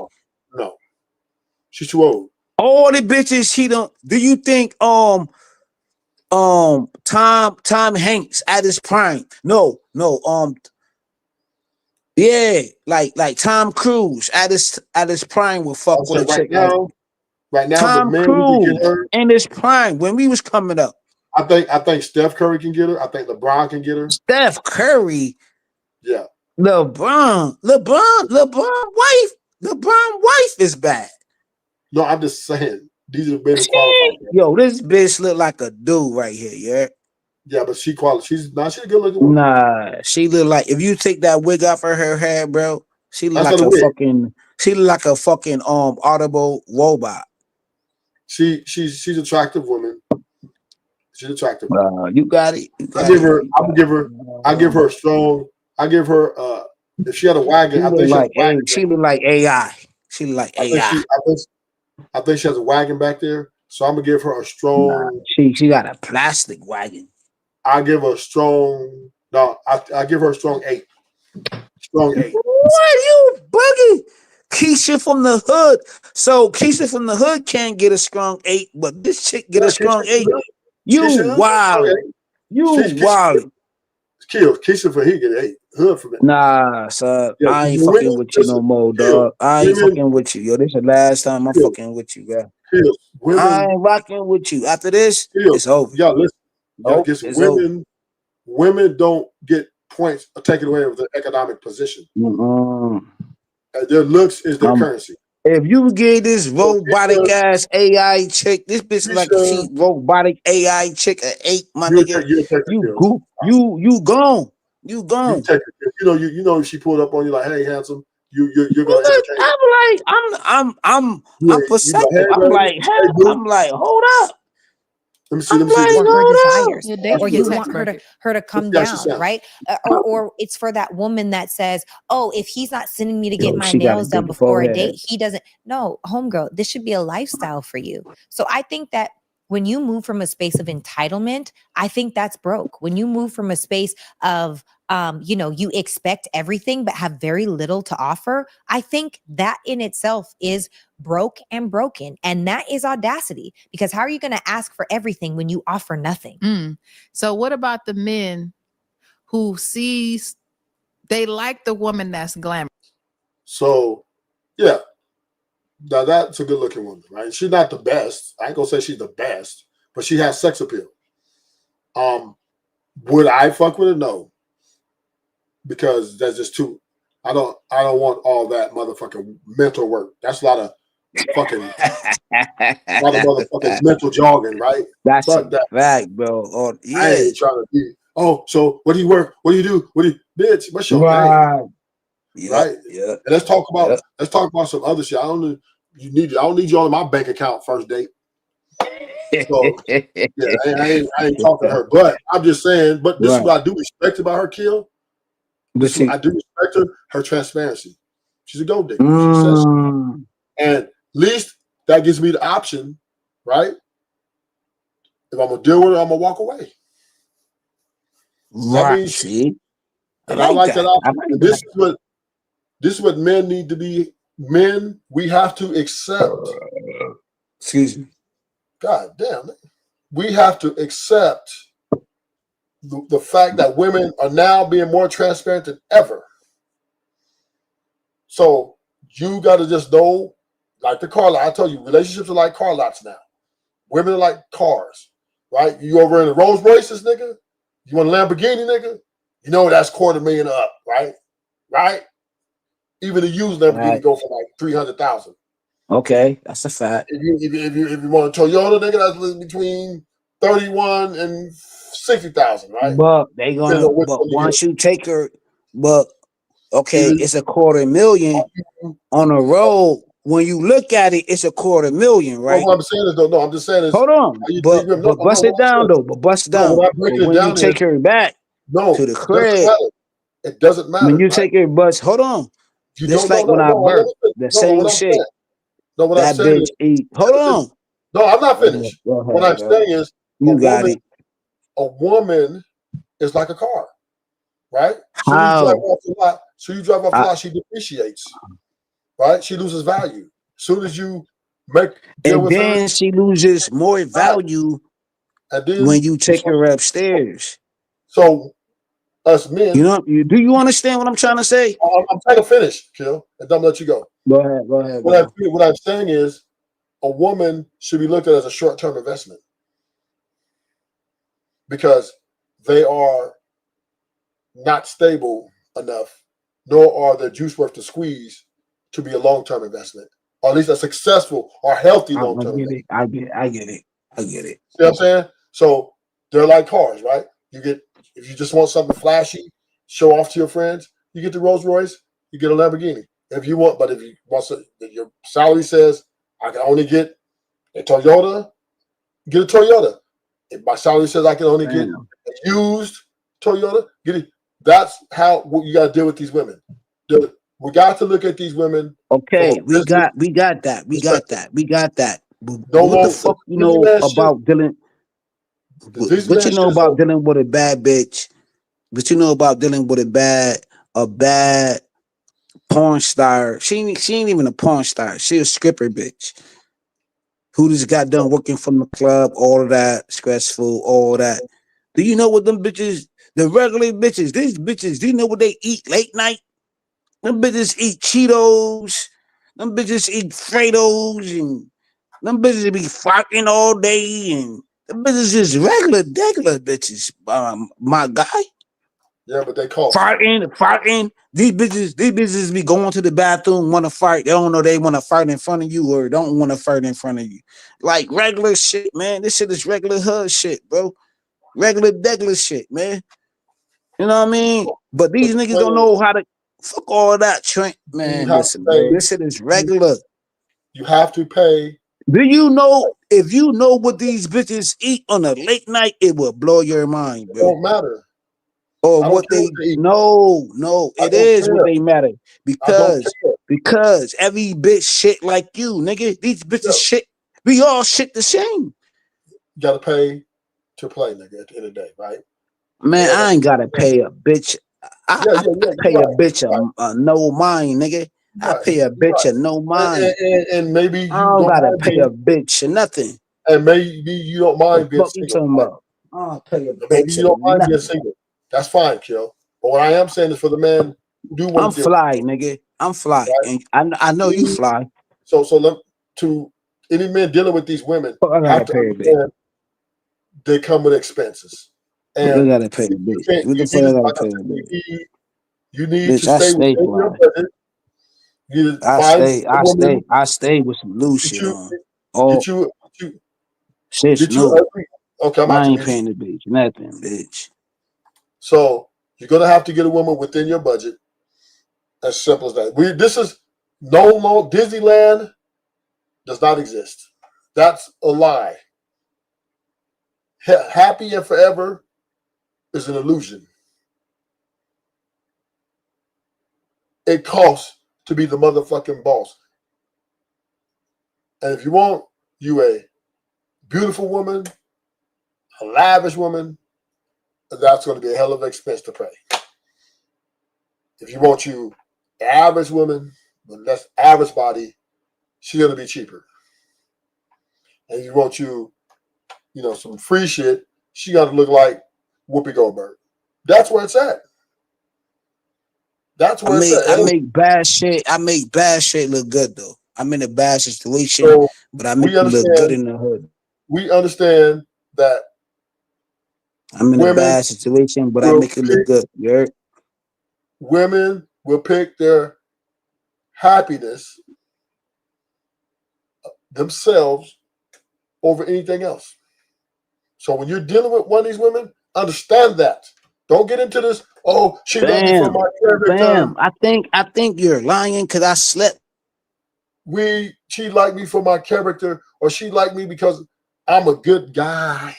No. She's too old. All the bitches she don't. Do you think Tom Hanks at his prime? No. Yeah, like Tom Cruise at his prime will fuck with a chick. Right now, Tom Cruise in his prime when we was coming up. I think Steph Curry can get her. I think LeBron can get her. Steph Curry. Yeah. LeBron wife is bad. No, I'm just saying these are better qualified. Yo, this bitch look like a dude right here, yeah. Yeah, but she's a good looking woman. Nah, she look like if you take that wig off of her hair, bro, she look That's like not a wig. she look like a fucking audible robot. She's attractive woman. She's attractive. You got it. I give her a strong. If she had a wagon, I think she look like AI. She look like AI. I think she has a wagon back there. So I'm gonna give her a strong. She got a plastic wagon. I give her a strong. No, I give her a strong 8. Strong 8. What you bugging? Keisha from the hood. So Keisha from the hood can't get a strong 8, but this chick get a strong 8. You wild. You wild. Keisha for he get 8. Hood for me. Nah, son. Yeah, I ain't fucking with you no more, dog. I ain't fucking with you. Yo, this is the last time I'm fucking with you, bro. I ain't rocking with you. After this, it's over. Y'all listen. Women don't get points taken away with their economic position. Their looks is their currency. If you get this robotic ass AI chick, this bitch like a cheap robotic AI chick at 8, my nigga. You gone. You gone. You know she pulled up on you like, hey, handsome. You're gonna I'm perceptive. I'm like, hold up. Let me see. Her desires, or you want her to come down, right? Or it's for that woman that says, "Oh, if he's not sending me to get my nails done before a date, he doesn't." No, homegirl, this should be a lifestyle for you. So I think that when you move from a space of entitlement, I think that's broke. When you move from a space of you expect everything but have very little to offer, I think that in itself is broke and broken. And that is audacity, because how are you going to ask for everything when you offer nothing? So what about the men who they like the woman that's glamorous? So, yeah. Now that's a good looking woman, right? She's not the best. I ain't gonna say she's the best, but she has sex appeal. Would I fuck with her? No. Because that's just too. I don't want all that motherfucking mental work. That's a lot of motherfucking mental jogging, right? That's a fact, bro. I ain't trying to be. Oh, so what do you work? What do you do? Bitch? What's your name? Yeah, right? Yeah. And let's talk about some other shit. I don't need you on my bank account first date. So yeah, I ain't talking to her. But I'm just saying, but this is what I do respect about her, Kill. I do respect her transparency. She's a gold digger. She says so. And at least that gives me the option, right? If I'm gonna deal with her, I'm gonna walk away. Right. And I like that option. This is what men need to be. Men, we have to accept. Excuse me. God damn it. We have to accept the fact that women are now being more transparent than ever. So you got to just know, like the car lot. I tell you, relationships are like car lots now. Women are like cars, right? You over in the Rolls Royces, nigga. You want a Lamborghini, nigga? You know that's $250,000 up, right? Right? Even the used Lamborghini go for like 300,000. Okay, that's a fact. If you want a Toyota, nigga, that's between 31 and 60,000, right? But they gonna. But once you take her, it's $250,000 on the road. When you look at it, it's $250,000, right? What I'm saying is, though, no, I'm just saying is. Hold on, but bust it down though. But bust it down. When you take her back to the crib, it doesn't matter. When you take her bus, hold on. Just like when I birthed, the same shit. No, what that I'm saying bitch eat. Hold on. No, I'm not finished. What I'm saying is, a woman is like a car, right? How? So you drive off the lot, she depreciates, right? She loses value. As soon as you make and then she loses more value when you take her upstairs. So us men, do you understand what I'm trying to say? I'm trying to finish, Kill, and don't let you go. Go ahead. What I'm saying is, a woman should be looked at as a short-term investment because they are not stable enough, nor are their juice worth to squeeze to be a long-term investment, or at least a successful or healthy long-term investment. I get it. See what I'm saying? So they're like cars, right? You get, if you just want something flashy, show off to your friends, you get the Rolls Royce, you get a Lamborghini. If you want, but if you want to, if your salary says I can only get a Toyota, get a Toyota. If my salary says I can only get a used Toyota, get it. That's how you got to deal with these women. We got to look at these women. Okay, we got that. But what the fuck you know about dealing? What you know about dealing with a bad bitch? What you know about dealing with a bad porn star? She ain't even a porn star. She a stripper bitch who just got done working from the club. All of that stressful. All that. Do you know what them bitches? The regular bitches. These bitches. Do you know what they eat late night? Them bitches eat Cheetos. Them bitches eat Fritos, and them bitches be farting all day, and them bitches is regular bitches. My guy. Yeah, but they call farting. These bitches be going to the bathroom, want to fight. They don't know they want to fight in front of you or don't want to fight in front of you. Like regular shit, man. This shit is regular hood shit, bro. Regular shit, man. You know what I mean? But these niggas don't know how to. Fuck all that, Trent. Man, listen, man, this shit is regular. You have to pay. Do you know, if you know what these bitches eat on a late night, it will blow your mind, bro. It don't matter. Or what they eat. No, it is what they matter. Because every bitch shit like you, nigga. These bitches shit. We all shit the same. You gotta pay to play, nigga, at the end of the day, right? Man, I ain't gotta pay a bitch. I pay a bitch a no mind, nigga. I pay a bitch a no mind. And maybe you I don't gotta pay a bitch or nothing. And maybe you don't mind being single. I'll pay a bitch. Maybe you don't mind being single. That's fine, Kill. But what I am saying is for the man who do want to fly, nigga. I'm fly. Right? And I know you fly. So to any men dealing with these women, have to understand they come with expenses. And you gotta pay the bitch. What the fuck I gotta pay the bitch? You need bitch, to stay with your budget. I stay with some loose shit on. Shit new. Okay, I ain't paying the bitch. Nothing, bitch. So you're gonna have to get a woman within your budget. As simple as that. This is no more. Disneyland does not exist. That's a lie. Happy and forever is an illusion. It costs to be the motherfucking boss. And if you want you a beautiful woman, a lavish woman, that's going to be a hell of an expense to pay. If you want you an average woman, with less average body, she's going to be cheaper. And if you want you, some free shit, she got to look like Whoopi Goldberg. That's where it's at. That's where it's at. I make bad shit look good though. I'm in a bad situation, but I make it look good in the hood. We understand that I'm in a bad situation, but I make it look good. You heard? Women will pick their happiness themselves over anything else. So when you're dealing with one of these women, understand that. Don't get into this. Oh, she loved me for my character. I think you're lying because I slept. She liked me for my character, or she liked me because I'm a good guy.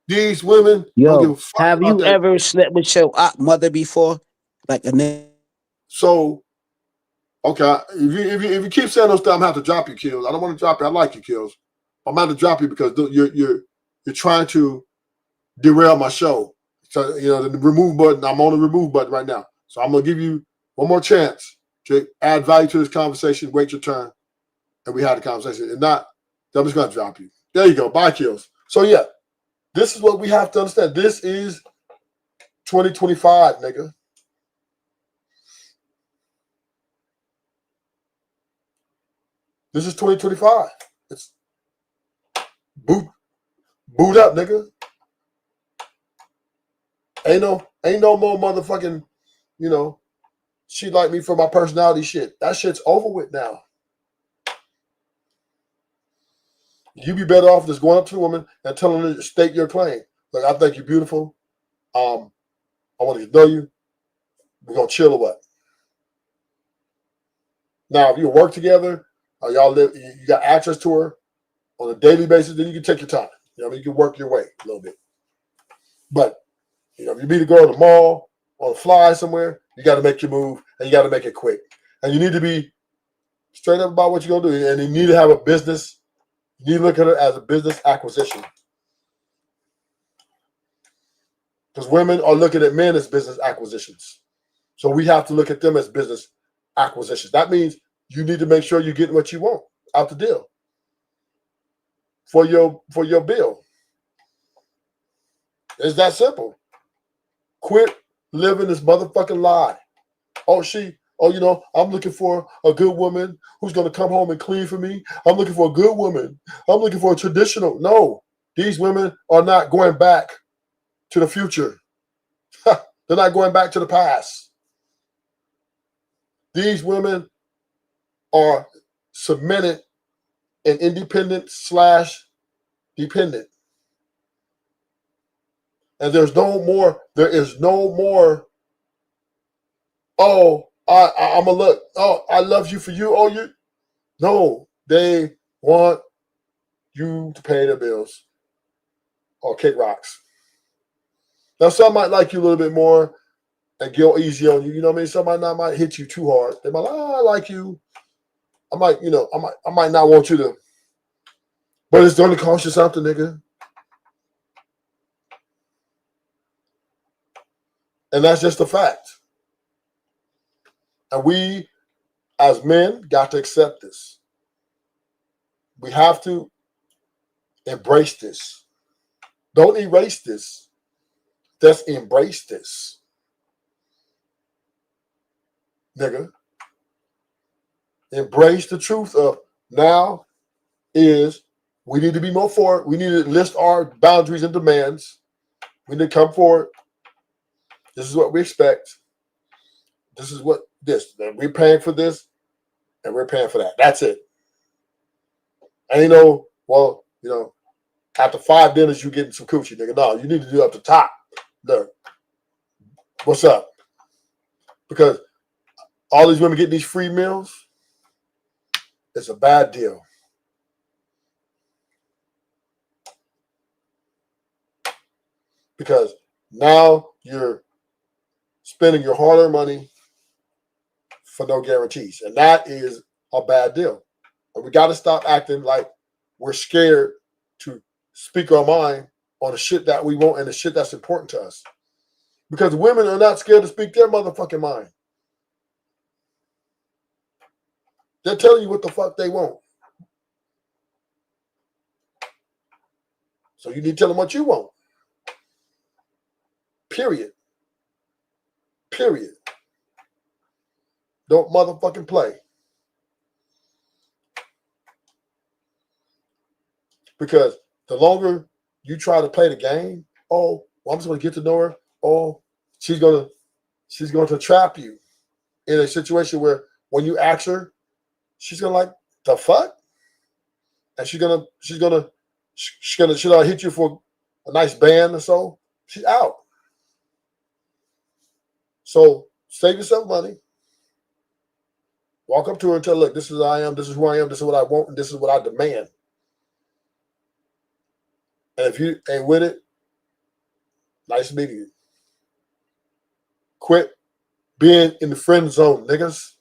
These women. Yo, have you ever slept with your mother before? Like a nigga. So, okay, if you keep saying those things, I'm gonna have to drop you, Kills. I don't want to drop you. I like you, Kills. I'm gonna have to drop you because you're trying to derail my show. So the remove button. I'm on the remove button right now. So I'm gonna give you one more chance to add value to this conversation. Wait your turn, and we had a conversation. If not, I'm just gonna drop you. There you go. Bye, Kills. So yeah, this is what we have to understand. This is 2025, nigga. This is 2025. It's boot up, nigga. Ain't no more motherfucking, she like me for my personality shit. That shit's over with now. You'd be better off just going up to a woman and telling her to state your claim. Like, I think you're beautiful. I want to know you. We're gonna chill or what? Now, if you work together, y'all live, you got access to her on a daily basis, then you can take your time. You know, you can work your way a little bit. But you know, if you meet a girl in the mall or a fly somewhere, you got to make your move and you got to make it quick. And you need to be straight up about what you're gonna do. And you need to have a business. You need to look at it as a business acquisition. Because women are looking at men as business acquisitions. So we have to look at them as business acquisitions. That means you need to make sure you're getting what you want out the deal for your bill. It's that simple. Quit living this motherfucking lie. You know, I'm looking for a good woman who's going to come home and clean for me. I'm looking for a good woman. I'm looking for a traditional. No, these women are not going back to the future. They're not going back to the past. These women are submitted and independent/dependent. And there is no more, I'm a look, I love you for you, No, they want you to pay their bills or kick rocks. Now, some might like you a little bit more and go easy on you. You know what I mean? Somebody might hit you too hard. They might like, I like you. I might not want you to, but it's going to cost you something, nigga. And that's just a fact. And we, as men, got to accept this. We have to embrace this. Don't erase this. Just embrace this. Nigga. Embrace the truth of now is we need to be more forward. We need to list our boundaries and demands. We need to come forward. This is what we expect. This is what we're paying for this, and we're paying for that. That's it. And after 5 dinners, you getting some coochie, nigga. No, you need to do up the top. Look, what's up? Because all these women getting these free meals, it's a bad deal. Because now you're spending your hard-earned money for no guarantees. And that is a bad deal. And we got to stop acting like we're scared to speak our mind on the shit that we want and the shit that's important to us. Because women are not scared to speak their motherfucking mind. They're telling you what the fuck they want. So you need to tell them what you want. Period. Don't motherfucking play. Because the longer you try to play the game, I'm just going to get to know her. She's going to trap you in a situation where when you ask her, she's going to like, the fuck? And she'll hit you for a nice band or so. She's out. So save yourself money. Walk up to her and tell her, look, this is who I am, this is who I am, this is what I want, and this is what I demand. And if you ain't with it, nice meeting you. Quit being in the friend zone, niggas.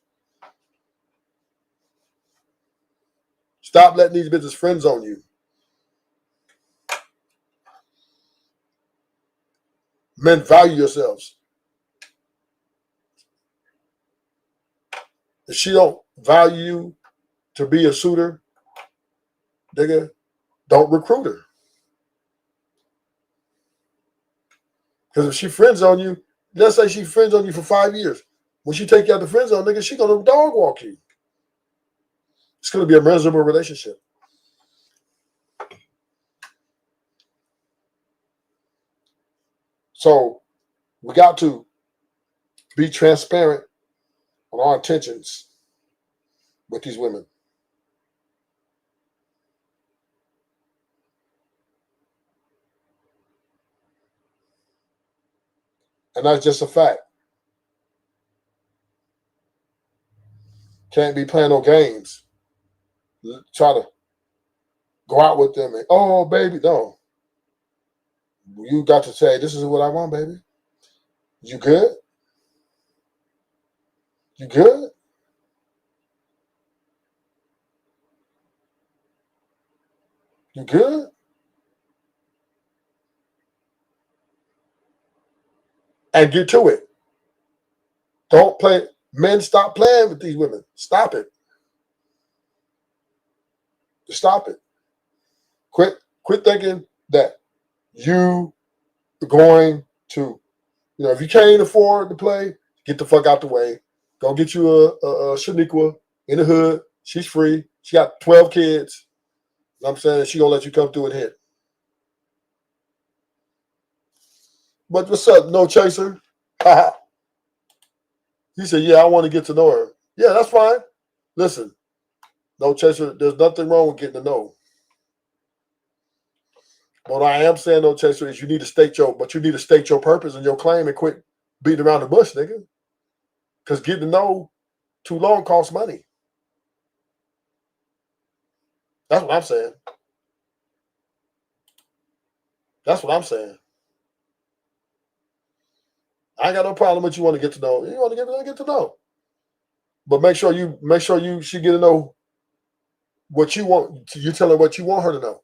Stop letting these bitches friend zone you. Men, value yourselves. If she don't value you to be a suitor, nigga, don't recruit her. Because if she friends on you, let's say she friends on you for 5 years. When she take you out the friend zone, nigga, she gonna dog walk you. It's gonna be a miserable relationship. So we got to be transparent on our intentions with these women. And that's just a fact. Can't be playing no games. Try to go out with them and, oh, baby, no. You got to say, this is what I want, baby. You good? You good? You good? And get to it. Don't play. Men, stop playing with these women. Stop it. Just stop it. Quit thinking that you are going to, if you can't afford to play, get the fuck out the way. Go get you a Shaniqua in the hood. She's free. She got 12 kids. You know what I'm saying? She gonna let you come through and hit. But what's up, No Chaser? He said, yeah, I want to get to know her. Yeah, that's fine. Listen, No Chaser, there's nothing wrong with getting to know. What I am saying, No Chaser, is you need to state your purpose and your claim and quit beating around the bush, nigga. Because getting to know too long costs money. That's what I'm saying. That's what I'm saying. I ain't got no problem with you want to get to know. You want to get to know. But make sure she get to know what you want. You tell her what you want her to know.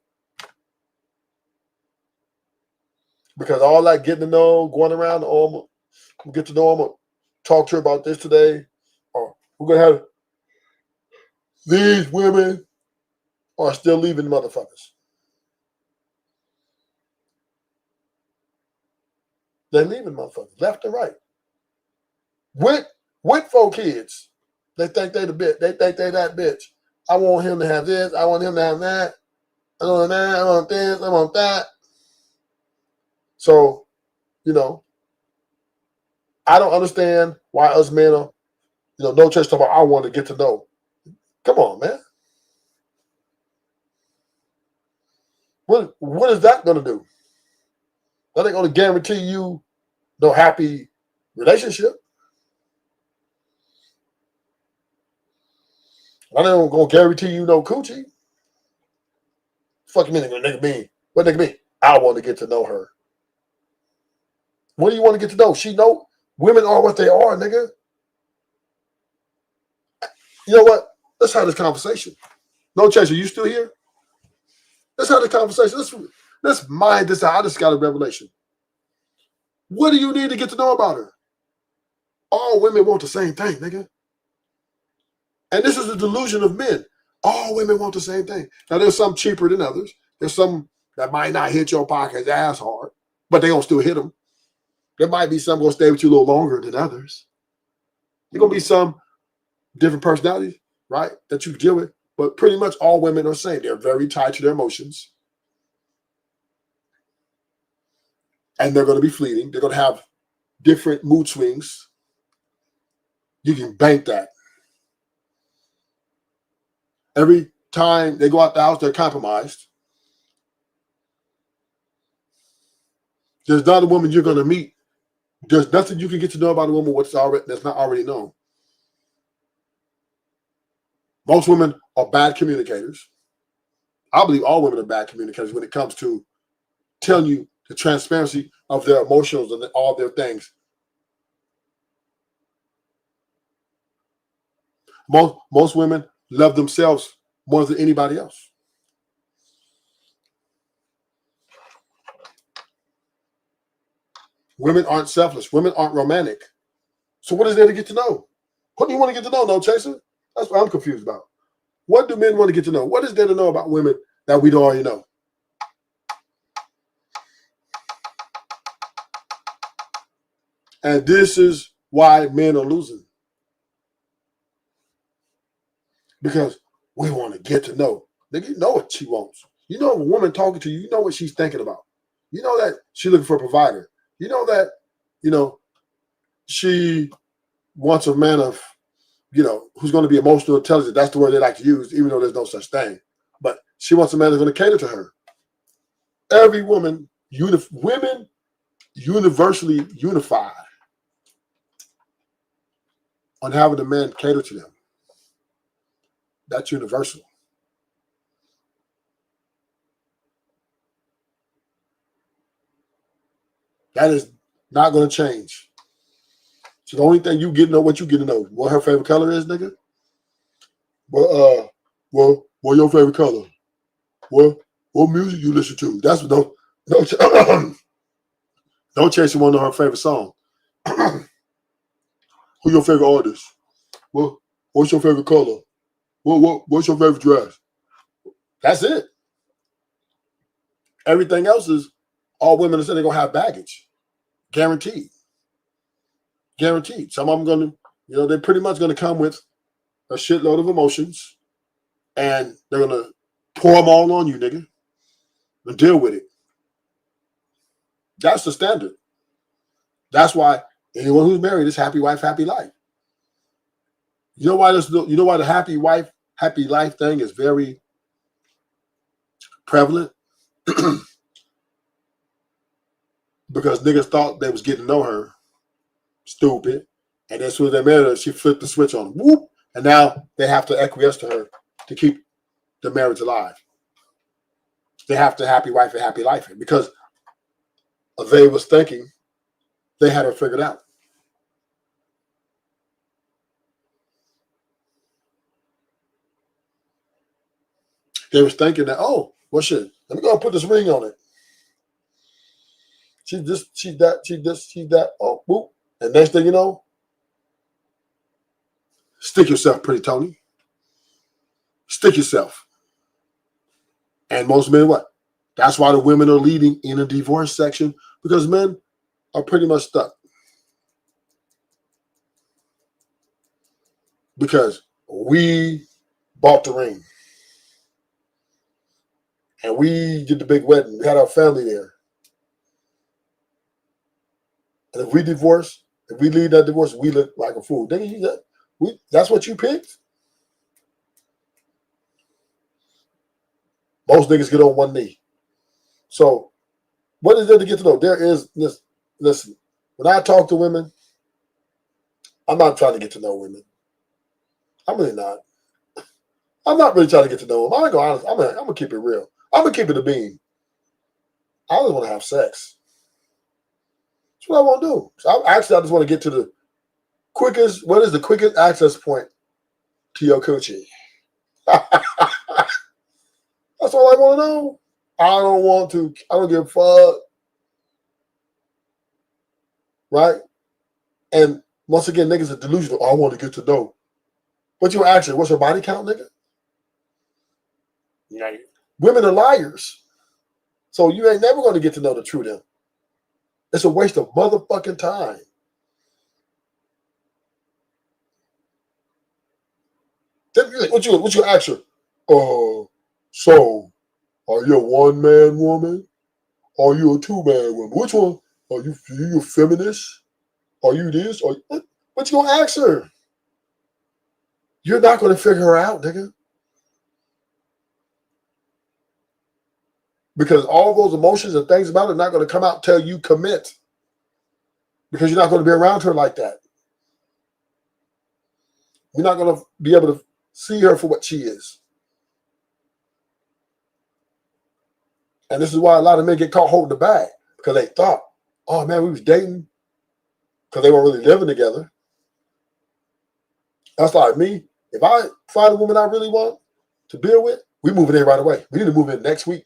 Because all that getting to know, going around, we'll get to know, I'm going to talk to her about this today. Or we're going to have these women are still leaving motherfuckers. They're leaving motherfuckers left and right. With 4 kids. They think they the bitch. They think they that bitch. I want him to have this. I want him to have that. I want that. I want this. I want that. So, I don't understand why us men are, No Church talking about I want to get to know. Come on, man. What is that going to do? That ain't going to guarantee you no happy relationship. I ain't going to guarantee you no coochie. Fuck you mean, nigga mean? What nigga mean? I want to get to know her. What do you want to get to know? She know women are what they are, nigga. You know what? Let's have this conversation. No Chaser, you still here? Let's have the conversation. Let's mind this out. I just got a revelation. What do you need to get to know about her? All women want the same thing, nigga. And this is a delusion of men. All women want the same thing. Now, there's some cheaper than others. There's some that might not hit your pockets as hard, but they gonna still hit them. There might be some gonna stay with you a little longer than others. There's gonna be some different personalities, right, that you deal with. But pretty much all women are the same. They're very tied to their emotions. And they're going to be fleeting. They're going to have different mood swings. You can bank that. Every time they go out the house, they're compromised. There's not a woman you're going to meet. There's nothing you can get to know about a woman that's not already known. Most women are bad communicators. I believe all women are bad communicators when it comes to telling you the transparency of their emotions and all their things. Most women love themselves more than anybody else. Women aren't selfless. Women aren't romantic. So what is there to get to know? What do you want to get to know, No Chaser? That's what I'm confused about. What do men want to get to know? What is there to know about women that we don't already know? And this is why men are losing. Because we want to get to know. Nigga, you know what she wants. You know, a woman talking to you, you know what she's thinking about. You know that she's looking for a provider. You know that, she wants a man of, who's going to be emotional intelligent. That's the word they like to use, even though there's no such thing. But she wants a man that's going to cater to her. Every woman, women universally unified on having the men cater to them. That's universal. That is not going to change. So the only thing you get to know what you get to know. What her favorite color is, nigga? Well, what your favorite color? What music you listen to? That's no don't chase you want to know her favorite song. Who your favorite artist? What's your favorite color? What's your favorite dress? That's it. Everything else is all women are saying they're gonna have baggage. Guaranteed. Guaranteed. Some of them gonna, they're pretty much gonna come with a shitload of emotions, and they're gonna pour them all on you, nigga, and deal with it. That's the standard. That's why anyone who's married is happy wife, happy life. You know why the happy wife, happy life thing is very prevalent? Because niggas thought they was getting to know her, stupid, and as soon as they married her, she flipped the switch on them, whoop, and now they have to acquiesce to her to keep the marriage alive. They have to happy wife and happy life because they was thinking they had her figured out. They was thinking that, oh, well, shit, let me go and put this ring on it. She's this, she's that, oh, boop. And next thing you know, stick yourself, pretty Tony. Stick yourself. And most men, what? That's why the women are leading in a divorce section, because men are pretty much stuck. Because we bought the ring. And we did the big wedding. We had our family there. And if we divorce, if we leave that divorce, we look like a fool. That's what you picked? Most niggas get on one knee. So what is there to get to know? There is this. Listen, when I talk to women, I'm not trying to get to know women. I'm really not. I'm not really trying to get to know them. I'm gonna keep it real. I'm gonna keep it a beam. I just want to have sex. That's what I want to do. So I just want to get to the quickest. What is the quickest access point to your coochie? That's all I want to know. I don't give a fuck. Right? And once again, niggas are delusional. I want to get to know. But you actually, what's your body count, nigga? Yeah. Women are liars. So you ain't never going to get to know the true them. It's a waste of motherfucking time. Then what you ask her? So are you a one-man woman? Are you a two-man woman? Which one? Are you a feminist? Are you this? What you gonna ask her? You're not gonna figure her out, nigga. Because all those emotions and things about it are not going to come out till you commit. Because you're not going to be around her like that. You're not going to be able to see her for what she is. And this is why a lot of men get caught holding the bag. Because they thought, oh man, we was dating. Because they weren't really living together. That's like me. If I find a woman I really want to build with, we moving in right away. We need to move in next week.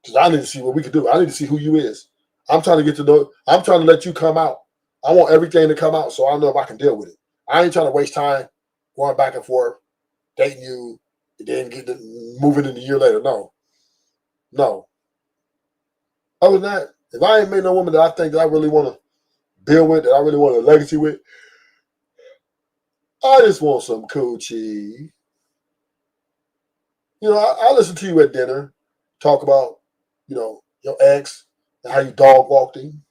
Because I need to see what we can do. I need to see who you is. I'm trying to get to know. I'm trying to let you come out. I want everything to come out so I know if I can deal with it. I ain't trying to waste time going back and forth, dating you, and then moving in a year later. No. Other than that, if I ain't made no woman that I think that I really want to build with, that I really want a legacy with, I just want some coochie. I listen to you at dinner, talk about, your ex and how you dog walked him.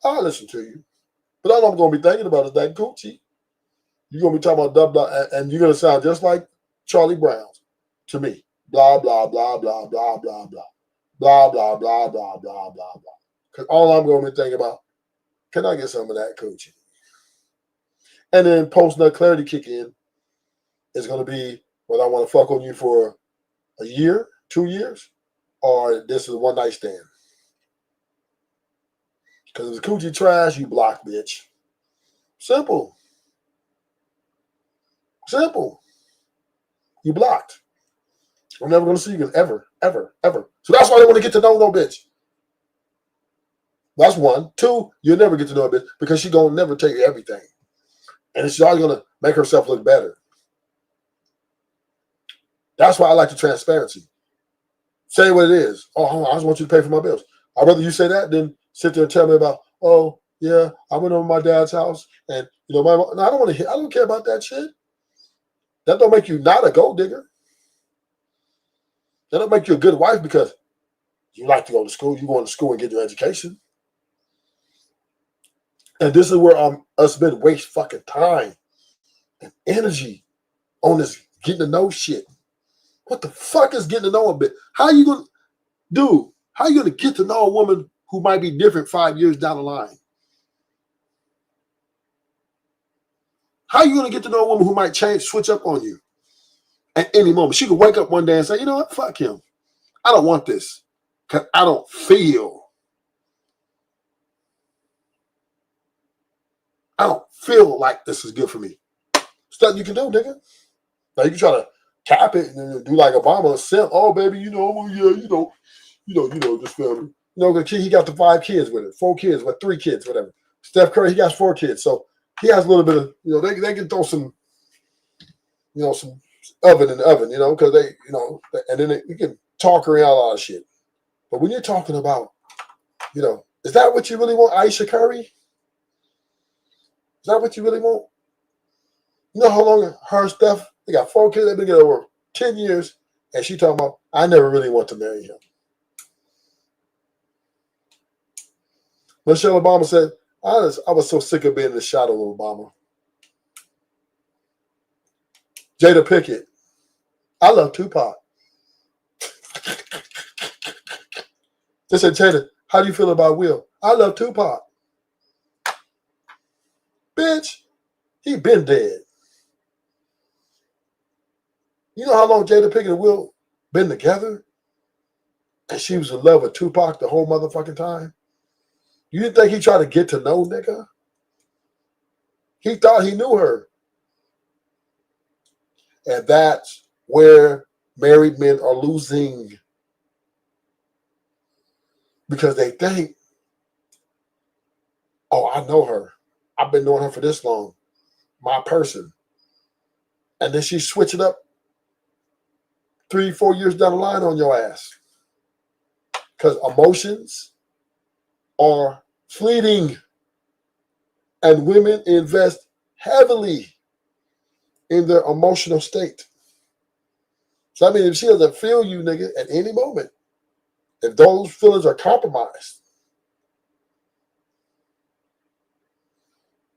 I'll listen to you. But all I'm going to be thinking about is that coochie. You're going to be talking about blah, blah, and you're going to sound just like Charlie Brown to me. Blah, blah, blah, blah, blah, blah, blah. blah, blah, blah, blah, blah, blah, blah. Because all I'm going to be thinking about, can I get some of that coochie? And then post-nut clarity kick in is going to be whether I want to fuck on you for a year, 2 years, or this is a one-night stand. Because if it's coochie trash, you block, bitch. Simple. Simple. You blocked. I'm never going to see you again, ever, ever, ever. So that's why I don't want to get to know no bitch. That's one. Two, you'll never get to know a bitch because she's going to never tell you everything. And she's always going to make herself look better. That's why I like the transparency. Say what it is. Oh, I just want you to pay for my bills. I'd rather you say that than sit there and tell me about, oh, yeah, I went over my dad's house and, you know, no, I don't want to hear, I don't care about that shit. That don't make you not a gold digger. That don't make you a good wife because you like to go to school. You go to school and get your education. And this is where us men waste fucking time and energy on this getting to know shit. What the fuck is getting to know a bit? How you going to, dude, how you going to get to know a woman who might be different 5 years down the line? How you going to get to know a woman who might switch up on you at any moment? She could wake up one day and say, you know what, fuck him. I don't want this because I don't feel. I don't feel like this is good for me. It's nothing you can do, nigga. Now you can try to tap it and then do like Obama and simp. Oh, baby, you know, well, yeah, you know, just feel me. You know, he got the 5 kids with it, 4 kids, with 3 kids, whatever. Steph Curry, he got 4 kids, so he has a little bit of, you know, they can throw some, you know, some oven in the oven, you know, because they, you know, and then you can talk around a lot of shit. But when you're talking about, you know, is that what you really want, Aisha Curry? Is that what you really want? You know how long her and Steph, they got 4 kids, they've been together over 10 years, and she talking about, I never really want to marry him. Michelle Obama said, I was so sick of being in the shadow of Obama. Jada Pinkett, I love Tupac. They said, Jada, how do you feel about Will? I love Tupac. Bitch, he been dead. You know how long Jada Pinkett and Will been together? And she was in love with Tupac the whole motherfucking time? You didn't think he tried to get to know nigga? He thought he knew her. And that's where married men are losing. Because they think, oh, I know her. I've been knowing her for this long. My person. And then she switch it up 3-4 years down the line on your ass. Because emotions are fleeting. And women invest heavily in their emotional state. So I mean, if she doesn't feel you, nigga, at any moment, if those feelings are compromised,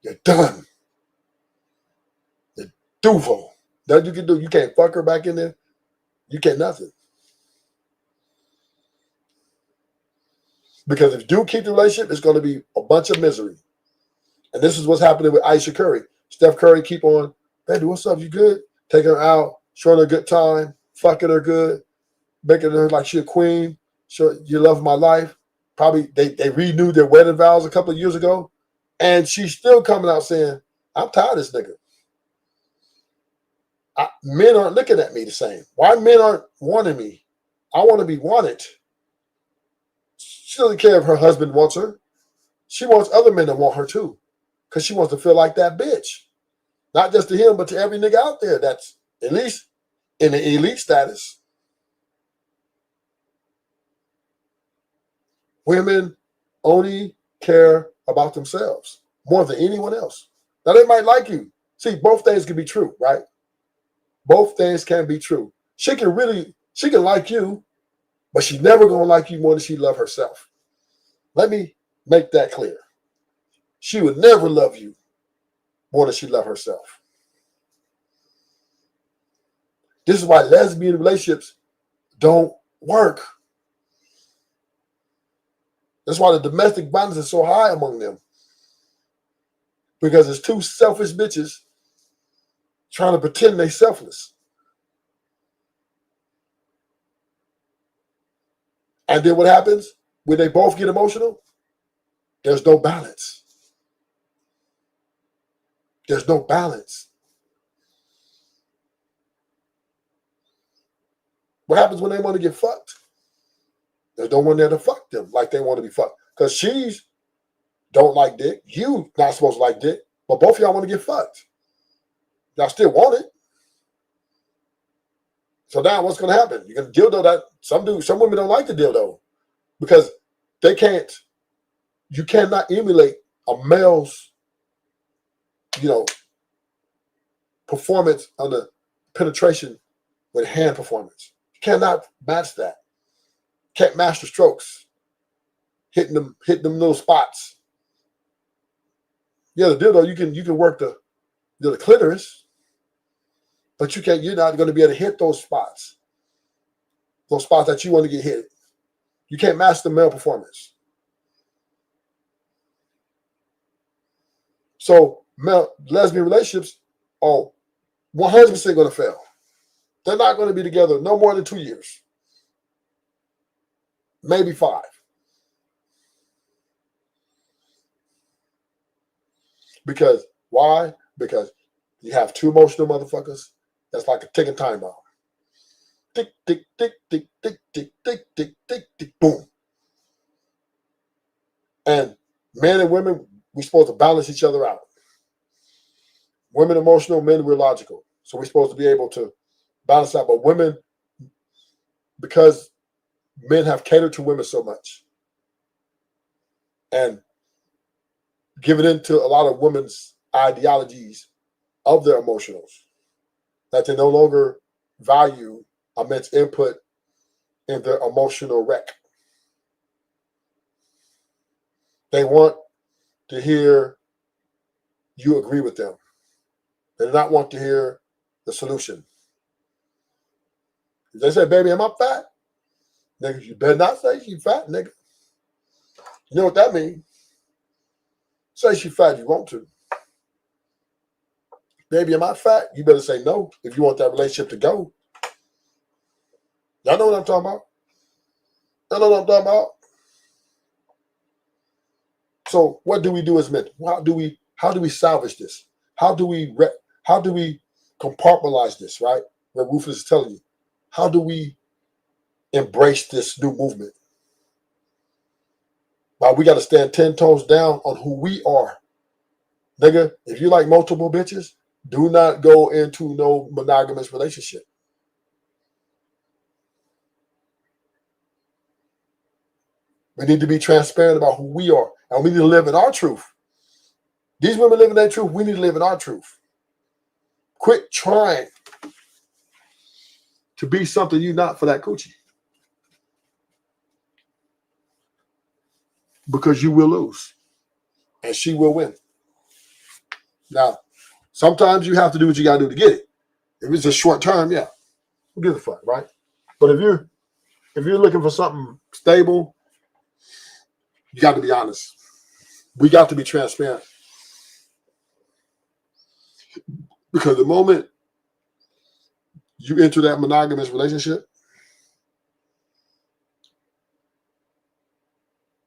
you're done. You're Duval. Nothing you can do. You can't fuck her back in there. You can't nothing. Because if you do keep the relationship, it's going to be a bunch of misery. And this is what's happening with Aisha Curry. Steph Curry keep on, baby, what's up? You good? Taking her out, showing her a good time, fucking her good, making her like she a queen. Sure, you love my life. Probably they renewed their wedding vows a couple of years ago. And she's still coming out saying, I'm tired of this nigga. Men aren't looking at me the same. Why men aren't wanting me? I want to be wanted. She doesn't care if her husband wants her. She wants other men to want her too. Because she wants to feel like that bitch. Not just to him, but to every nigga out there that's at least in the elite status. Women only care about themselves more than anyone else. Now, they might like you. See, both things can be true, right? Both things can be true. She can like you, but she's never going to like you more than she love herself. Let me make that clear. She would never love you more than she love herself. This is why lesbian relationships don't work. That's why the domestic violence is so high among them. Because it's two selfish bitches trying to pretend they selfless. And then what happens when they both get emotional? There's no balance. There's no balance. What happens when they want to get fucked? There's no one there to fuck them like they want to be fucked. Because she's don't like dick. You not supposed to like dick. But both of y'all want to get fucked. Y'all still want it. So now what's going to happen? You're going to dildo that. Some women don't like the dildo. Because they can't. You cannot emulate a male's, performance on the penetration with hand performance. You cannot match that. Can't match the strokes. Hitting them little spots. Yeah, the dildo, you can work the clitoris, but you're not going to be able to hit those spots. Those spots that you want to get hit. You can't match the male performance. So lesbian relationships are 100% going to fail. They're not going to be together no more than 2 years. Maybe 5. Because why? Because you have two emotional motherfuckers. That's like a ticking time bomb. Tick, tick, tick, tick, tick, tick, tick, tick, tick, tick, boom. And men and women, we're supposed to balance each other out. Women emotional, men we're logical. So we're supposed to be able to balance out. But women, because men have catered to women so much and given into a lot of women's ideologies of their emotionals, that they no longer value a men's input in their emotional wreck. They want to hear you agree with them. They do not want to hear the solution. If they say, baby, am I fat? Nigga, you better not say she fat, nigga. You know what that means? Say she fat if you want to. Baby, am I fat? You better say no if you want that relationship to go. Y'all know what I'm talking about? Y'all know what I'm talking about? So what do we do as men? How do we salvage this? How do we compartmentalize this, right? What Rufus is telling you. How do we embrace this new movement? Well, we got to stand 10 toes down on who we are. Nigga, if you like multiple bitches, do not go into no monogamous relationship. We need to be transparent about who we are. And we need to live in our truth. These women live in their truth. We need to live in our truth. Quit trying to be something you're not for that coochie. Because you will lose. And she will win. Now, sometimes you have to do what you got to do to get it. If it's a short term, yeah. Who gives a fuck, right? But if you're looking for something stable, you got to be honest. We got to be transparent. Because the moment you enter that monogamous relationship,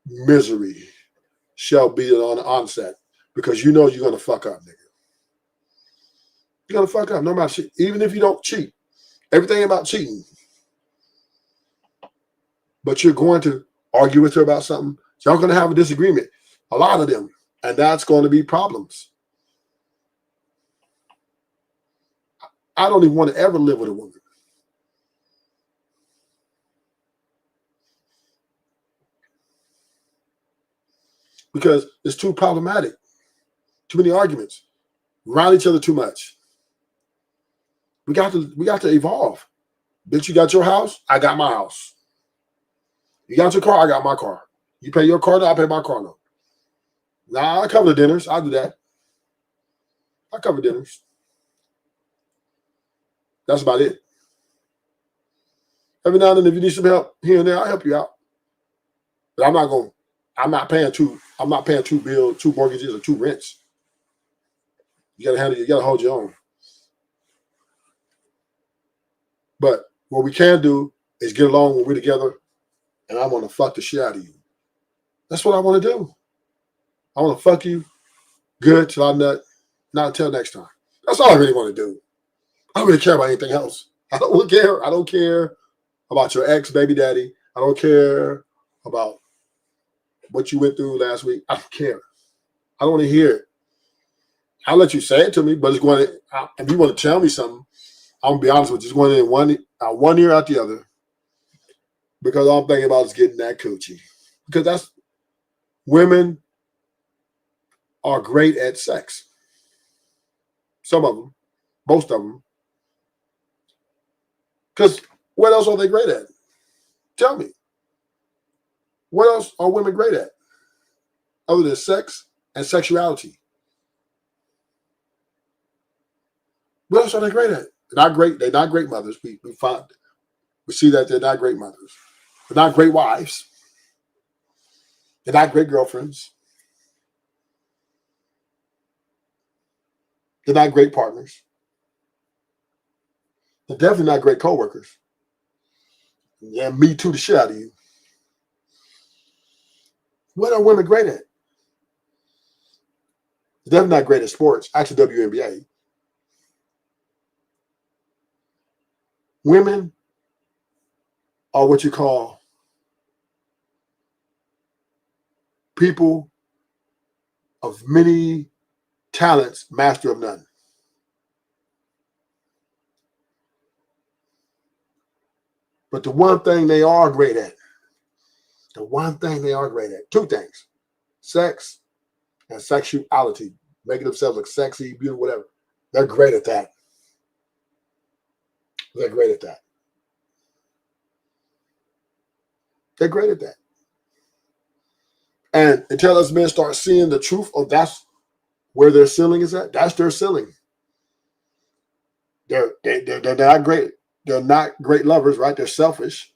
misery shall be on the onset. Because you know you're going to fuck up, nigga. You're going to fuck up no matter shit. Even if you don't cheat. Everything about cheating. But you're going to argue with her about something. Y'all going to have a disagreement. A lot of them. And that's going to be problems. I don't even want to ever live with a woman. Because it's too problematic. Too many arguments. Around each other too much. We got to evolve. Bitch, you got your house, I got my house. You got your car, I got my car. You pay your car note, I pay my car note. Nah, I cover the dinners. I'll do that. I cover dinners. That's about it. Every now and then, if you need some help here and there, I'll help you out. But I'm not going to I'm not paying two bills, 2 mortgages, or 2 rents. You gotta handle. You gotta hold your own. But what we can do is get along when we're together, and I want to fuck the shit out of you. That's what I want to do. I want to fuck you good till I nut. Not until next time. That's all I really want to do. I don't really care about anything else. I don't care. I don't care about your ex baby daddy. I don't care about what you went through last week. I don't care. I don't want to hear it. I'll let you say it to me, but it's going to, if you want to tell me something, I'm going to be honest with you. It's going in one ear out the other, because all I'm thinking about is getting that coochie. Because that's, women are great at sex. Some of them, most of them. Because what else are they great at? Tell me. What else are women great at other than sex and sexuality? What else are they great at? They're not great. They're not great mothers. We see that they're not great mothers. They're not great wives. They're not great girlfriends. They're not great partners. They're definitely not great coworkers. Yeah, me too the shit out of you. What are women great at? They're definitely not great at sports. Actually, WNBA. Women are what you call people of many talents, master of none. But the one thing they are great at, two things: sex and sexuality, making themselves look sexy, beautiful, whatever. They're great at that. They're great at that. They're great at that. And until us men start seeing the truth of that's where their ceiling is at, that's their ceiling. They're not great. They're not great lovers, right? They're selfish.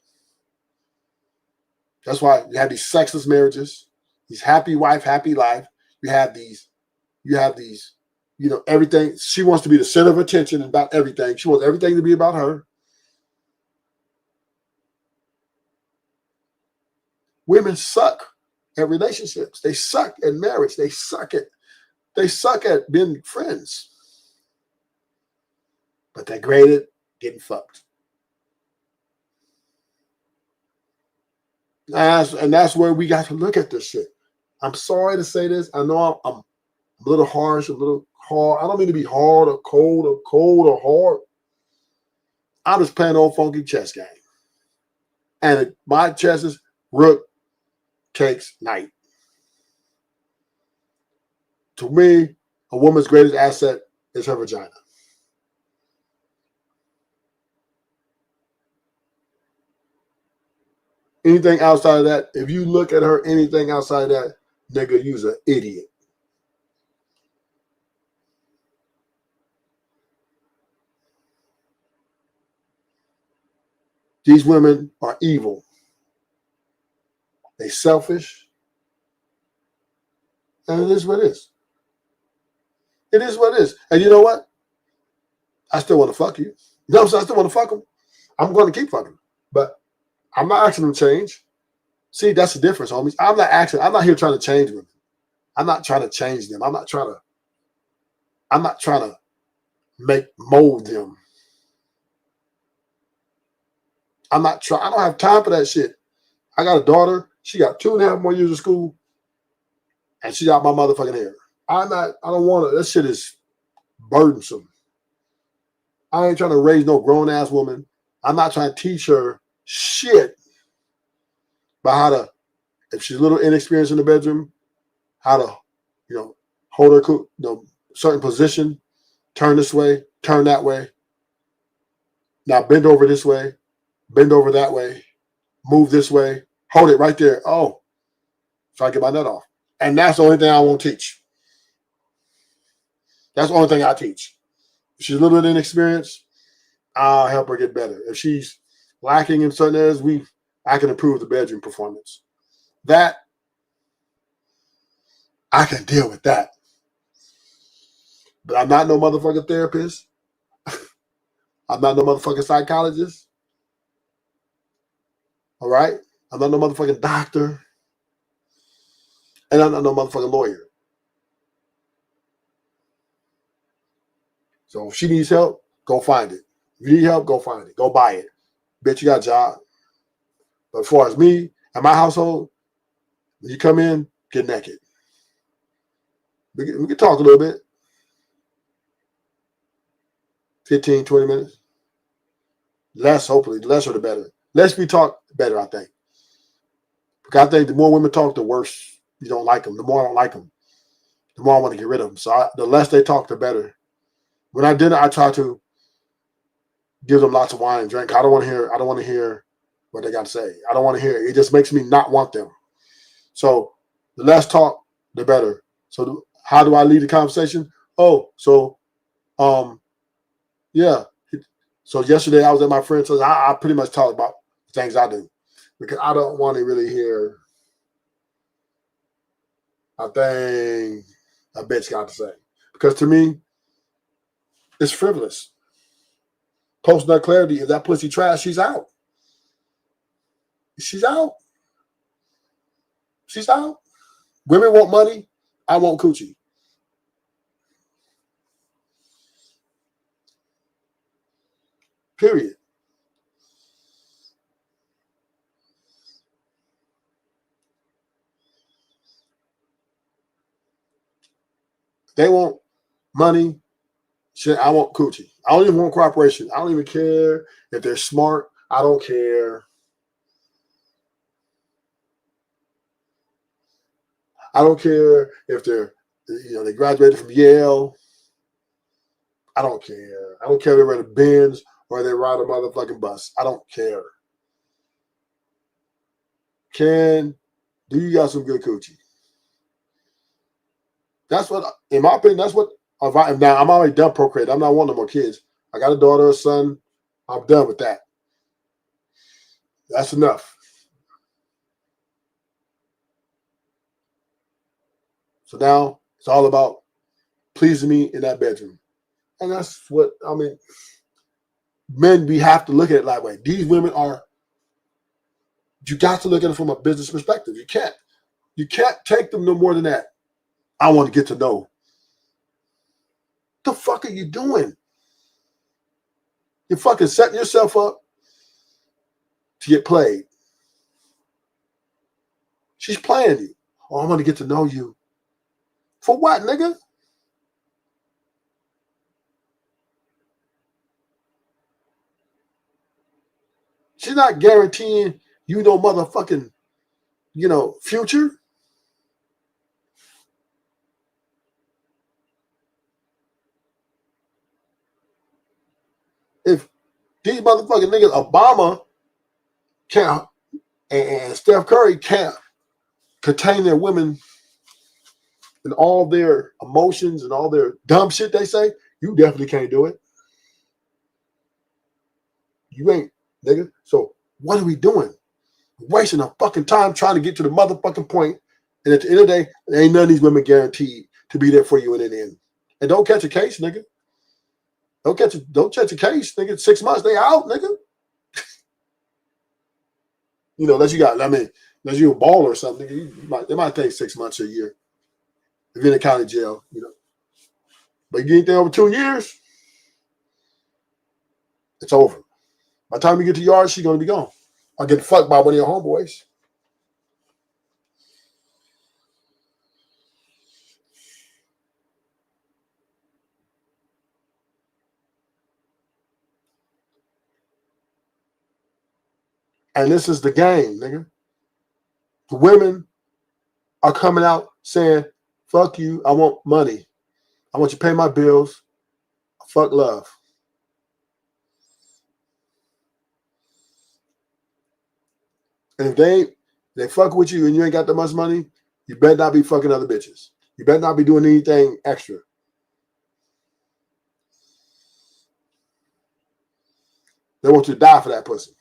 That's why you have these sexless marriages, these happy wife, happy life. You have these, everything. She wants to be the center of attention about everything. She wants everything to be about her. Women suck at relationships. They suck at marriage. They suck at being friends. But they're great at getting fucked. And that's where we got to look at this shit. I'm sorry to say this. I know I'm a little harsh, a little hard. I don't mean to be hard or cold or hard. I'm just playing old funky chess game. And my chess is rook takes knight. To me, a woman's greatest asset is her vagina. Anything outside of that, if you look at her, anything outside of that, nigga, you's an idiot. These women are evil. They selfish. And it is what it is. It is what it is. And you know what? I still want to fuck you. You know what I'm saying? I still want to fuck them. I'm going to keep fucking. But I'm not asking them to change. See, that's the difference, homies. I'm not here trying to change women. I'm not trying to change them. I'm not trying to mold them. I don't have time for that shit. I got a daughter. She got 2.5 more years of school. And she got my motherfucking hair. I don't want to. That shit is burdensome. I ain't trying to raise no grown ass woman. I'm not trying to teach her shit about how to, if she's a little inexperienced in the bedroom, how to, hold her, certain position, turn this way, turn that way. Now bend over this way, bend over that way, move this way, hold it right there. Oh, try to get my nut off. And that's the only thing I won't teach. That's the only thing I teach. If she's a little bit inexperienced, I'll help her get better. If she's lacking in certain areas, I can improve the bedroom performance. That I can deal with that. But I'm not no motherfucking therapist. I'm not no motherfucking psychologist. All right? I'm not no motherfucking doctor. And I'm not no motherfucking lawyer. So if she needs help, go find it. If you need help, go find it. Go buy it. Bet you got a job. But as far as me and my household, when you come in, get naked. We can talk a little bit. 15, 20 minutes. Less, hopefully. The lesser the better. Less we talk, the better, I think. Because I think the more women talk, the worse you don't like them. The more I don't like them, the more I want to get rid of them. So the less they talk, the better. When I dinner, I try to give them lots of wine and drink. I don't want to hear what they got to say. I don't want to hear it. It just makes me not want them. So the less talk, the better. So how do I lead the conversation? Yeah. So yesterday I was at my friend's house. I pretty much talked about the things I do because I don't want to really hear a thing a bitch got to say. Because to me, it's frivolous. Post-nut clarity, if that pussy trash, she's out. She's out. She's out. Women want money. I want coochie. Period. They want money. Shit, I want coochie. I don't even want cooperation. I don't even care if they're smart. I don't care. I don't care if they graduated from Yale. I don't care. I don't care if they ride a Benz or they ride a motherfucking bus. I don't care. Do you got some good coochie? That's what, in my opinion, that's what, now I'm already done procreating. I'm not wanting no more kids. I got a daughter, a son. I'm done with that. That's enough. So now it's all about pleasing me in that bedroom. And that's what, men, we have to look at it that way. These women you got to look at it from a business perspective. You can't take them no more than that. I want to get to know. What the fuck are you doing? You're fucking setting yourself up to get played. She's playing you. Oh, I want to get to know you. For what, nigga? She's not guaranteeing you no motherfucking, future. If these motherfucking niggas, Obama can't, and Steph Curry can't contain their women and all their emotions and all their dumb shit they say, you definitely can't do it. You ain't, nigga. So what are we doing? We're wasting our fucking time trying to get to the motherfucking point. And at the end of the day, ain't none of these women guaranteed to be there for you in the end. And don't catch a case, nigga. Don't catch a case, nigga. 6 months, they out, nigga. Unless you're a baller or something, it might take 6 months or a year. If you're in a county jail, But you get there over 2 years, it's over. By the time you get to yard, she's gonna be gone. Or get fucked by one of your homeboys. And this is the game, nigga. The women are coming out saying, fuck you, I want money. I want you to pay my bills. Fuck love. And if they fuck with you and you ain't got that much money, you better not be fucking other bitches. You better not be doing anything extra. They want you to die for that pussy.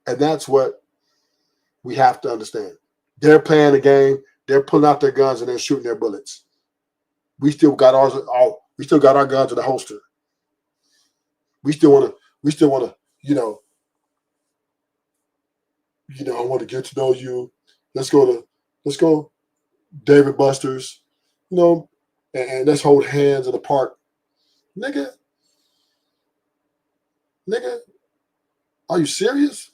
And that's what we have to understand. They're playing the game. They're pulling out their guns and they're shooting their bullets. We still got ours. We still got our guns in the holster. We still want to. I want to get to know you. Let's go, David Buster's. And let's hold hands in the park, nigga. Are you serious?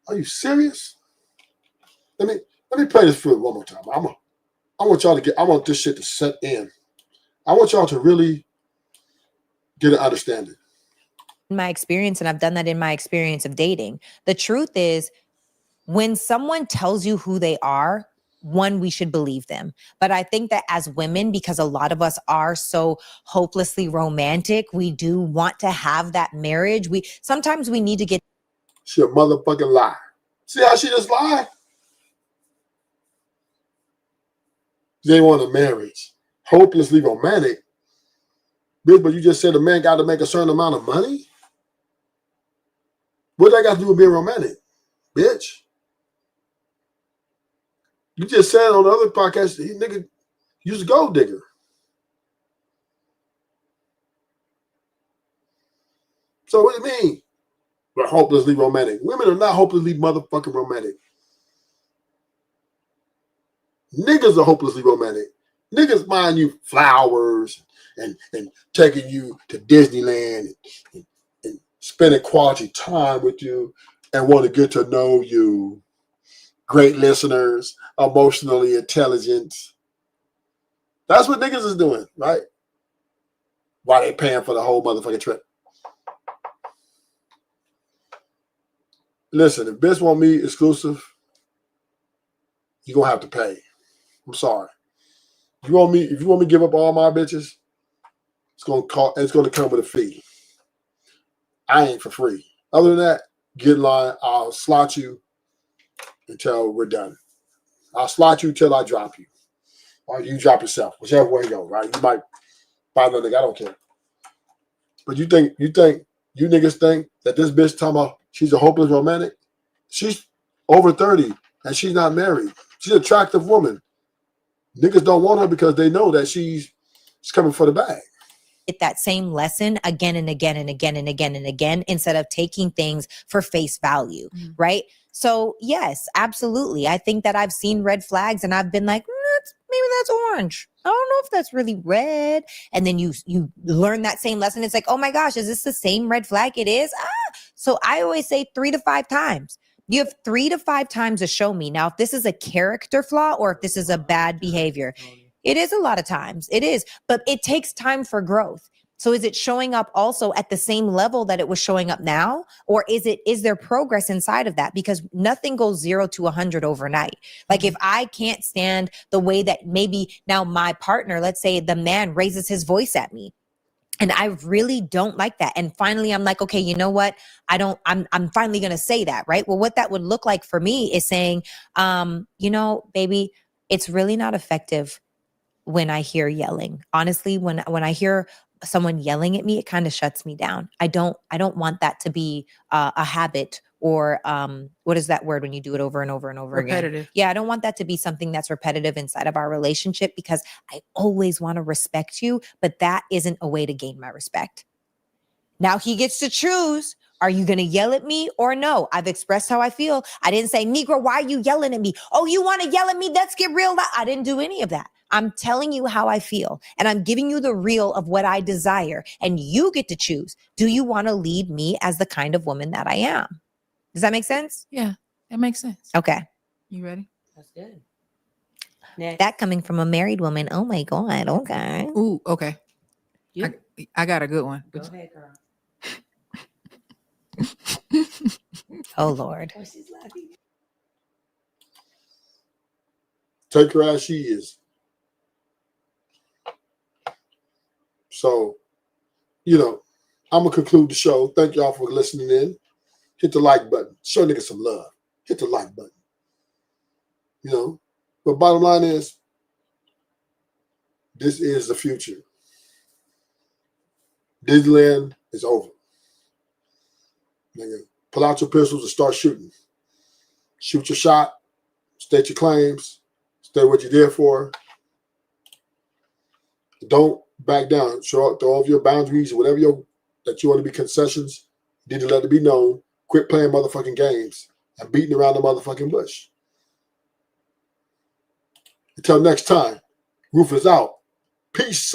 Are you serious? Let me play this for you one more time. I want this shit to set in. I want y'all to really get an understanding. In my experience, and I've done that in my experience of dating, the truth is when someone tells you who they are, one, we should believe them. But I think that as women, because a lot of us are so hopelessly romantic, we do want to have that marriage. Sometimes we need to get. She a motherfucking lie. See how she just lied? They want a marriage. Hopelessly romantic. Bitch, but you just said a man got to make a certain amount of money? What that got to do with being romantic? Bitch. You just said on the other podcast, nigga, you's a gold digger. So what do you mean? We're hopelessly romantic. Women are not hopelessly motherfucking romantic. Niggas are hopelessly romantic. Niggas buying you flowers and taking you to Disneyland and spending quality time with you and want to get to know you. Great listeners, emotionally intelligent. That's what niggas is doing, right? Why they paying for the whole motherfucking trip? Listen, if bitch want me exclusive, you're gonna have to pay. I'm sorry. If you want me to give up all my bitches, it's gonna come with a fee. I ain't for free. Other than that, get in line. I'll slot you until we're done. I'll slot you till I drop you. Or you drop yourself, whichever way you go, right? You might find another nigga, I don't care. But you niggas think that this bitch talking about she's a hopeless romantic? She's over 30 and she's not married. She's an attractive woman. Niggas don't want her because they know that she's coming for the bag. Get that same lesson again and again and again and again and again instead of taking things for face value, right? So yes, absolutely. I think that I've seen red flags and I've been like, maybe that's orange. I don't know if that's really red. And then you learn that same lesson. It's like, oh my gosh, is this the same red flag? It is. So I always say 3 to 5 times. You have 3 to 5 times to show me. Now, if this is a character flaw or if this is a bad behavior, it is a lot of times. It is, but it takes time for growth. So is it showing up also at the same level that it was showing up now? Or is there progress inside of that? Because nothing goes 0 to 100 overnight. Like if I can't stand the way that maybe now my partner, let's say the man raises his voice at me, and I really don't like that. And finally, I'm like, okay, you know what? I'm finally going to say that, right? Well, what that would look like for me is saying, baby, it's really not effective when I hear yelling. Honestly, when I hear someone yelling at me, it kind of shuts me down. I don't want that to be a habit or what is that word when you do it over and over and over repetitive again? Yeah, I don't want that to be something that's repetitive inside of our relationship because I always want to respect you, but that isn't a way to gain my respect. Now he gets to choose. Are you going to yell at me or no? I've expressed how I feel. I didn't say, Negro, why are you yelling at me? Oh, you want to yell at me? Let's get real. I didn't do any of that. I'm telling you how I feel and I'm giving you the real of what I desire. And you get to choose. Do you want to lead me as the kind of woman that I am? Does that make sense? Yeah, it makes sense. Okay. You ready? That's good. Next. That coming from a married woman. Oh my God. Okay. Ooh, okay. I got a good one. Go ahead, girl. Oh Lord. Oh, she's laughing. Take her as she is. So, I'm going to conclude the show. Thank y'all for listening in. Hit the like button. Show niggas some love. Hit the like button. But bottom line is, this is the future. Disneyland is over. Nigga, pull out your pistols and start shooting. Shoot your shot. State your claims. State what you're there for. Don't back down. Throw off your boundaries, whatever that you want to be concessions. You need to let it be known. Quit playing motherfucking games and beating around the motherfucking bush. Until next time, Rufus out. Peace.